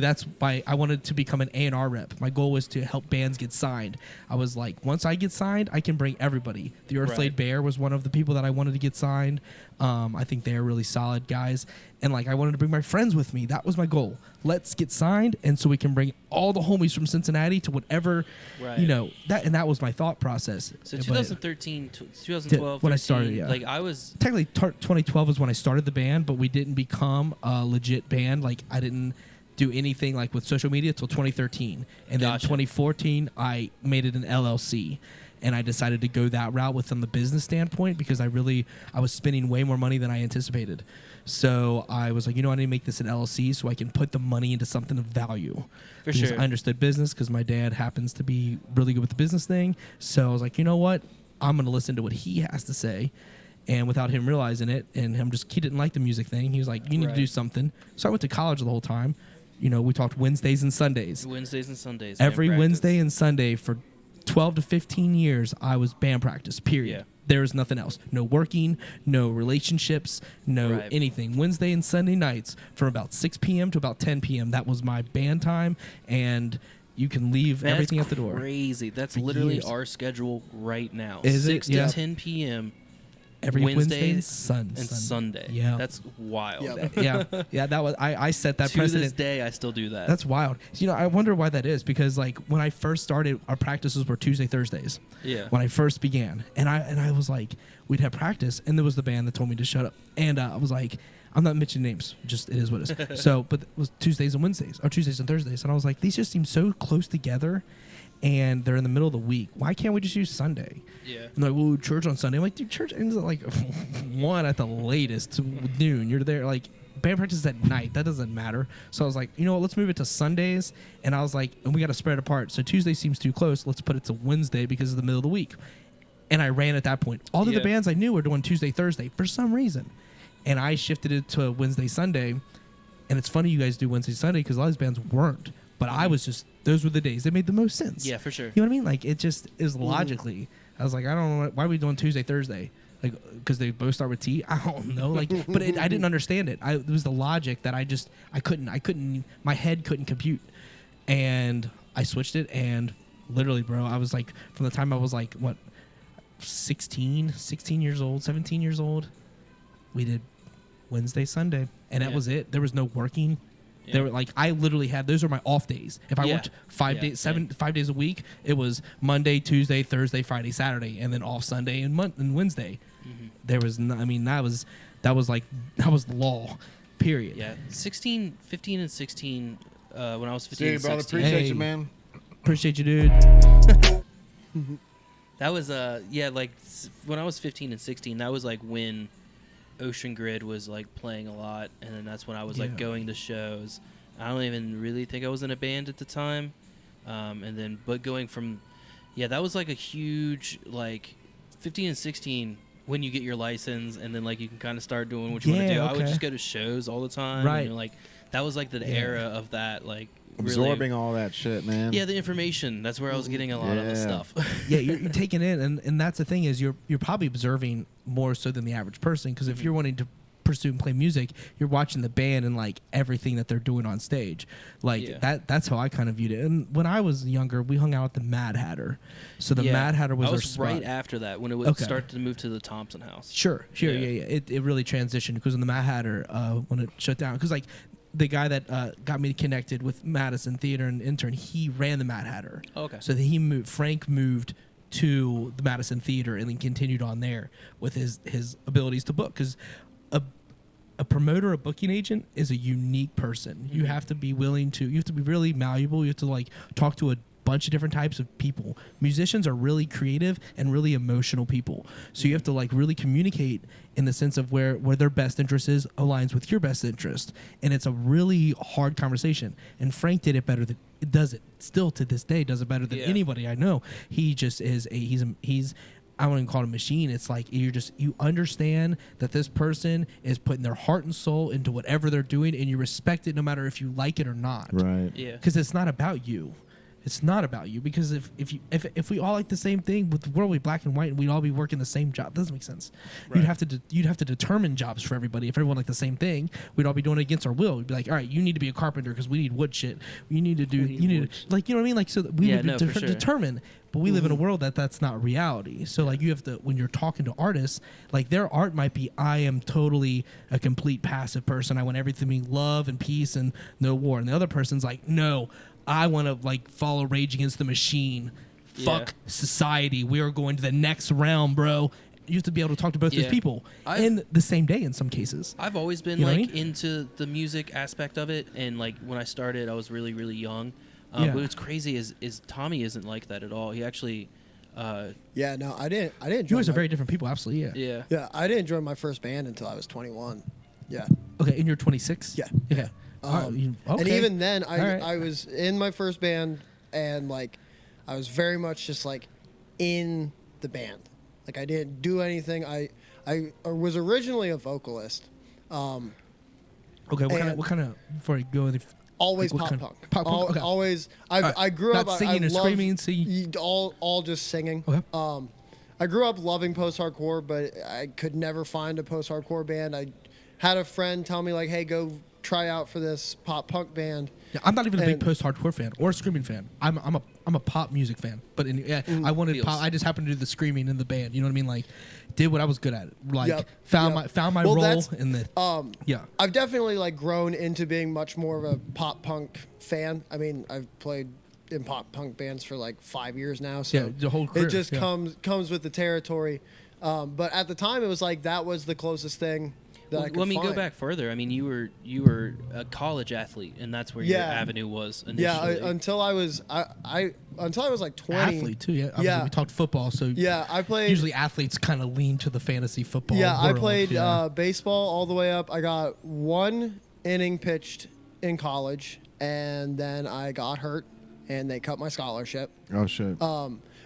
that's why I wanted to become an A&R rep. My goal was to help bands get signed. I was like, once I get signed, I can bring everybody. The Earth Laid Bear was one of the people that I wanted to get signed. I think they're really solid guys. And like, I wanted to bring my friends with me. That was my goal. Let's get signed, and so we can bring all the homies from Cincinnati to whatever, that was my thought process. So 2013, 2012, when I started, like I was technically 2012 is when I started the band, but we didn't become a legit band. Like I didn't do anything like with social media till 2013, and then 2014 I made it an LLC. And I decided to go that route from the business standpoint because I was spending way more money than I anticipated. So I was like, I need to make this an LLC so I can put the money into something of value. For sure. I understood business because my dad happens to be really good with the business thing. So I was like, you know what? I'm going to listen to what he has to say. And without him realizing it, and he didn't like the music thing. He was like, you need to do something. So I went to college the whole time. We talked Wednesdays and Sundays. Every Wednesday and Sunday for 12 to 15 years, I was band practice, period. Yeah. There was nothing else. No working, no relationships, no anything. Wednesday and Sunday nights from about 6 p.m. to about 10 p.m. That was my band time, and you can leave everything at the door. That's crazy. That's literally our schedule right now. Is 6 it? to 10 p.m. Every Wednesday and Sunday. Yeah, that's wild. Yeah. That was I set that precedent. To this day, I still do that. That's wild. I wonder why that is because like when I first started, our practices were Tuesday, Thursdays. Yeah. When I first began, and I was like, we'd have practice, and there was the band that told me to shut up, and I was like, I'm not mentioning names, just it is what it is. So, but it was Tuesdays and Wednesdays, or Tuesdays and Thursdays, and I was like, these just seem so close together. And they're in the middle of the week. Why can't we just use Sunday? Yeah. And like, well, church on Sunday. I'm like, dude, church ends at like 1 at the latest to noon. You're there like band practice is at night. That doesn't matter. So I was like, you know what? Let's move it to Sundays. And I was like, and we got to spread it apart. So Tuesday seems too close. Let's put it to Wednesday because it's the middle of the week. And I ran at that point. All of the bands I knew were doing Tuesday, Thursday for some reason. And I shifted it to Wednesday, Sunday. And it's funny you guys do Wednesday, Sunday because a lot of these bands weren't. But I was just, those were the days that made the most sense. Yeah, for sure. You know what I mean? Like, it just is logically. I was like, I don't know. Why are we doing Tuesday, Thursday? Like, because they both start with T? I don't know. Like, but I didn't understand it. It was the logic that I couldn't, my head couldn't compute. And I switched it, and literally, bro, I was like, from the time I was like, 16 years old, 17 years old, we did Wednesday, Sunday. And that was it. There was no working. Yeah. They were like, I literally had, those are my off days. If I worked 5 days a week, it was Monday, Tuesday, Thursday, Friday, Saturday, and then off Sunday and Wednesday. Mm-hmm. There was that was law, period. Yeah. 15 and 16, when I was 15 and 16. Brother, appreciate you, man. Appreciate you, dude. That was, like when I was 15 and 16, that was like when Ocean Grid was like playing a lot, and then that's when I was like going to shows. I don't even really think I was in a band at the time, but going from that was like a huge, like 15 and 16 when you get your license, and then like you can kind of start doing what you want to do. I would just go to shows all the time, right? And, like that was like the era of that, like absorbing all that shit, man. Yeah, the information. That's where I was getting a lot of the stuff. You're taking it, and that's the thing is you're probably observing more so than the average person, because if you're wanting to pursue and play music, you're watching the band and like everything that they're doing on stage. Like that's how I kind of viewed it. And when I was younger, we hung out at the Mad Hatter. So the Mad Hatter was I our was spot. right after that when it would start to move to the Thompson House. Sure. Yeah. It really transitioned because in the Mad Hatter, when it shut down, because like the guy that got me connected with Madison Theater and intern, he ran the Mad Hatter. Okay. So then he moved. Frank moved to the Madison Theater and then continued on there with his abilities to book, because a promoter, a booking agent is a unique person. You have to be willing to, you have to be really malleable. You have to like talk to a bunch of different types of people. Musicians are really creative and really emotional people. So you have to like really communicate in the sense of where their best interest is aligns with your best interest. And it's a really hard conversation. And Frank did it better than, it does it still to this day, does it better than anybody I know. He just is he's I wouldn't call it a machine. It's like you understand that this person is putting their heart and soul into whatever they're doing, and you respect it no matter if you like it or not. Right. Yeah. Because it's not about you. It's not about you, because if we all like the same thing, with the world be black and white and we'd all be working the same job, doesn't make sense. Right. You'd have to determine jobs for everybody. If everyone liked the same thing, we'd all be doing it against our will. We'd be like, all right, you need to be a carpenter because we need wood shit. You need to do like, you know what I mean? Like, so we would determine. But we live in a world that's not reality. So like you have to, when you're talking to artists, like their art might be, I am totally a complete passive person. I want everything to be love and peace and no war. And the other person's like, no, I want to like follow Rage Against the Machine. Fuck society. We are going to the next realm, bro. You have to be able to talk to both those people in the same day in some cases. I've always been into the music aspect of it, and like when I started, I was really, really young. But what's crazy is Tommy isn't like that at all. He actually. I didn't. You guys are very different people. Absolutely. Yeah. I didn't join my first band until I was 21. Yeah. Okay, and you're 26. Yeah. Okay. And even then, I was in my first band, and like, I was very much just like in the band. Like I didn't do anything. I was originally a vocalist. Okay. What kind of before you go? Always like pop punk. punk. Okay. Always. I grew Not up singing I and loved screaming. Singing. All just singing. Okay. I grew up loving post-hardcore, but I could never find a post-hardcore band. I had a friend tell me like, "Hey, go try out for this pop punk band." Yeah, I'm not even a big post-hardcore fan or a screaming fan. I'm a pop music fan. But I wanted pop. I just happened to do the screaming in the band. You know what I mean? Like, did what I was good at. Like, found my role in the. I've definitely like grown into being much more of a pop punk fan. I mean, I've played in pop punk bands for like 5 years now, so the whole career, it just comes with the territory. But at the time, it was like that was the closest thing. Let me go back further. I mean, you were a college athlete, and that's where your avenue was initially. Yeah, until I was like 20. Athlete too. Yeah. We talked football, so I played. Usually athletes kind of lean to the fantasy football. Yeah, world. I played baseball all the way up. I got 1 inning pitched in college, and then I got hurt, and they cut my scholarship. Oh shit.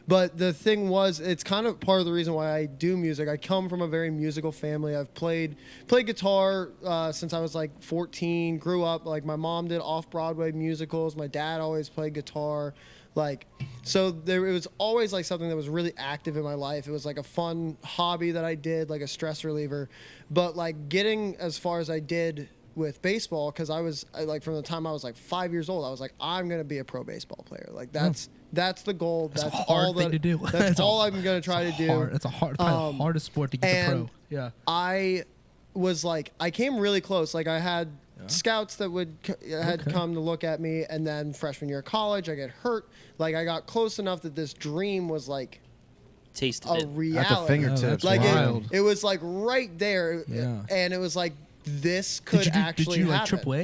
But the thing was, it's kind of part of the reason why I do music. I come from a very musical family. I've played guitar since I was like 14. Grew up like my mom did off-Broadway musicals. My dad always played guitar. Like, so it was always like something that was really active in my life. It was like a fun hobby that I did, like a stress reliever. But like getting as far as I did with baseball, because I was like from the time I was like 5 years old, I was like, I'm gonna be a pro baseball player. Like that's the goal. That's a hard thing to do. That's all I'm gonna try to do. That's probably the hardest sport to get to pro. Yeah. I was like, I came really close. Like I had scouts that had come to look at me, and then freshman year of college, I get hurt. Like I got close enough that this dream was like tasted a reality. At the fingertips. Like wild. It was like right there, and it was like, this could actually happen. Did you like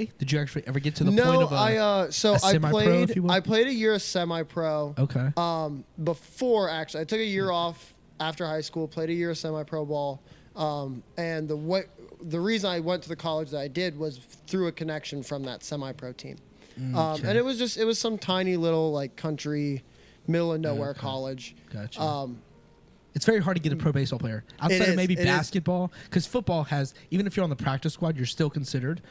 AAA? Did you actually ever get to the point of I played a year of semi-pro. Okay. Before actually, I took a year off after high school, played a year of semi-pro ball, and the reason I went to the college that I did was through a connection from that semi-pro team, and it was some tiny little like country, middle of nowhere college. Gotcha. It's very hard to get a pro baseball player outside of maybe basketball, because football has, even if you're on the practice squad, you're still considered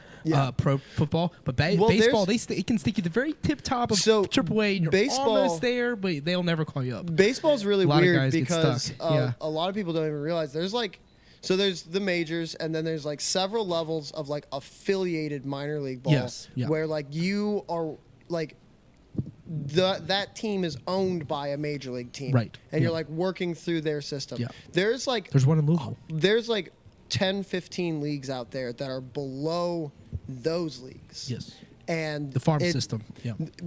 pro football. But baseball, it can stick you at the very tip top of AAA, and you're almost there, but they'll never call you up. Baseball's really weird because a a lot of people don't even realize there's like So there's the majors, and then there's like several levels of like affiliated minor league ball, where like you are like that team is owned by a major league team, right? And you're like working through their system. Yeah. There's one in Louisville. There's like 10, 15 leagues out there that are below those leagues. Yes. And the farm system,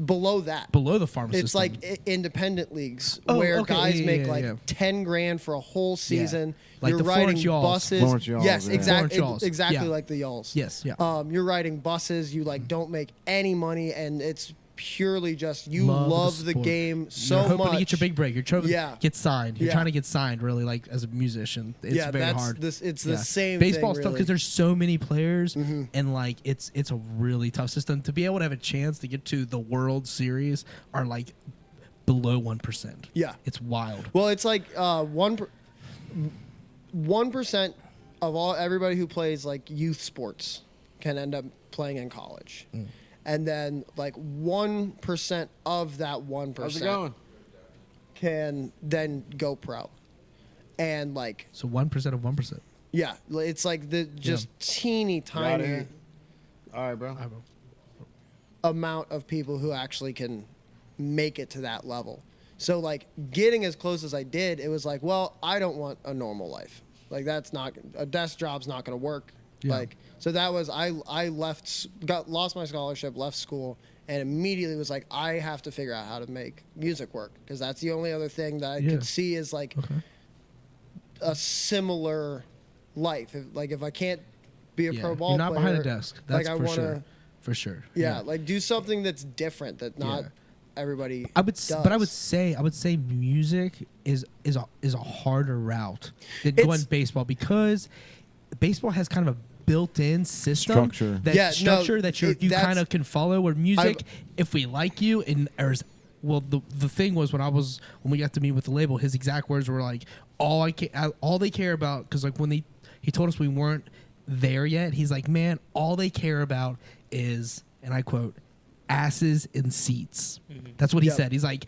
below that, below the farm system, it's like independent leagues where guys make like 10 grand for a whole season. Like you're the riding buses. Yes, exactly like the Yalls. Yes, you're riding buses. You like don't make any money, and it's purely just you love love the game so You're hoping much. to get your big break. You're trying to get signed. You're trying to get signed, really, like as a musician. It's very hard. It's the same baseball thing, stuff, because there's so many players, and like it's a really tough system to be able to have a chance to get to the World Series are like below 1%. Yeah, it's wild. Well, it's like 1% of everybody who plays like youth sports can end up playing in college. And then like 1% of that 1% can then go pro. And like so 1% of 1%. Yeah, it's like the just teeny tiny all right, bro. amount of people who actually can make it to that level. So like getting as close as I did, it was like, well, I don't want a normal life. Like that's not a desk job's not going to work. Like so that was I lost my scholarship, left school, and immediately was like, I have to figure out how to make music work, because that's the only other thing that I could see is like a similar life. If I can't be a pro ball you're not player, behind a desk. That's like for sure. Yeah, like do something that's different that not everybody. I would does. say music is a harder route than going baseball, because baseball has kind of a built-in system structure that you kind of can follow, where music, if we like you, and the thing was when we got to meet with the label, his exact words were like, all they care about, because like when he told us we weren't there yet, he's like, man, all they care about is, and I quote, asses in seats. That's what he said. He's like,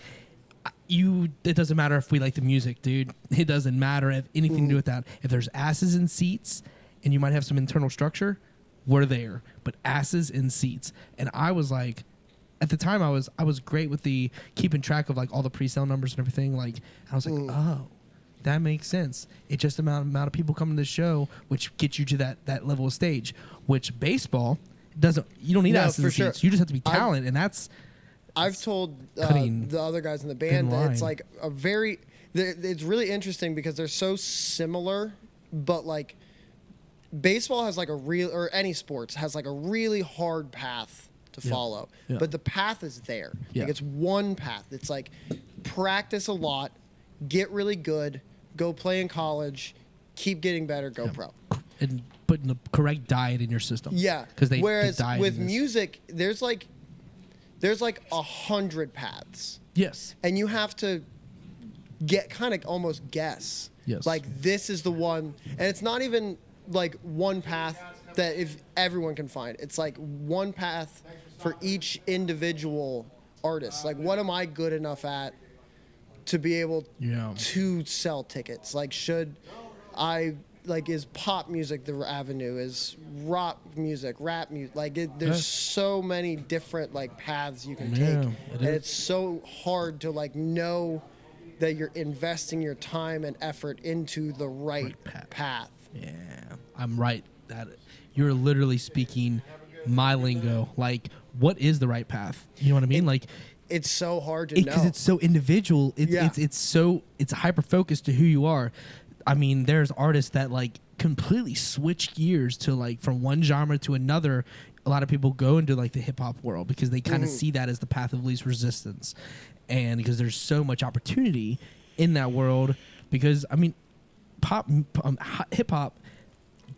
it doesn't matter if we like the music, dude. It doesn't matter if anything to do with that. If there's asses in seats and you might have some internal structure, we're there. But asses in seats. And I was like, at the time I was great with the keeping track of like all the pre-sale numbers and everything. Like I was like, oh, that makes sense. It's just the amount of people coming to the show, which gets you to that level of stage. Which baseball doesn't. You don't need asses in seats. You just have to be talent, and that's. I've told the other guys in the band that it's like it's really interesting because they're so similar, but like baseball has like or any sports has like a really hard path to follow, but the path is there. Like it's one path. It's like practice a lot, get really good, go play in college, keep getting better, go pro. And putting the correct diet in your system. Yeah. Whereas with music, there's like 100 paths. Yes. And you have to kind of almost guess. Yes. Like this is the one, and it's not even like one path that if everyone can find. It's like one path for each individual artist. Like what am I good enough at to be able to sell tickets? Like should I is pop music the avenue? Is rock music, rap music? Like there's so many different like paths you can take, and it's so hard to like know that you're investing your time and effort into the right path. Yeah, I'm right. That you're literally speaking my lingo. Like, what is the right path? You know what I mean? Like, it's so hard to know because it's so individual. It's hyper focused to who you are. I mean, there's artists that like completely switch gears to like from one genre to another. A lot of people go into like the hip hop world because they kind of see that as the path of least resistance, and because there's so much opportunity in that world. Because I mean, hip hop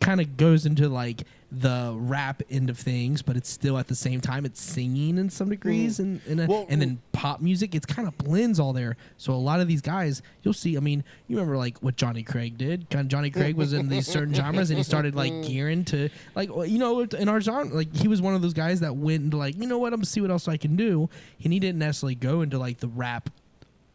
kind of goes into like the rap end of things, but it's still at the same time it's singing in some degrees, and then pop music, it's kind of blends all there. So a lot of these guys, you'll see. I mean, you remember like what Johnny Craig did. Johnny Craig was in these certain genres, and he started like gearing to like in our genre. Like he was one of those guys that went into like, you know what, I'm gonna see what else I can do. And he didn't necessarily go into like the rap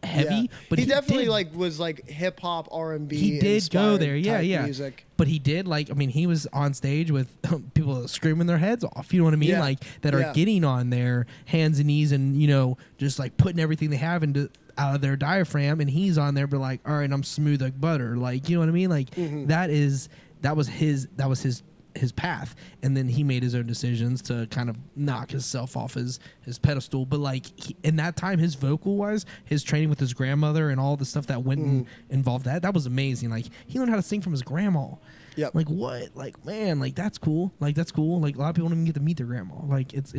heavy, but he definitely did, like was like hip hop, R&B. He did go there, yeah. Music. But he did like, I mean, he was on stage with people screaming their heads off. You know what I mean? Yeah. Like that are getting on their hands and knees and just like putting everything they have into out of their diaphragm, and he's on there, but like, all right, I'm smooth like butter. Like, you know what I mean? Like that was his path, and then he made his own decisions to kind of knock himself off his pedestal. But like in that time, his vocal wise, his training with his grandmother and all the stuff that went and involved that was amazing. Like he learned how to sing from his grandma. Yep. Like what? Like man, like that's cool. Like that's cool. Like a lot of people don't even get to meet their grandma. Like it's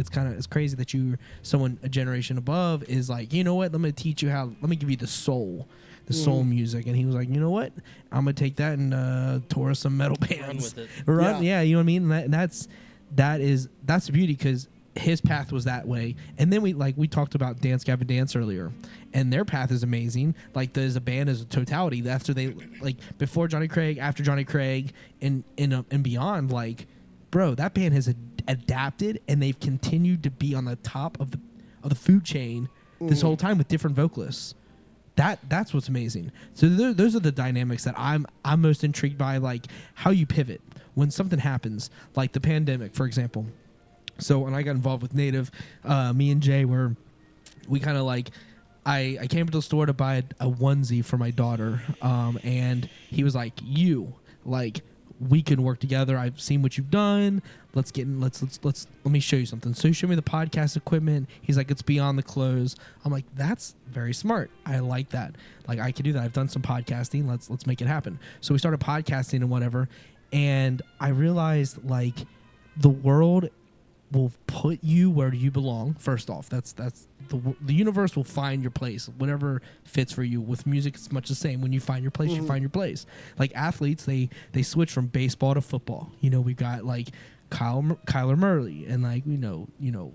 crazy that someone a generation above is like, you know what? Let me teach you how. Let me give you the soul music. And he was like, you know what? I'm gonna take that and tour some metal bands. Run with it. Yeah, you know what I mean. And that's the beauty, because his path was that way. And then we talked about Dance Gavin Dance earlier, and their path is amazing. Like there's a band as a totality. After they like before Johnny Craig, after Johnny Craig, and beyond. Like, bro, that band has adapted, and they've continued to be on the top of the food chain this whole time with different vocalists. That's what's amazing. So those are the dynamics that I'm most intrigued by, like how you pivot when something happens, like the pandemic, for example. So when I got involved with Native, me and Jay we kind of like, I came to the store to buy a onesie for my daughter, and he was like, we can work together. I've seen what you've done. Let's get in. Let me show you something. So he showed me the podcast equipment. He's like, it's beyond the clothes. I'm like, that's very smart. I like that. Like I can do that. I've done some podcasting. Let's make it happen. So we started podcasting and whatever. And I realized like the world will put you where you belong. First off, that's the universe will find your place, whatever fits for you. With music, it's much the same. When you find your place, you find your place. Like athletes, they switch from baseball to football. We've got like Kyler Murray and like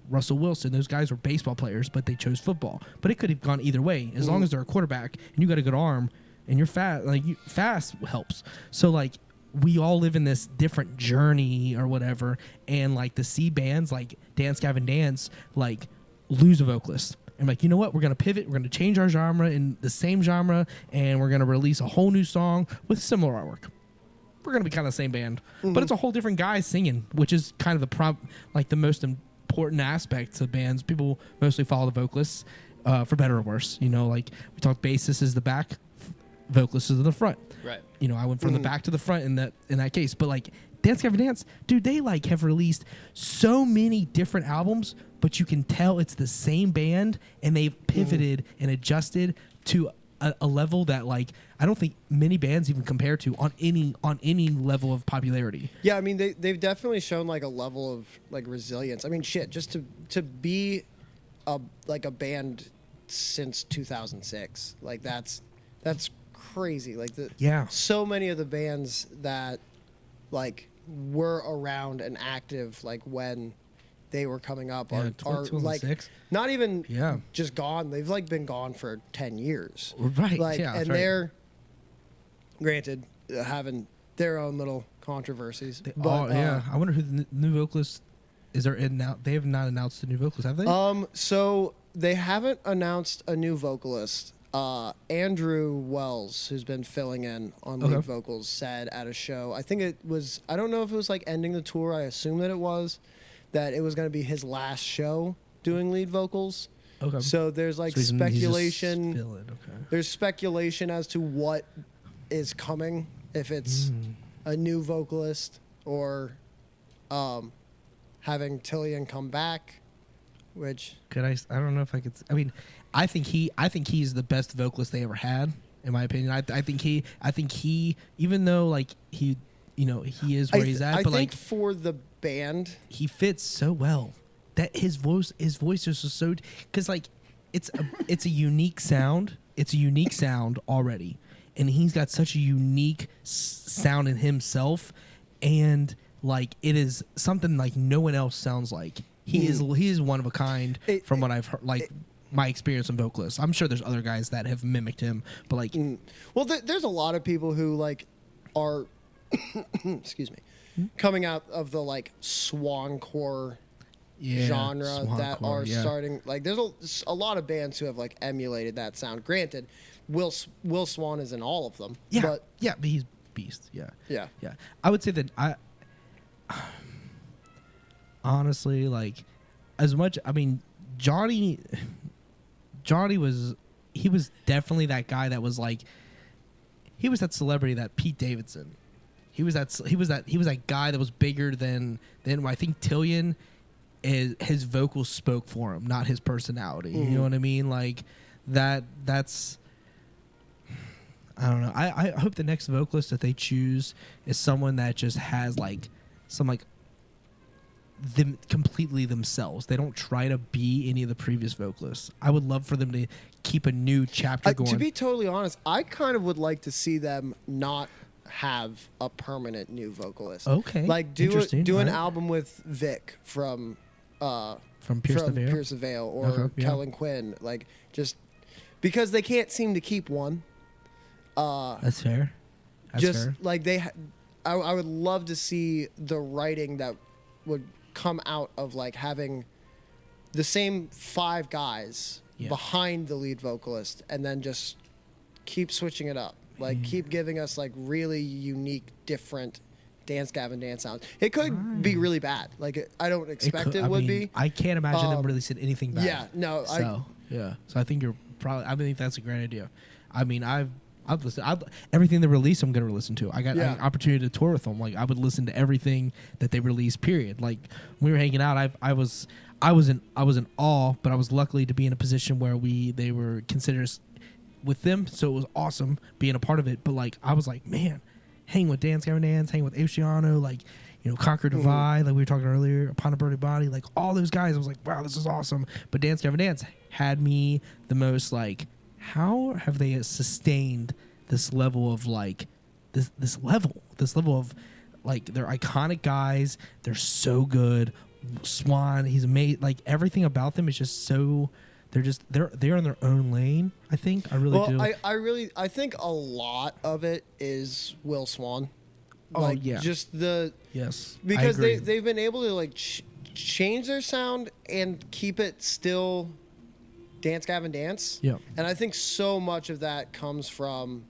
Russell Wilson. Those guys were baseball players, but they chose football. But it could have gone either way, as long as they're a quarterback and you got a good arm and you're fast. Like fast helps. So like we all live in this different journey or whatever, and like to see bands like Dance Gavin Dance like lose a vocalist. I'm like, you know what? We're going to pivot. We're going to change our genre in the same genre, and we're going to release a whole new song with similar artwork. We're going to be kind of the same band, but it's a whole different guy singing, which is kind of the most important aspect to bands. People mostly follow the vocalists, for better or worse. Like we talked, bassist is the back, vocalist is in the front. Right. I went from the back to the front in that case. But like Dance Gavin Dance, dude, they like have released so many different albums, but you can tell it's the same band, and they've pivoted and adjusted to a level that like I don't think many bands even compare to on any level of popularity. Yeah, I mean they've definitely shown like a level of like resilience. I mean, shit, just to be a band since 2006, like that's crazy. Like so many of the bands that like were around and active like when they were coming up are like not even just gone. They've like been gone for 10 years. Right. Like, yeah, and they're granted having their own little controversies. But, I wonder who the new vocalist is. They have not announced a new vocalist, have they? So they haven't announced a new vocalist. Andrew Wells, who's been filling in on lead vocals, said at a show, I think it was, I don't know if it was like ending the tour, I assume that it was, that it was going to be his last show doing lead vocals. Okay. So there's like speculation. There's speculation as to what is coming, if it's a new vocalist or having Tillian come back, which I don't know if I could. I mean, I think he's the best vocalist they ever had, in my opinion. I think he, even though like he is where he's at, but like for the band, he fits so well. That his voice is just so, because like it's a unique sound. It's a unique sound already, and he's got such a unique sound in himself, and like it is something like no one else sounds like. He is one of a kind from what I've heard. Like my experience in vocalists, I'm sure there's other guys that have mimicked him, but like, well, there's a lot of people who like are, excuse me, coming out of the like swancore genre that are yeah. starting. Like, there's a lot of bands who have like emulated that sound. Granted, Will Swan is in all of them. Yeah, but he's beast. Yeah, yeah. I would say that honestly, like, as much. I mean, Johnny was definitely that guy that was like, he was that celebrity, that Pete Davidson. He was that guy that was bigger than I think Tillian. His vocals spoke for him, not his personality. You know what I mean? Like that's. I don't know. I hope the next vocalist that they choose is someone that just has like some like them completely themselves. They don't try to be any of the previous vocalists. I would love for them to keep a new chapter going. To be totally honest, I kind of would like to see them not have a permanent new vocalist. Okay. Like do an album with Vic from Pierce the Veil or Kellen Quinn. Like, just because they can't seem to keep one. That's fair. Like I would love to see the writing that would come out of like having the same 5 guys behind the lead vocalist, and then just keep switching it up. Like, keep giving us like really unique, different Dance Gavin Dance sounds. It could be really bad. Like, I don't expect it would be. I can't imagine them releasing anything bad. Yeah, no. So I think you're probably. I think that's a great idea. I mean, I've listened. Everything they release, I'm gonna listen to. I got an opportunity to tour with them. Like, I would listen to everything that they release. Period. Like, when we were hanging out, I was in awe, but I was lucky to be in a position where they were considered with them, so it was awesome being a part of it. But like, I was like, man, hang with Dance Gavin Dance, hang with Oceano, like, you know, Conquer Divide, like we were talking earlier, Upon a Burning Body, like all those guys. I was like, wow, this is awesome. But Dance Gavin Dance had me the most like, how have they sustained this level of like this level of like, they're iconic guys, they're so good. Swan, he's amazing. Like, everything about them is just so. They're in their own lane. I think I really do. I think a lot of it is Will Swan. Oh, like, yeah. Just because they've been able to like change their sound and keep it still Dance Gavin Dance. Yeah. And I think so much of that comes from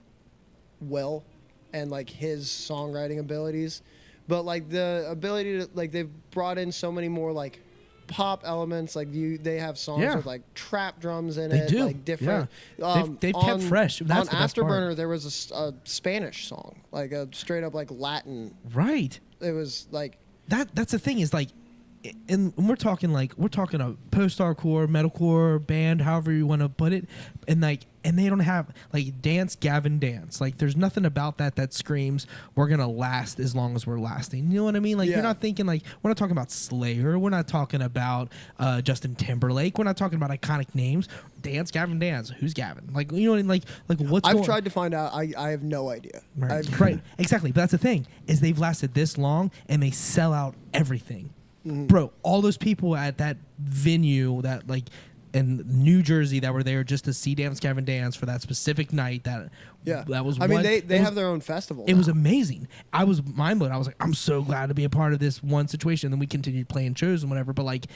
Will and like his songwriting abilities, but like the ability to like, they've brought in so many more like pop elements. Like, they have songs with like trap drums in it. Do. Like different. They've kept fresh. That's on Afterburner, there was a Spanish song, like a straight up like Latin. Right. It was like that's the thing is like, and we're talking a post-hardcore, metalcore band, however you want to put it, and they don't have like Dance Gavin Dance. Like, there's nothing about that screams we're gonna last as long as we're lasting. You know what I mean? Like, you're not thinking like, we're not talking about Slayer, we're not talking about Justin Timberlake, we're not talking about iconic names. Dance Gavin Dance. Who's Gavin? Like, you know what I mean? Like what's I've tried to find out. I have no idea. Right, exactly. But that's the thing, is they've lasted this long and they sell out everything. Mm-hmm. Bro, all those people at that venue that like in New Jersey that were there just to see Dance Gavin Dance for that specific night, that was. I mean, they have their own festival. It was amazing. I was mind blown. I was like, I'm so glad to be a part of this one situation. And then we continued playing shows and whatever. But like,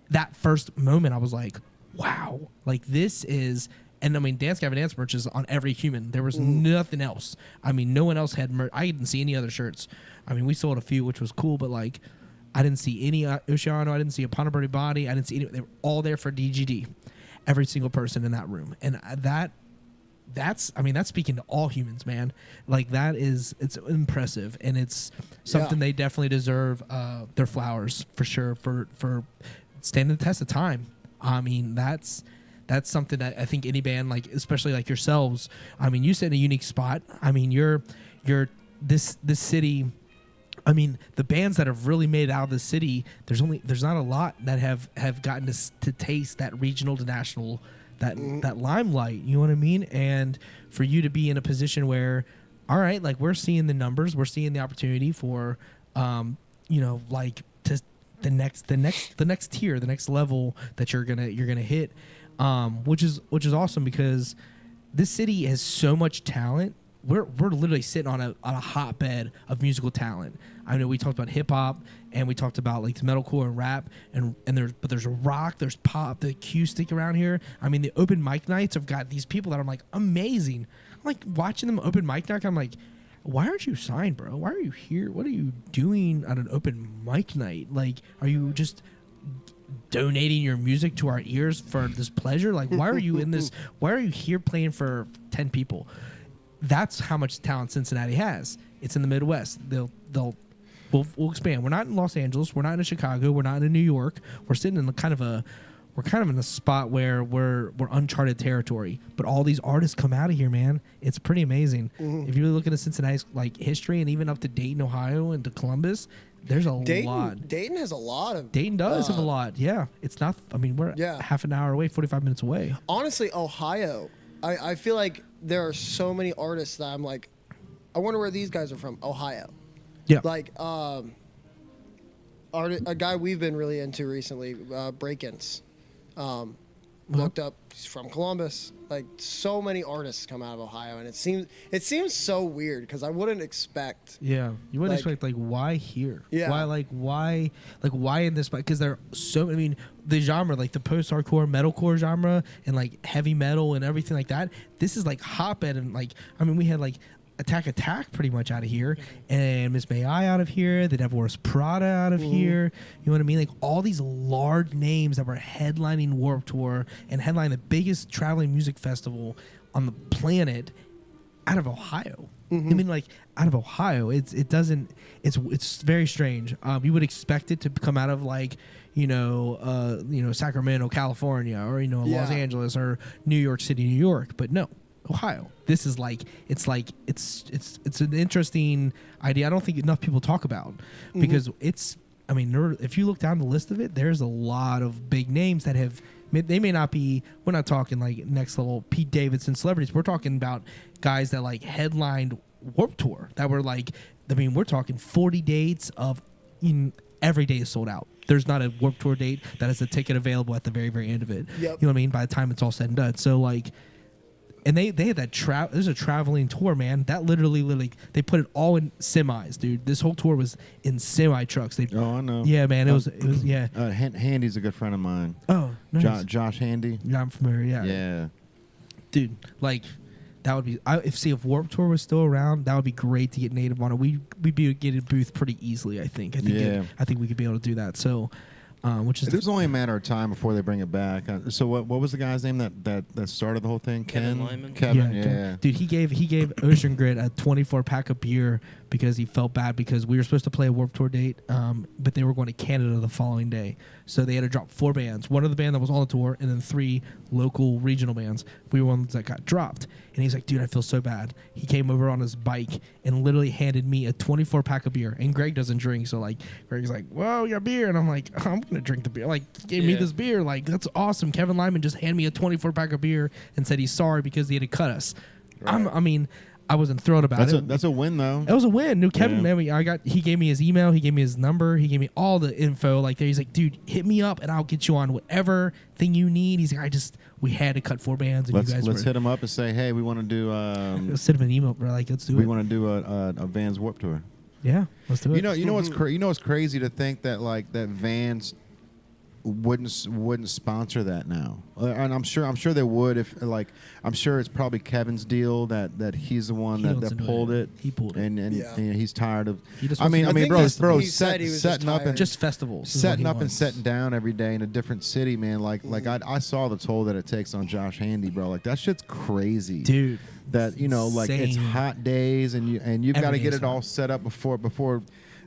that first moment, I was like, wow, like this is. And I mean, Dance Gavin Dance merch is on every human. There was nothing else. I mean, no one else had merch. I didn't see any other shirts. I mean, we sold a few, which was cool, but like, I didn't see any Oceano. I didn't see Upon a Burning Body. I didn't see any. They were all there for DGD. Every single person in that room. And that's speaking to all humans, man. Like, it's impressive. And it's something they definitely deserve their flowers for sure for standing the test of time. I mean, that's something that I think any band, like, especially like yourselves, I mean, you sit in a unique spot. I mean, you're this city. I mean, the bands that have really made it out of the city, there's not a lot that have gotten to taste that regional to national, that limelight. You know what I mean? And for you to be in a position where, all right, like, we're seeing the numbers, we're seeing the opportunity for, like, to the next tier, the next level that you're gonna hit, which is awesome, because this city has so much talent we're literally sitting on a hotbed of musical talent. I know we talked about hip hop and we talked about like metalcore and rap and there's rock, there's pop, the acoustic around here. I mean, the open mic nights have got these people that I'm like amazing. I'm like watching them open mic night. I'm like, why aren't you signed, bro? Why are you here? What are you doing at an open mic night? Like, are you just donating your music to our ears for this pleasure? Like, why are you in this? Why are you here playing for 10 people? That's how much talent Cincinnati has. It's in the Midwest. We'll expand. We're not in Los Angeles. We're not in Chicago. We're not in New York. We're sitting in we're kind of in a spot where we're uncharted territory. But all these artists come out of here, man. It's pretty amazing. If you look at Cincinnati's like history and even up to Dayton, Ohio, and to Columbus, there's a lot. Dayton has a lot of. Dayton does have a lot. Yeah, it's not. I mean, we're half an hour away, 45 minutes away. Honestly, Ohio. I feel like there are so many artists that I'm like, I wonder where these guys are from. Ohio. Yeah. Like a guy we've been really into recently, Break-Ins. Looked up, he's from Columbus. Like so many artists come out of Ohio, and it seems so weird because I wouldn't expect. Yeah, you wouldn't expect like why here? Yeah, why in this? Because there are so. I mean, the genre, like the post-hardcore, metalcore genre, and like heavy metal and everything like that. This is like hotbed, and like I mean, we had like Attack pretty much out of here, and Miss May I out of here, the Devil Wears Prada out of here. You know what I mean? Like all these large names that were headlining Warped Tour and headlining the biggest traveling music festival on the planet out of Ohio. I mean, like out of Ohio, it's very strange. You would expect it to come out of like Sacramento, California, or Los Angeles or New York City, New York, but no. Ohio. This is it's an interesting idea. I don't think enough people talk about because if you look down the list of it, there's a lot of big names that they may not be. We're not talking like next level Pete Davidson celebrities. We're talking about guys that like headlined Warped Tour that were like. I mean, we're talking 40 dates of every day is sold out. There's not a Warped Tour date that has a ticket available at the very, very end of it. Yep. You know what I mean? By the time it's all said and done. So like. And they had that there's a traveling tour, man. That literally they put it all in semis, dude. This whole tour was in semi trucks. I know. Yeah, man. It was yeah. Handy's a good friend of mine. Oh, nice. Josh Handy. Yeah, I'm familiar. Yeah. Yeah. Dude, like that would be. If Warped Tour was still around, that would be great to get Native on it. We'd be getting a booth pretty easily. I think we could be able to do that. So. There's only a matter of time before they bring it back. So what was the guy's name that started the whole thing? Kevin Lyman. Kevin, yeah. Dude, he gave Ocean Grid a 24 pack of beer because he felt bad because we were supposed to play a Warped Tour date, but they were going to Canada the following day. So they had to drop 4 bands. One of the band that was on the tour, and then 3 local regional bands. We were ones that got dropped. And he's like, dude, I feel so bad. He came over on his bike and literally handed me a 24 pack of beer. And Greg doesn't drink, so like Greg's like, whoa, you got beer? And I'm like, I'm gonna drink the beer. Like, gave me this beer. Like, that's awesome. Kevin Lyman just handed me a 24 pack of beer and said he's sorry because he had to cut us. Right. I wasn't thrilled about it. That's a win, though. It was a win. New Kevin, man, he gave me his email, he gave me his number, he gave me all the info. Like, he's like, dude, hit me up and I'll get you on whatever thing you need. He's like, we had to cut 4 bands. And let's hit him up and say, hey, we want to do. Let's send him an email, bro. Like, let's do it. We want to do a Vans Warped Tour. Yeah, let's do it. You know what's crazy to think that like that Vans wouldn't sponsor that now, and I'm sure they would if like I'm sure it's probably Kevin's deal that he's the one that pulled it. He pulled it, and he's tired of. Bro, setting up and just festivals, setting up and setting down every day in a different city, man. Like I saw the toll that it takes on Josh Handy, bro. Like that shit's crazy, dude. That like it's hot days and you've got to get it all set up before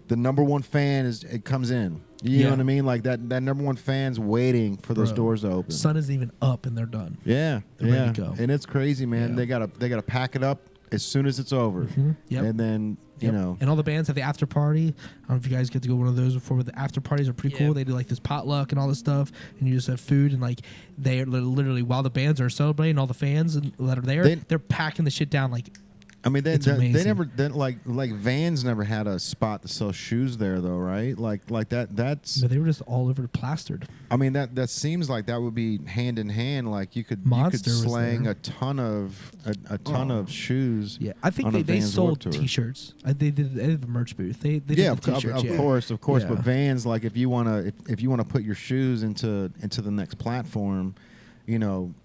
the number one fan comes in. You know what I mean? Like that number one fan's waiting for those doors to open. Sun isn't even up and they're done. Yeah, they're ready to go. And it's crazy, man. Yeah. They gotta pack it up as soon as it's over. Yep. And then you know. And all the bands have the after party. I don't know if you guys get to go to one of those before, but the after parties are pretty cool. They do like this potluck and all this stuff, and you just have food and like they literally while the bands are celebrating, all the fans that are there, they're packing the shit down like I mean, they amazing. never like Vans never had a spot to sell shoes there though, right? Like that's. But they were just all over plastered. I mean, that seems like that would be hand in hand. Like you could Monster was slang there. a ton of shoes. Yeah, I think on a they Vans sold Warped Tour. T-shirts. They did a merch booth. They did Yeah, the T-shirts. of course. Yeah. But Vans, like if you wanna put your shoes into the next platform, you know,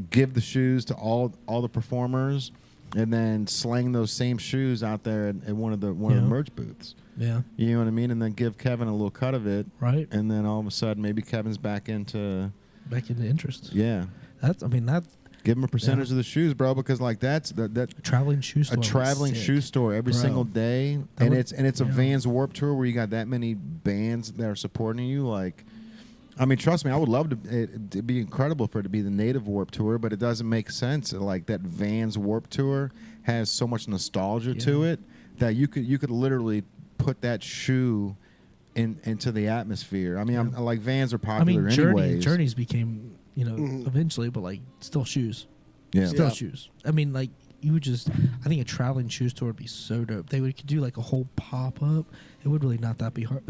give the shoes to all the performers, and then slang those same shoes out there at one of the merch booths. Yeah. You know what I mean? And then give Kevin a little cut of it. Right. And then all of a sudden, maybe Kevin's back into interest. Yeah. That's Give him a percentage of the shoes, bro, because like that's that a traveling shoe store. a traveling shoe store every Bro. single day, That and would- it's a Vans Warped Tour where you got that many bands that are supporting you. Like, I mean, trust me, I would love it'd be incredible for it to be the Native Warped Tour, but it doesn't make sense. Like that Vans Warped Tour has so much nostalgia to it that you could literally put that shoe into the atmosphere. I mean, I'm like Vans are popular anyways. Journeys became, eventually, but like still shoes. Yeah. Still shoes. I mean, like you would just, I think a traveling shoe store would be so dope. They could do like a whole pop up. It would really not that be hard.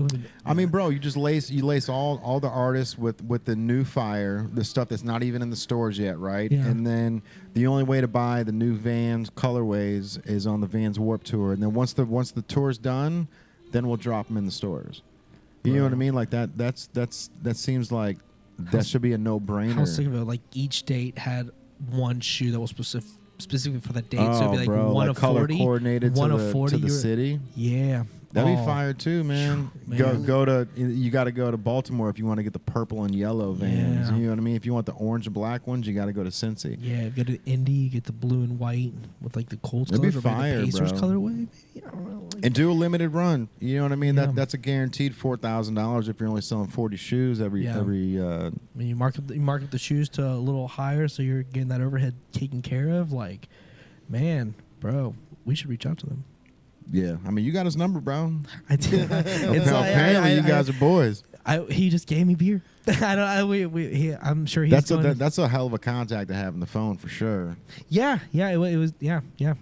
I mean, bro, you just lace all the artists with the new fire, the stuff that's not even in the stores yet, right? Yeah. And then the only way to buy the new Vans colorways is on the Vans Warped Tour. And then once the tour's done, then we'll drop them in the stores. You know what I mean? Like that seems like that should be a no-brainer. How sick of it? Like each date had one shoe that was specifically for the date. So it'd be like bro, one like of color 40, coordinated one to of 40 the city. Yeah. That'd be fire too, man. Man. Go to you got to go to Baltimore if you want to get the purple and yellow Vans. Yeah. You know what I mean? If you want the orange and black ones, you got to go to Cincy. Yeah, if you go to Indy, you get the blue and white with like the Colts That'd be colors, or maybe fire, the Pacers bro. colorway. Maybe I don't know. Like, And do a limited run. You know what I mean? Yeah. That's a guaranteed $4,000 if you're only selling 40 shoes every. I mean, you mark up the shoes to a little higher, so you're getting that overhead taken care of. Like, man, bro, we should reach out to them. Yeah, I mean, you got his number, bro. I did. Apparently, you guys are boys. He just gave me beer. I'm sure he's That's a hell of a contact to have on the phone for sure. Yeah. It was. Yeah.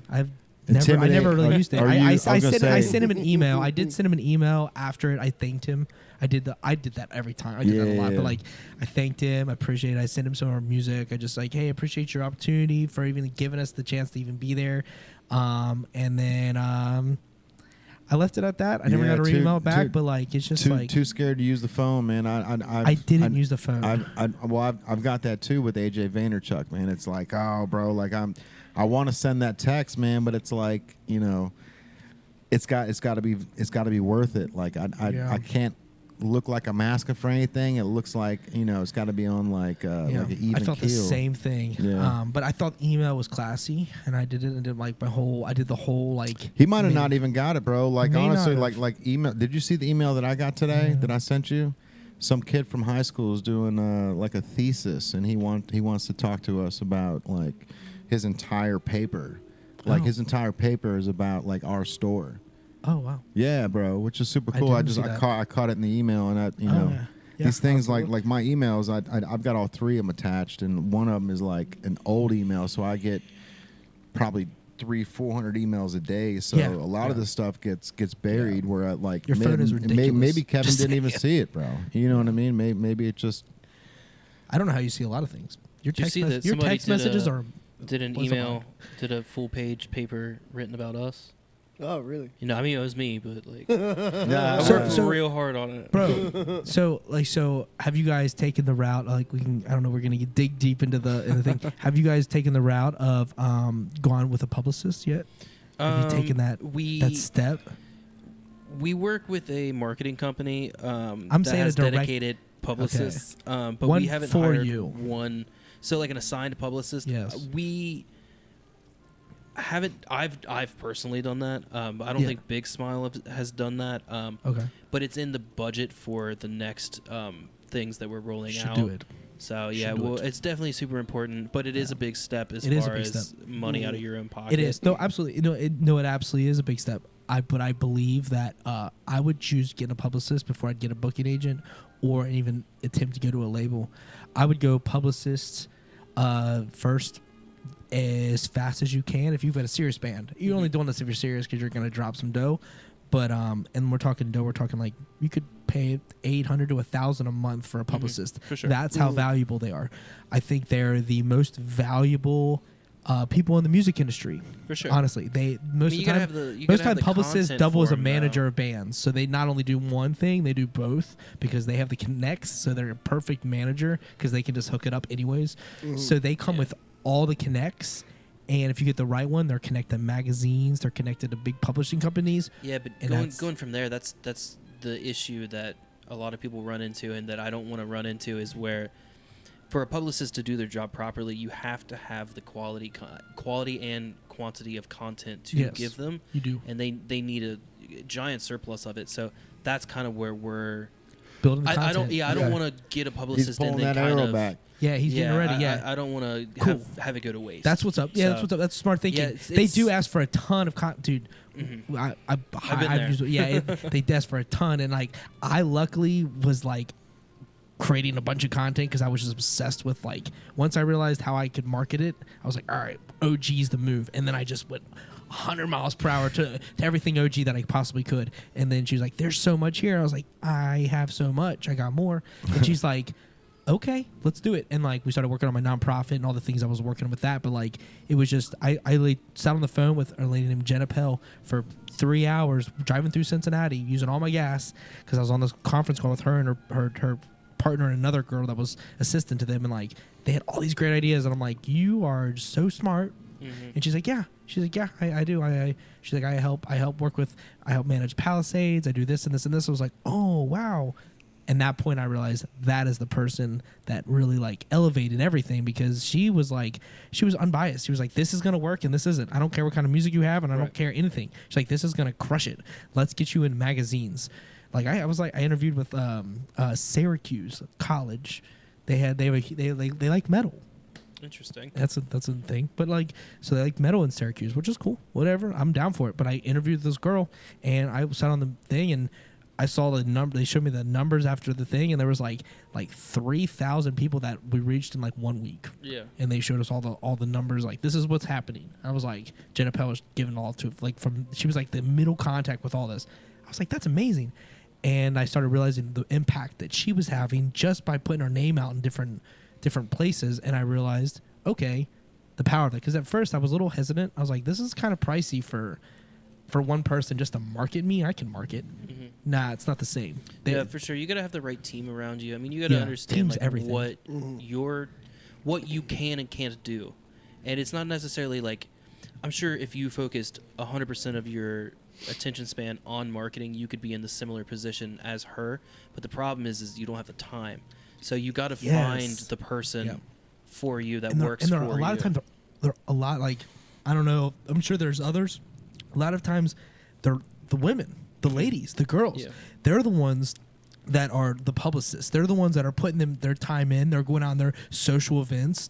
I Intimidate- never really used it. I sent him an say- email. I did send him an email after it. I thanked him. I did that every time. I did that a lot. Yeah. But like, I thanked him. I appreciate it. I sent him some of our music. I just like, hey, appreciate your opportunity for even giving us the chance to even be there. And then I left it at that. I never got an email back, but like, it's just too scared to use the phone, man. I didn't use the phone. I've got that too with AJ Vaynerchuk, man. It's like, oh, bro, like I want to send that text, man, but it's like, it's got to be worth it. Like I can't look like I'm asking for anything. It looks like it's got to be on like an even I felt keel. the same thing. Yeah. But I thought email was classy, and I did it and did like the whole like. He might have not even got it, bro. Like May honestly, not have. like email. Did you see the email that I got today that I sent you? Some kid from high school is doing like a thesis, and he wants to talk to us about like his entire paper. Like his entire paper is about like our store. Oh wow. Yeah, bro, which is super cool. I caught it in the email, and Yeah. these things like my emails. I've got all three of them attached, and one of them is like an old email, so I get probably 300-400 emails a day. So a lot of this stuff gets buried. Where like Your phone is ridiculous. Maybe Kevin Just didn't even saying. see it, bro. You know what I mean? Maybe it just. I don't know how you see a lot of things. Your Did you text, see that your somebody text messages are. did an What's up, email, Mike? did a full page paper written about us? Oh, really? I mean, it was me, but like, Nah, I So- worked so- real hard on it. Bro, so have you guys taken the route? Like I don't know. We're gonna dig deep into the thing. Have you guys taken the route of gone with a publicist yet? Have you taken that step? We work with a marketing company I'm that saying has a direct- dedicated publicists, but One we haven't for hired you. one. So like an assigned publicist. Yes. We haven't. I've personally done that. I don't think Big Smile has done that. Okay. But it's in the budget for the next things that we're rolling Should out. do it. So Should yeah, do well, it. it's definitely super important, but it is a big step as It is a far big as step. money out of your own pocket. It is. No, absolutely. It absolutely is a big step. But I believe that I would choose getting a publicist before I'd get a booking agent or even attempt to go to a label. I would go publicists first, as fast as you can. If you've got a serious band, you're only doing this if you're serious because you're going to drop some dough. But and we're talking dough. We're talking like you could pay $800 to $1,000 a month for a publicist. For sure. That's how valuable they are. I think they're the most valuable people in the music industry. For sure. Honestly, most of the time publicists double as a manager of bands. So they not only do one thing, they do both because they have the connects. So they're a perfect manager because they can just hook it up anyways. So they come with all the connects. And if you get the right one, they're connected to magazines, they're connected to big publishing companies. Yeah, but going from there, that's the issue that a lot of people run into, and that I don't want to run into, is where for a publicist to do their job properly, you have to have the quality and quantity of content to give them. You do, and they need a giant surplus of it. So that's kind of where we're building the content. I don't want to get a publicist and then that kind arrow of back. Yeah, he's getting ready. I don't want to have it go to waste. That's what's up. Yeah, that's what's up. That's smart thinking. Yeah, they do ask for a ton of content, dude. I've been there. They ask for a ton, and like I luckily was like creating a bunch of content because I was just obsessed with like once I realized how I could market it, I was like, all right, OG's the move, and then I just went 100 miles per hour to everything OG that I possibly could. And then she was like, there's so much here. I was like, I have so much. I got more. And she's like, okay, let's do it. And like we started working on my nonprofit and all the things I was working with that. But like it was just I sat on the phone with a lady named Jenna Pell for 3 hours driving through Cincinnati using all my gas because I was on this conference call with her and her partner and another girl that was assistant to them. And like they had all these great ideas. And I'm like, you are so smart. And she's like, yeah. She's like, yeah, I do. She's like, I help manage Palisades. I do this and this and this. I was like, oh wow. And that point I realized that is the person that really like elevated everything because she was unbiased. She was like, this is going to work and this isn't. I don't care what kind of music you have and I don't care anything. She's like, this is going to crush it. Let's get you in magazines. Like I interviewed with Syracuse College. They like metal. Interesting. That's a thing. But like, so they like metal in Syracuse, which is cool. Whatever. I'm down for it. But I interviewed this girl and I sat on the thing and I saw the number. They showed me the numbers after the thing, and there was like 3,000 people that we reached in like 1 week. Yeah. And they showed us all the numbers. Like this is what's happening. I was like, Jenna Pell was giving all to she was like the middle contact with all this. I was like, that's amazing. And I started realizing the impact that she was having just by putting her name out in different places. And I realized, okay, the power of it. Because at first I was a little hesitant. I was like, this is kind of pricey for one person just to market me. I can market. Nah, it's not the same. Yeah, for sure. You got to have the right team around you. I mean, you got to understand like everything. What you can and can't do. And it's not necessarily like, I'm sure if you focused 100% of your attention span on marketing, you could be in the similar position as her. But the problem is you don't have the time. So you got to find the person for you that works for you. And a lot of times, they're a lot like, I don't know, I'm sure there's others. A lot of times, they're the women, the ladies, the girls. Yeah. They're the ones that are the publicists. They're the ones that are putting their time in. They're going on their social events.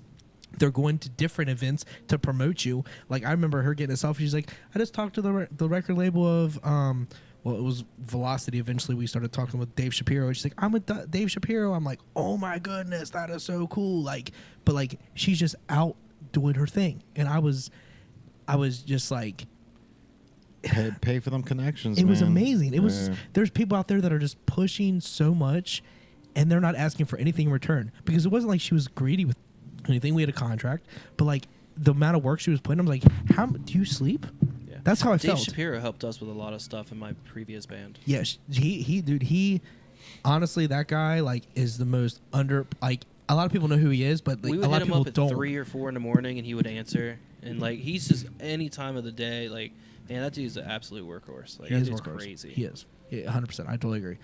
They're going to different events to promote you. Like, I remember her getting a selfie. She's like, I just talked to the record label of, well, it was Velocity. Eventually, we started talking with Dave Shapiro. She's like, I'm with Dave Shapiro. I'm like, oh, my goodness, that is so cool. Like, but, like, she's just out doing her thing. And I was just like, pay for them connections. It was amazing. It was there's people out there that are just pushing so much, and they're not asking for anything in return because it wasn't like she was greedy with anything. We had a contract, but like the amount of work she was putting, I was like, "How do you sleep?" Yeah. That's how I felt. Dave Shapiro helped us with a lot of stuff in my previous band. Yeah, he honestly, that guy like is the most under like. A lot of people know who he is, but like, we would a lot hit of him people up at don't. 3 or 4 in the morning, and he would answer. And like he's just any time of the day, like man, that dude's an absolute workhorse. Like that dude's crazy. He is. Yeah, 100%. I totally agree.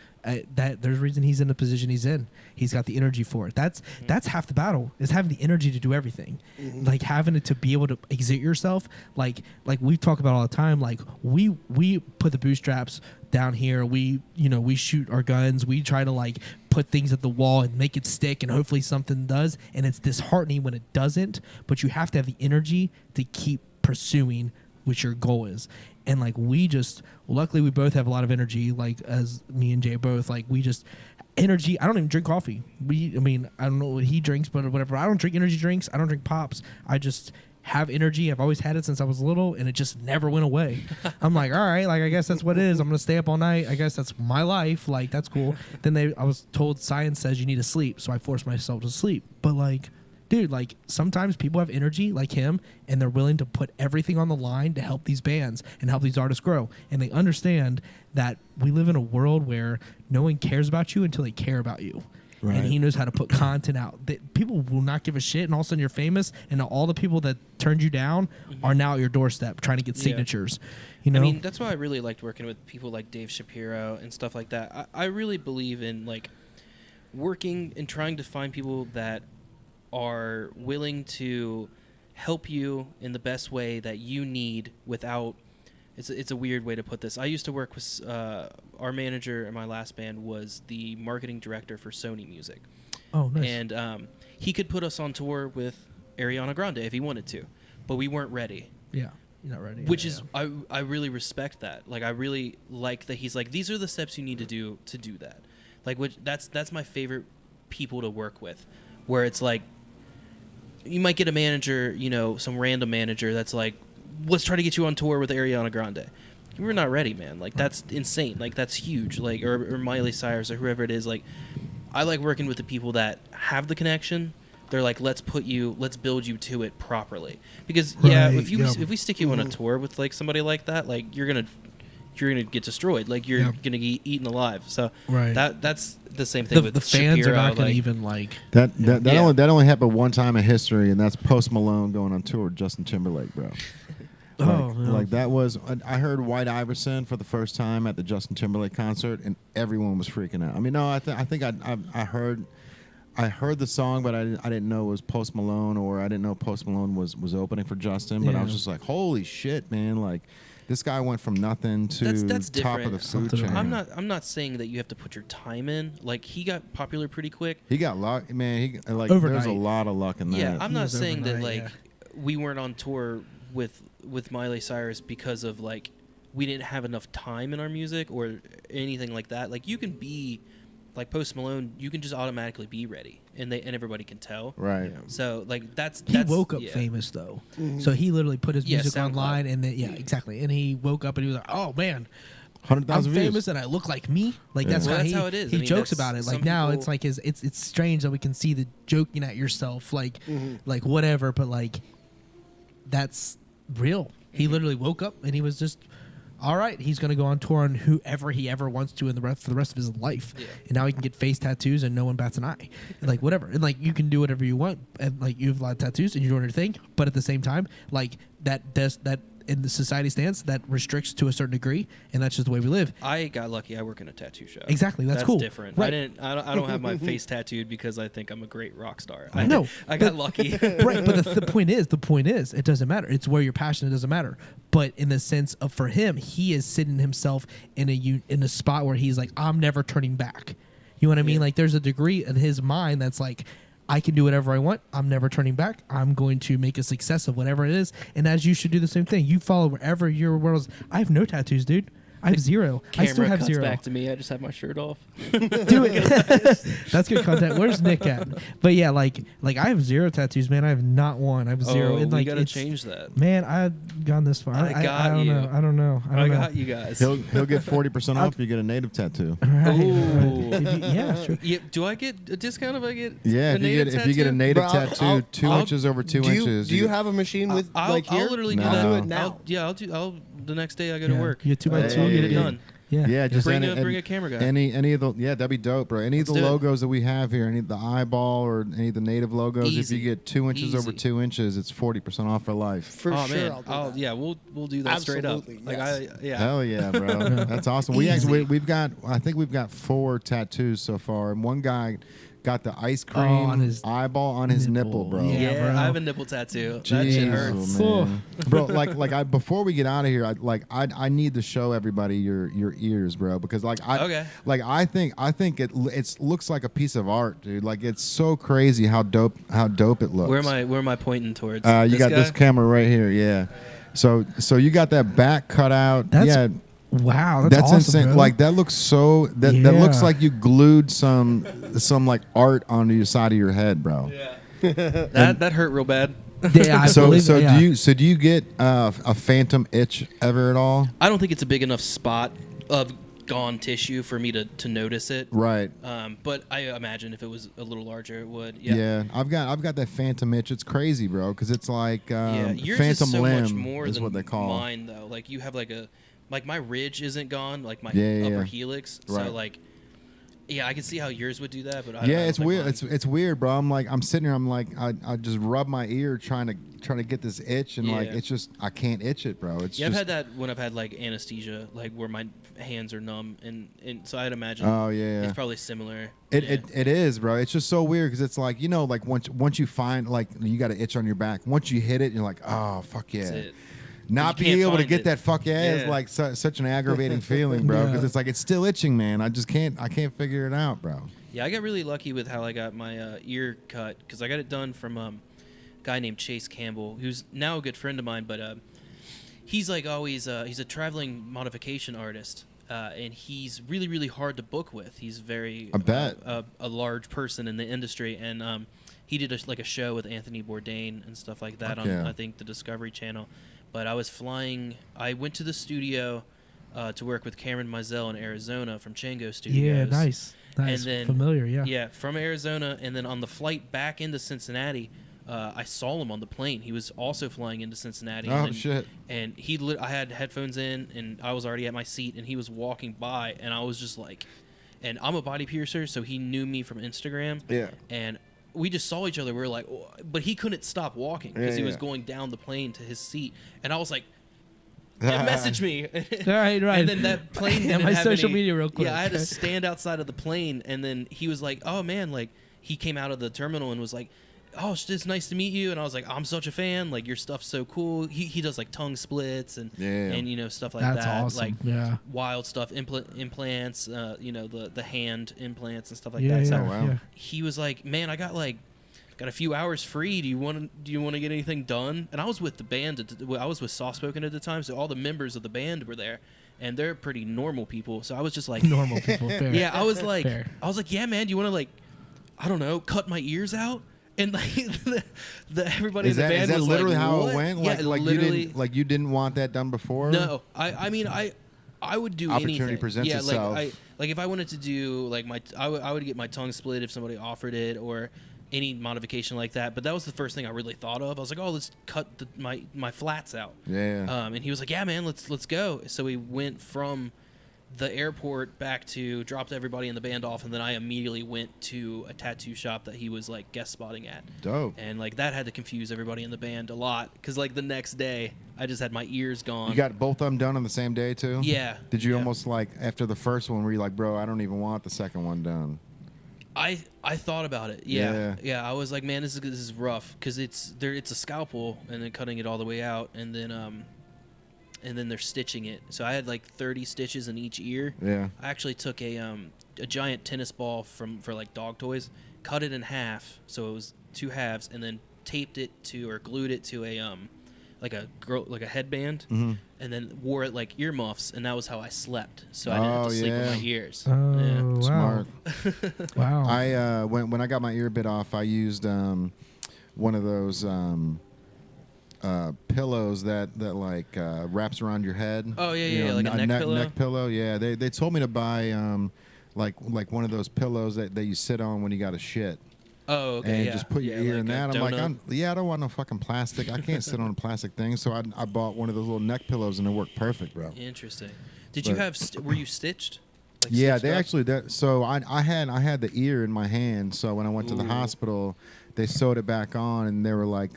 There's a reason he's in the position he's in. He's got the energy for it. That's half the battle is having the energy to do everything. Like having it to be able to exert yourself. Like we talk about all the time. Like we put the bootstraps down here. We shoot our guns. We try to like put things at the wall and make it stick, and hopefully something does. And it's disheartening when it doesn't. But you have to have the energy to keep pursuing what your goal is. And like luckily we both have a lot of energy, like as me and Jay both, like we just energy. I don't even drink coffee. I don't know what he drinks, but whatever. I don't drink energy drinks. I don't drink pops. I just have energy. I've always had it since I was little, and it just never went away. I'm like, all right, like I guess that's what it is. I'm gonna stay up all night. I guess that's my life. Like that's cool. Then I was told science says you need to sleep, so I forced myself to sleep. But like, dude, like sometimes people have energy like him, and they're willing to put everything on the line to help these bands and help these artists grow. And they understand that we live in a world where no one cares about you until they care about you. Right. And he knows how to put content out. That people will not give a shit, and all of a sudden you're famous, and all the people that turned you down are now at your doorstep trying to get signatures. You know? I mean, that's why I really liked working with people like Dave Shapiro and stuff like that. I really believe in like working and trying to find people that are willing to help you in the best way that you need without. It's a weird way to put this. I used to work with our manager in my last band was the marketing director for Sony Music. Oh, nice. And he could put us on tour with Ariana Grande if he wanted to, but we weren't ready. Yeah, you're not ready. Which is, I really respect that. Like, I really like that he's like, these are the steps you need to do that. Like, that's my favorite people to work with, where it's like, you might get a manager, you know, some random manager that's like, let's try to get you on tour with Ariana Grande. We're not ready, man. Like, that's insane. Like, that's huge. Like, or Miley Cyrus or whoever it is. Like, I like working with the people that have the connection. They're like, let's build you to it properly. Because if we stick you on a tour with like somebody like that, like you're gonna get destroyed. Like you're gonna get eaten alive. So that's the same thing with the fans Shapiro, are not gonna even like that only happened one time in history, and that's Post Malone going on tour with Justin Timberlake, bro. Like that was, I heard White Iverson for the first time at the Justin Timberlake concert, and everyone was freaking out. I mean, no, I think I heard the song, but I didn't know it was Post Malone, or I didn't know Post Malone was opening for Justin. But I was just like, holy shit, man! Like this guy went from nothing to that's top of the food chain. I'm not saying that you have to put your time in. Like he got popular pretty quick. He got luck, man. Overnight. There's a lot of luck in that. Yeah, I'm not saying that like we weren't on tour with Miley Cyrus because of like we didn't have enough time in our music or anything like that. Like you can be like Post Malone, you can just automatically be ready, and everybody can tell. Right. So like that's he woke up famous though. Mm-hmm. So he literally put his music online, and then exactly. And he woke up and he was like, oh man, 100,000 I'm famous and I look like me. Like that's how it is. He jokes about it. Like now it's like it's strange that we can see the joking at yourself, like like whatever, but like that's real. He literally woke up and he was just, all right, he's going to go on tour on whoever he ever wants to for the rest of his life. Yeah. And now he can get face tattoos and no one bats an eye. And like whatever. And like you can do whatever you want. And like you have a lot of tattoos and you're doing your thing. But at the same time, like that in the society stance, that restricts to a certain degree, and that's just the way we live. I got lucky. I work in a tattoo shop. Exactly, that's cool. Different. Right. I don't have my face tattooed because I think I'm a great rock star. I got lucky. Right, but the point is, it doesn't matter. It's where you're passionate. It doesn't matter. But in the sense of for him, he is sitting himself in a spot where he's like, I'm never turning back. You know what I mean? Like there's a degree in his mind that's like, I can do whatever I want. I'm never turning back. I'm going to make a success of whatever it is. And as you should do the same thing. You follow wherever your world is. I have no tattoos, dude. I have zero. I still have zero. Back to me. I just have my shirt off. Do it. That's good content. Where's Nick at? But yeah, like I have zero tattoos, man. I have not one. I have zero. Oh, and like, we gotta change that. Man, I've gone this far. I don't know. I got you guys. He'll get 40% off if you get a native tattoo. Right. Yeah, sure. Yeah, do I get a discount if I get if you get a native tattoo 2 inches over 2 inches? Do you have a machine with like here? I'll literally do it now. I'll the next day I go to work. You 2x2, get it done. Yeah, just bring a camera guy. Any of the that'd be dope, bro. Any of the logos that we have here, any of the eyeball or any of the native logos, if you get 2 inches over 2 inches, it's 40% off for life. For sure, man. We'll do that straight up. Yes. Hell yeah, bro. That's awesome. We've got 4 tattoos so far, and one guy got the ice cream on his eyeball on his nipple, bro. Yeah, bro. I have a nipple tattoo. That shit hurts. Man. Bro, before we get out of here, I need to show everybody your ears, bro, because I think it looks like a piece of art, dude. Like it's so crazy how dope it looks. Where am I pointing towards? You got this camera right here, yeah. So you got that back cut out. Wow, that's awesome, insane. bro. Like that looks so that looks like you glued some like art onto your side of your head, bro. Yeah. that hurt real bad. Yeah, I believe it, yeah. do you get a phantom itch ever at all? I don't think it's a big enough spot of gone tissue for me to notice it. Right. But I imagine if it was a little larger, it would. Yeah. I've got that phantom itch. It's crazy, bro, because it's like yours phantom is so limb much more is than what they call. mine though. Like you have like my ridge isn't gone, like my Yeah. upper helix. Right. So like, yeah, I can see how yours would do that, but I Yeah, don't it's think weird. mine- It's weird, bro. I'm sitting here. I'm like, I just rub my ear trying to get this itch, and like Yeah. it's just I can't itch it, bro. It's Yeah, just, I've had that when I've had like anesthesia, like where my hands are numb, and so I'd imagine. Oh yeah. It's probably similar. It is, bro. It's just so weird because it's like, you know, like once you find like you got an itch on your back, once you hit it, you're like, oh fuck yeah. That's it. Not You being can't able to find get it. that fuck yeah is Yeah. like such an aggravating feeling, bro. Because Yeah. it's like it's still itching, man. I can't figure it out, bro. Yeah, I got really lucky with how I got my ear cut because I got it done from a guy named Chase Campbell, who's now a good friend of mine. But he's like always he's a traveling modification artist, and he's really really hard to book with. He's very I bet. A large person in the industry, and he did a show with Anthony Bourdain and stuff like that Fuck on yeah. I think the Discovery Channel. But I was flying. I went to the studio to work with Cameron Mizell in Arizona from Chango Studios. Yeah, nice. And then Familiar, yeah. Yeah, from Arizona, and then on the flight back into Cincinnati, I saw him on the plane. He was also flying into Cincinnati. Oh and shit. And I had headphones in, and I was already at my seat, and he was walking by, and I was just like, and I'm a body piercer, so he knew me from Instagram. Yeah. And we just saw each other. We were like, oh, but he couldn't stop walking because he was Yeah. going down the plane to his seat, and I was like, message me. Right. And then that plane Yeah, didn't my have social any- media real quick. Yeah, I had to stand outside of the plane, and then he was like, "Oh man," like he came out of the terminal and was like, "Oh, it's nice to meet you." And I was like, "I'm such a fan. Like your stuff's so cool." He does like tongue splits and Yeah. and you know stuff like That's that. awesome. Like Yeah. wild stuff, implants, you know the hand implants and stuff like Yeah, that. So yeah, wow. yeah. he was like, "Man, I got a few hours free. Do you want to get anything done?" And I was with the band. I was with Soft Spoken at the time, so all the members of the band were there, and they're pretty normal people. So I was just like, Normal people. Fair. yeah, I was like, Fair. yeah, man, do you want to like, I don't know, cut my ears out? And like everybody Is in the that band was literally like, how what? it went? Yeah, Like literally. you didn't want that done before? No, I mean I would do Opportunity anything. presents yeah, itself. like if I wanted to do like I would get my tongue split if somebody offered it or any modification like that. But that was the first thing I really thought of. I was like, oh, let's cut my flats out. Yeah. And he was like, yeah, man, let's go. So we went from the airport back to dropped everybody in the band off, and then I immediately went to a tattoo shop that he was like guest spotting at. Dope. And like that had to confuse everybody in the band a lot because like the next day I just had my ears gone. You got both of them done on the same day too? Yeah. Did you yeah. almost like after the first one were you like, bro, I don't even want the second one done? I thought about it. Yeah. Yeah. I was like, man, this is rough because it's a scalpel and then cutting it all the way out and then they're stitching it. So I had like 30 stitches in each ear. Yeah. I actually took a giant tennis ball for like dog toys, cut it in half so it was two halves, and then taped it to or glued it to a like a headband, Mm-hmm. and then wore it like earmuffs, and that was how I slept. So I didn't have to sleep with yeah. my ears. Oh, Yeah. wow. Smart. Wow. I when I got my ear bit off, I used one of those pillows that like wraps around your head. Oh, yeah, like a neck pillow? Neck pillow. Yeah, they told me to buy like one of those pillows that you sit on when you got a shit. Oh, okay. And yeah. just put your Yeah, ear like in a that. I'm like, donut. I don't want no fucking plastic. I can't sit on a plastic thing. So I bought one of those little neck pillows, and it worked perfect, bro. Interesting. Did you But- have? Were you stitched? Like Yeah, stitched they up? actually. So I had the ear in my hand. So when I went to the Ooh. hospital, they sewed it back on, and they were like,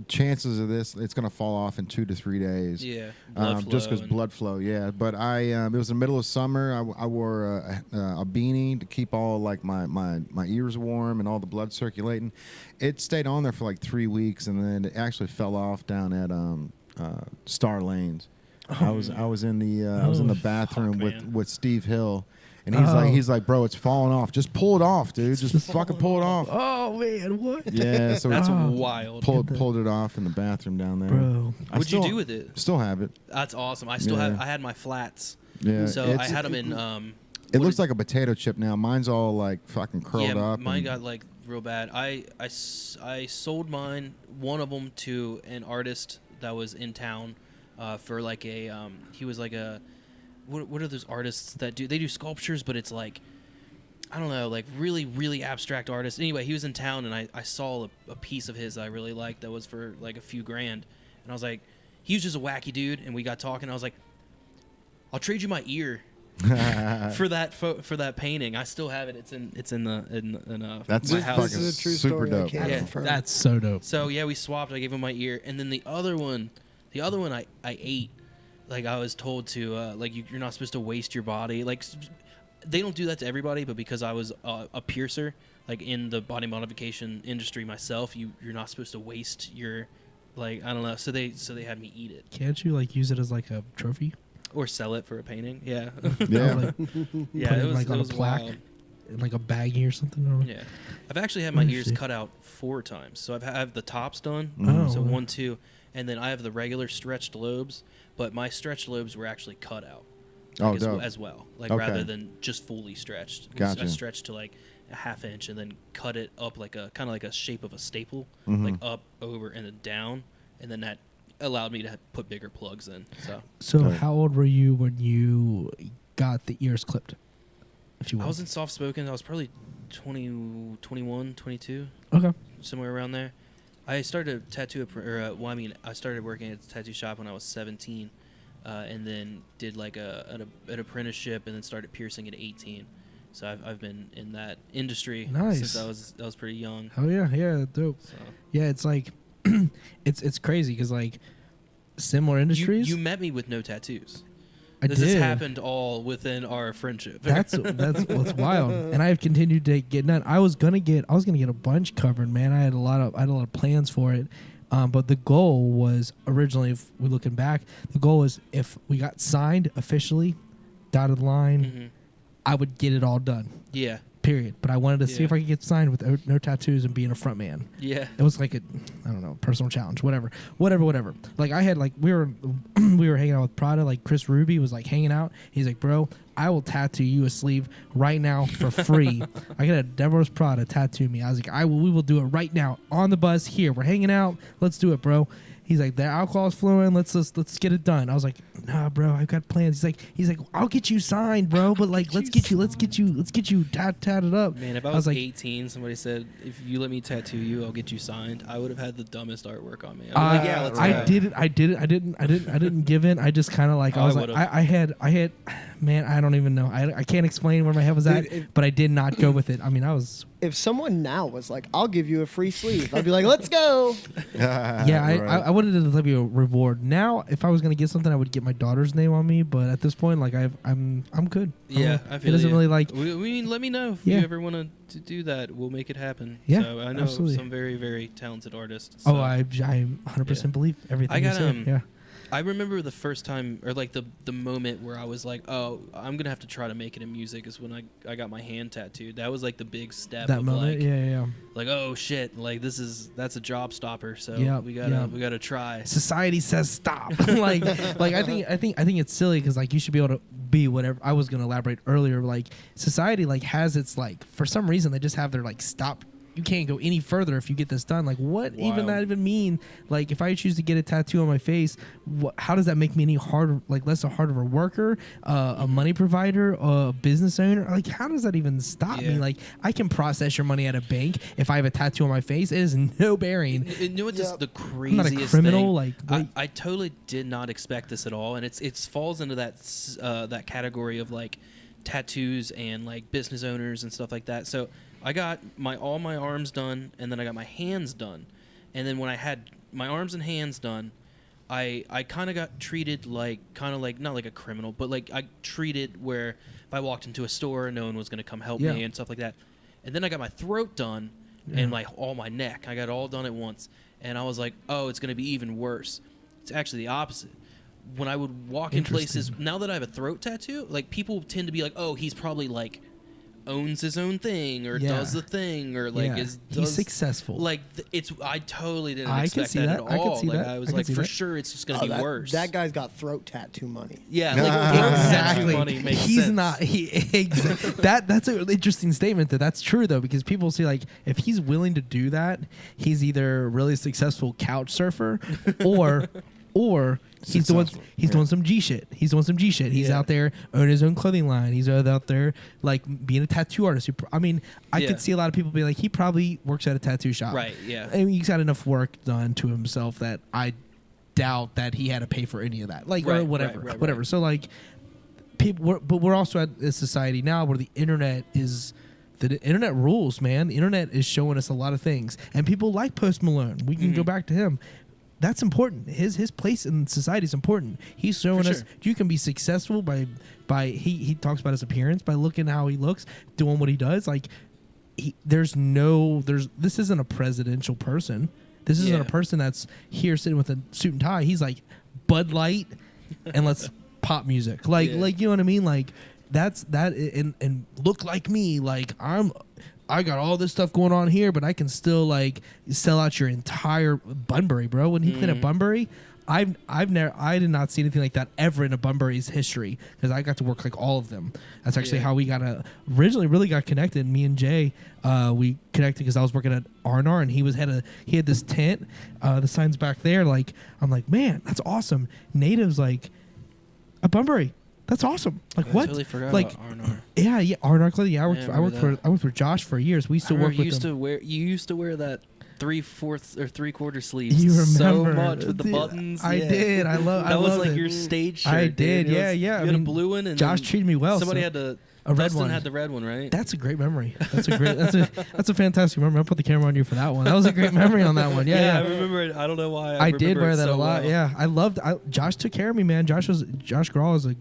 chances of this, it's gonna fall off in 2 to 3 days. Yeah. Blood Just flow because and- blood flow. Yeah, but it was the middle of summer. I wore a beanie to keep all like my ears warm and all the blood circulating. It stayed on there for like 3 weeks, and then it actually fell off down at Star Lanes. I was in the bathroom fuck, man. with Steve Hill, and Oh. he's like, bro, it's falling off. Just pull it off, dude. Just fucking pull it off. Oh man, what? Yeah, so That's we Oh. wild. pulled it off in the bathroom down there. Bro. What'd you do with it? Still have it. That's awesome. I still Yeah. I had my flats. Yeah, So I it's- had them in. It what looks is- like a potato chip now. Mine's all like fucking curled yeah, up. mine and- got like real bad. I sold one of them to an artist that was in town for like a he was like a what are those artists that they do sculptures, but it's like, I don't know, like really, really abstract artists. Anyway, he was in town, and I saw a piece of his that I really liked that was for like a few grand. And I was like, he was just a wacky dude, and we got talking. I was like, I'll trade you my ear for that painting. I still have it. It's in That's my house. This is a true super story. dope. I can't Yeah, confirm. That's so dope. So yeah, we swapped. I gave him my ear, and then the other one I ate. Like I was told to, like you're not supposed to waste your body. Like they don't do that to everybody, but because I was a piercer, like in the body modification industry myself, you're not supposed to waste your, like, I don't know. So they had me eat it Can't you like use it as like a trophy? or sell it for a painting. Yeah, Yeah. Like, yeah. put It it was, like it on a was plaque, wild. like a baggie or something. Or, Yeah, I've actually had my ears Interesting. cut out 4 times. So I have the tops done. Oh, So wow. 1, 2, and then I have the regular stretched lobes. But my stretched lobes were actually cut out. Oh, Like, dope. as well, like Okay. rather than just fully stretched. Gotcha. I stretched to like a ½ inch and then cut it up like a kind of like a shape of a staple, Mhm. like up, over, and then down, and then that allowed me to put bigger plugs in. So Right. how old were you when you got the ears clipped? If you will. I was in soft spoken. I was probably 20, 21, 22, Okay. somewhere around there. I started a tattoo, I started working at a tattoo shop when I was 17. And then did like an apprenticeship, and then started piercing at 18. So I've been in that industry Nice. since I was pretty young. Oh yeah, dope. So Yeah, it's like it's crazy because like similar industries. you met me with no tattoos. I This did. has happened all within our friendship. That's what's wild, and I have continued to get done. I was gonna get a bunch covered, man. I had a lot of plans for it, but the goal was originally, if we're looking back, the goal was if we got signed officially, dotted line, Mhm. I would get it all done. Yeah, Period. But I wanted to see Yeah. if I could get signed with no tattoos and being a front man. yeah. It was like personal challenge, whatever. Like I had we were hanging out with Prada, like Chris Ruby was like hanging out. He's like, bro, I will tattoo you a sleeve right now for free. I got a Devil's Prada tattoo me. I was like, we will do it right now on the bus here. We're hanging out. Let's do it, bro. He's like, the alcohol's flowing. Let's get it done. I was like, nah, bro, I've got plans. He's like, I'll get you signed, bro. But like, let's get you tatted up. Man, if I was like, 18, somebody said, if you let me tattoo you, I'll get you signed, I would have had the dumbest artwork on me. I'd be like, yeah, let's I go. did it. I didn't give in. I just kind of like, Oh, I was I like, would've. I had, man, I don't even know. I can't explain where my head was at, Dude, but I did not go with it. I mean, I was, If someone now was like, "I'll give you a free sleeve," I'd be like, "Let's go." yeah, I wanted to be a reward. Now, if I was gonna get something, I would get my daughter's name on me. But at this point, like I'm good. Yeah, I It feel doesn't you. really like. We mean, let me know if Yeah. you ever want to do that. We'll make it happen. Yeah, so I know absolutely. some very, very talented artists. Oh, so. I 100% Yeah. believe everything. I you got, say. Yeah. I remember the first time, or like the moment where I was like, oh, I'm gonna have to try to make it in music, is when I got my hand tattooed. That was like the big step. That of moment. like, Yeah. like, oh shit, like that's a job stopper. So Yeah, we yeah. gotta try. Society says stop. like I think it's silly because like you should be able to be whatever. I was gonna elaborate earlier. Like society like has its like for some reason they just have their like stop. You can't go any further if you get this done. Like, what even Wild. that even mean? Like, if I choose to get a tattoo on my face, how does that make me any harder? Like, less hard of a worker, a money provider, a business owner? Like, how does that even stop me? Yeah. Like, I can process your money at a bank if I have a tattoo on my face. It is no bearing. You know what's just Yep. the I'm craziest not a criminal. thing? Like, wait. I totally did not expect this at all, and it falls into that category of like tattoos and like business owners and stuff like that. So I got all my arms done, and then I got my hands done, and then when I had my arms and hands done, I kind of got treated like not like a criminal, but like I treated where if I walked into a store, no one was gonna come help Yeah. me and stuff like that. And then I got my throat done and all my neck. I got it all done at once, and I was like, oh, it's gonna be even worse. It's actually the opposite. When I would walk in places, now that I have a throat tattoo, like people tend to be like, oh, he's probably like owns his own thing or does the thing or like he's successful. Like I totally didn't I expect can see that at I all. can see like that. I was like, for sure, it's just gonna be worse. That guy's got throat tattoo money. Yeah, like exactly. money makes He's sense. not. That's an interesting statement. That's true though, because people see like if he's willing to do that, he's either a really successful couch surfer, or he's doing some G shit. He's doing some G shit. He's out there owning his own clothing line. He's out there like being a tattoo artist. I could see a lot of people being like, he probably works at a tattoo shop. Right. Yeah. I mean, he's got enough work done to himself that I doubt that he had to pay for any of that. Like or whatever. Right. So like people, but we're also at a society now where the internet rules, man. The internet is showing us a lot of things, and people like Post Malone. We can go back to him. That's important. His place in society is important. He's showing us you can be successful by he talks about his appearance, by looking how he looks, doing what he does. Like this isn't a presidential person. This isn't a person that's here sitting with a suit and tie. He's like Bud Light and let's pop music. Like you know what I mean? Like that's that and look like me. Like I got all this stuff going on here, but I can still like sell out your entire Bunbury, bro. When he played at Bunbury, I did not see anything like that ever in a Bunbury's history because I got to work like all of them. That's actually how we originally really got connected. Me and Jay, we connected because I was working at R&R and he had this tent. The sign's back there. Like I'm like, man, that's awesome. Native's like a Bunbury. That's awesome. Like I what? Totally forgot like about R&R. Yeah, R&R clothing. Yeah, I worked for Josh for years. We used to work with him. You used to wear that 3/4 or 3/4 sleeves. You remember so much with the buttons. I did. I love. That was like it. your stage shirt. I did. Dude. Yeah. You had a blue one, and Josh treated me well. Somebody had a red one. Had the red one, right? That's a great memory. That's a fantastic memory. I'll put the camera on you for that one. That was a great memory on that one. Yeah. I remember it. I don't know why. I did wear that a lot. Well. Yeah, I loved. Josh took care of me, man. Josh Grawl is a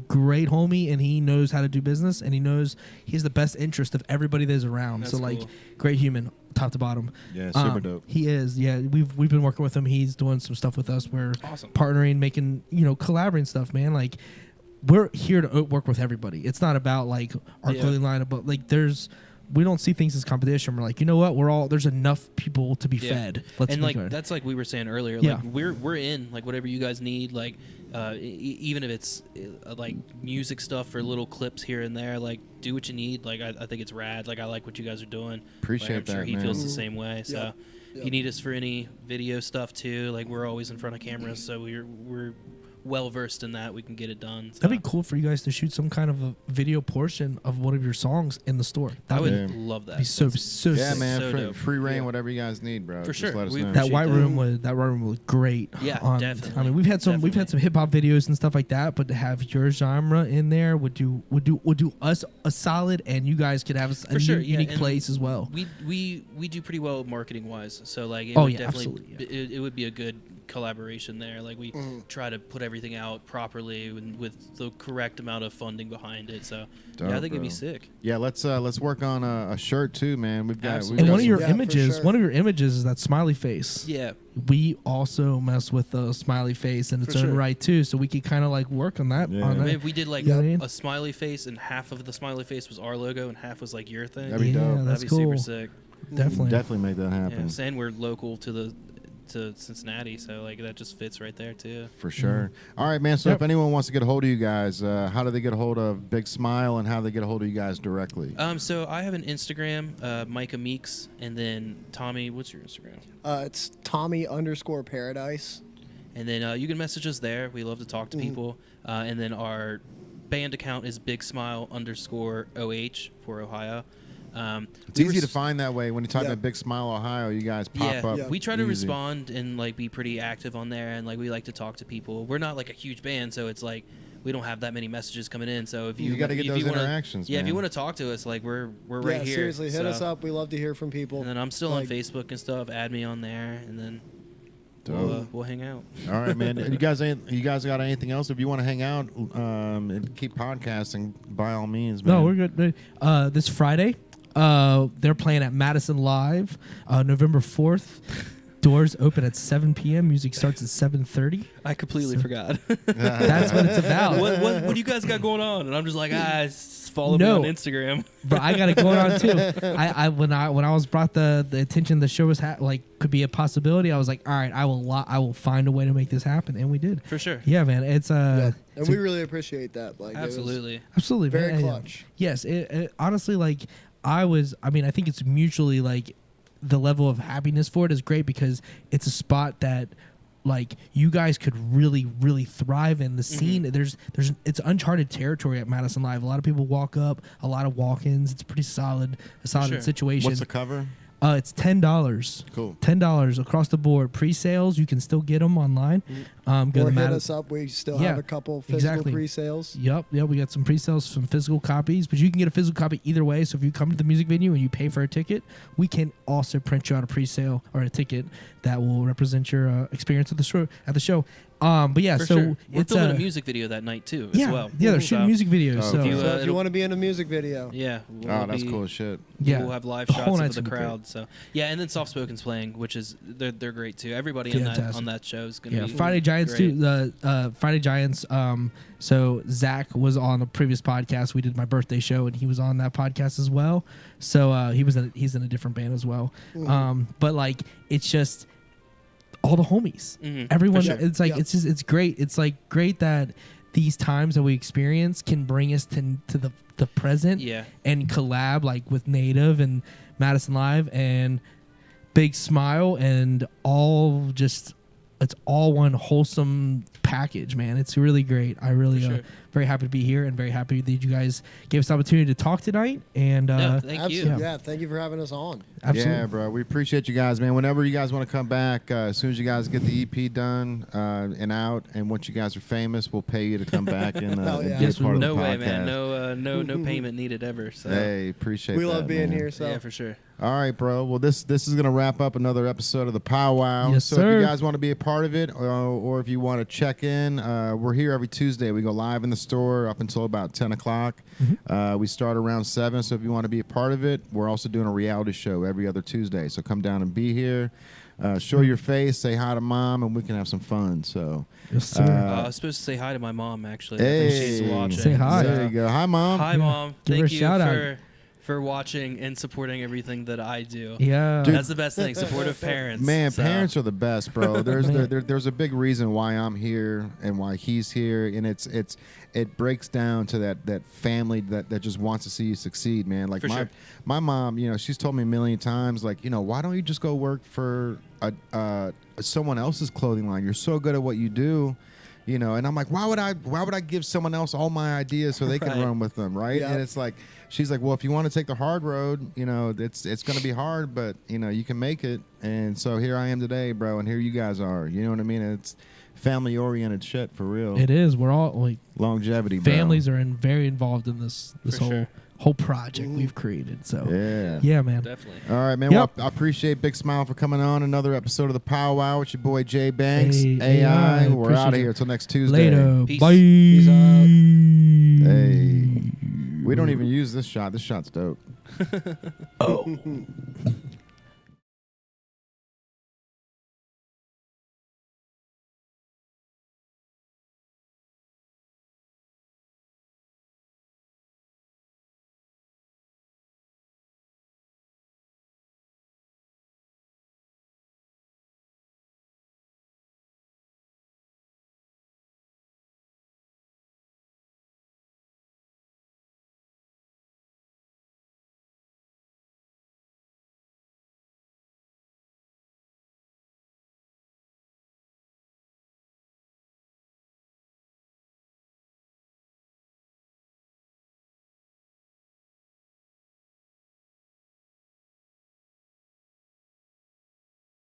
great homie, and he knows how to do business, and he has the best interest of everybody that's around. That's so like, cool. Great human, top to bottom. Yeah, super dope. He is. Yeah, we've been working with him. He's doing some stuff with us. We're awesome. Partnering, making collaborating stuff, man. Like, we're here to work with everybody. It's not about like our clothing line, but like we don't see things as competition. We're like, you know what? There's enough people to be fed. Let's and be like good. that's like we were saying earlier. Like we're in like whatever you guys need. Like even if it's like music stuff for little clips here and there. Like do what you need. Like I think it's rad. Like I like what you guys are doing. Appreciate that. I'm sure he man. feels the same way. So if you need us for any video stuff too, like we're always in front of cameras. So we're well versed in that. We can get it done. So. That'd be cool for you guys to shoot some kind of a video portion of one of your songs in the store. I would love that. Be so yeah, sick. man. So free reign, whatever you guys need, bro. For Just sure. let us know. That white room was great. Yeah, definitely. I mean, we've had some hip hop videos and stuff like that, but to have your genre in there would do us a solid, and you guys could have a unique place as well. We do pretty well marketing wise, so like it would be a good collaboration there. Like we try to put everything out properly and with the correct amount of funding behind it. So dope, I think it'd be sick. Yeah, let's work on a shirt too, man. We've got one of your images is that smiley face. Yeah, we also mess with the smiley face in its own right too, so we could kind of like work on that. Yeah. I mean, if we did like a smiley face and half of the smiley face was our logo and half was like your thing, that'd be dope. That's that'd be cool. super sick. Definitely make that happen. Yeah, and we're local to Cincinnati, so like that just fits right there too. For sure. All right, man. So if anyone wants to get a hold of you guys, how do they get a hold of Big Smile, and how do they get a hold of you guys directly? So I have an Instagram, Micah Meeks, and then Tommy. What's your Instagram? It's Tommy_Paradise. And then you can message us there. We love to talk to people. And then our band account is BigSmile_OH for Ohio. It's easy to find that way. When you talk about Big Smile Ohio, you guys pop up. We try to respond and like be pretty active on there, and like we like to talk to people. We're not like a huge band, so it's like we don't have that many messages coming in. So if you got to get those interactions, if you want to talk to us, like we're right here. Seriously, hit us up. We love to hear from people. And then I'm still on Facebook and stuff. Add me on there, and then we'll hang out. All right, man. You guys got anything else? If you want to hang out and keep podcasting, by all means, man. No, we're good. This Friday, they're playing at Madison Live, November 4th. Doors open at 7 p.m. Music starts at 7:30. I completely forgot. That's what it's about. What do you guys got going on? And I'm just like, follow me on Instagram. But I got it going on too. When I was brought the attention the show was could be a possibility, I was like, all right, I will find a way to make this happen, and we did. For sure. Yeah, man. It's and we really appreciate that. Like, absolutely, absolutely, very man. clutch. Yes, it honestly, like I think it's mutually like the level of happiness for it is great because it's a spot that like you guys could really thrive in the scene. There's it's uncharted territory at Madison Live. A lot of people walk up, a lot of walk-ins. It's pretty solid situation. What's the cover? It's $10. Cool. $10 across the board. Pre-sales, you can still get them online. Go or to hit us up. We still have a couple physical pre-sales. Yep. We got some pre-sales, some physical copies, but you can get a physical copy either way. So if you come to the music venue and you pay for a ticket, we can also print you out a pre-sale or a ticket that will represent your experience at the show. But yeah, we're filming a music video that night too, as well. Yeah, they're shooting music videos. Oh, so if you want to be in a music video, that's cool as shit. Yeah, we'll have live shots of the crowd. So yeah, and then Soft Spoken's playing, which is they're great too. Everybody on that show is gonna be Friday Giants great. too. Friday Giants. So Zach was on a previous podcast. We did my birthday show, and he was on that podcast as well. So he's in a different band as well. But like it's just all the homies, everyone. Sure. It's like it's great. It's like great that these times that we experience can bring us to the present. Yeah. And collab like with Native and Madison Live and Big Smile and all just. It's all one wholesome package, man. It's really great. I really very happy to be here and very happy that you guys gave us the opportunity to talk tonight. And thank you. Yeah, thank you for having us on. Absolutely. Yeah, bro. We appreciate you guys, man. Whenever you guys want to come back, as soon as you guys get the EP done and out, and once you guys are famous, we'll pay you to come back and be a part of the No way, podcast. man. No payment needed ever. So. Hey, appreciate that. We love being man. here. So yeah, for sure. All right, bro. Well, this is going to wrap up another episode of the PowWow. Yes, so sir. if you guys want to be a part of it or if you want to check in, we're here every Tuesday. We go live in the store up until about 10 o'clock. We start around 7, so if you want to be a part of it, we're also doing a reality show every other Tuesday. So come down and be here. Show your face, say hi to mom, and we can have some fun. So, yes, sir. I was supposed to say hi to my mom, actually. Hey. I think she's watching. Say hi. There you go. Hi, Mom. Hi, Mom. Give her Thank a you shout out. for watching and supporting everything that I do. Yeah. Dude. That's the best thing. Supportive parents. Man, So, parents are the best, bro. There's a big reason why I'm here and why he's here, and it breaks down to that family that just wants to see you succeed, man. Like my mom, she's told me a million times, like, why don't you just go work for someone else's clothing line? You're so good at what you do. And I'm like, why would I give someone else all my ideas so they can run with them, right? Yeah. And it's like, she's like, well, if you want to take the hard road, it's going to be hard, but you can make it. And so here I am today, bro, and here you guys are. You know what I mean? It's family oriented shit for real. It is. We're all like Longevity, bro. families are very involved in this whole project we've created. So yeah, man. Definitely. All right, man. Yep. Well, I appreciate Big Smile for coming on another episode of the PowWow with your boy Jay Banks. Hey, AI. AI, We're out of appreciate here until next Tuesday. Later. Peace. Bye. Peace out. Hey, we don't even use this shot. This shot's dope. Oh.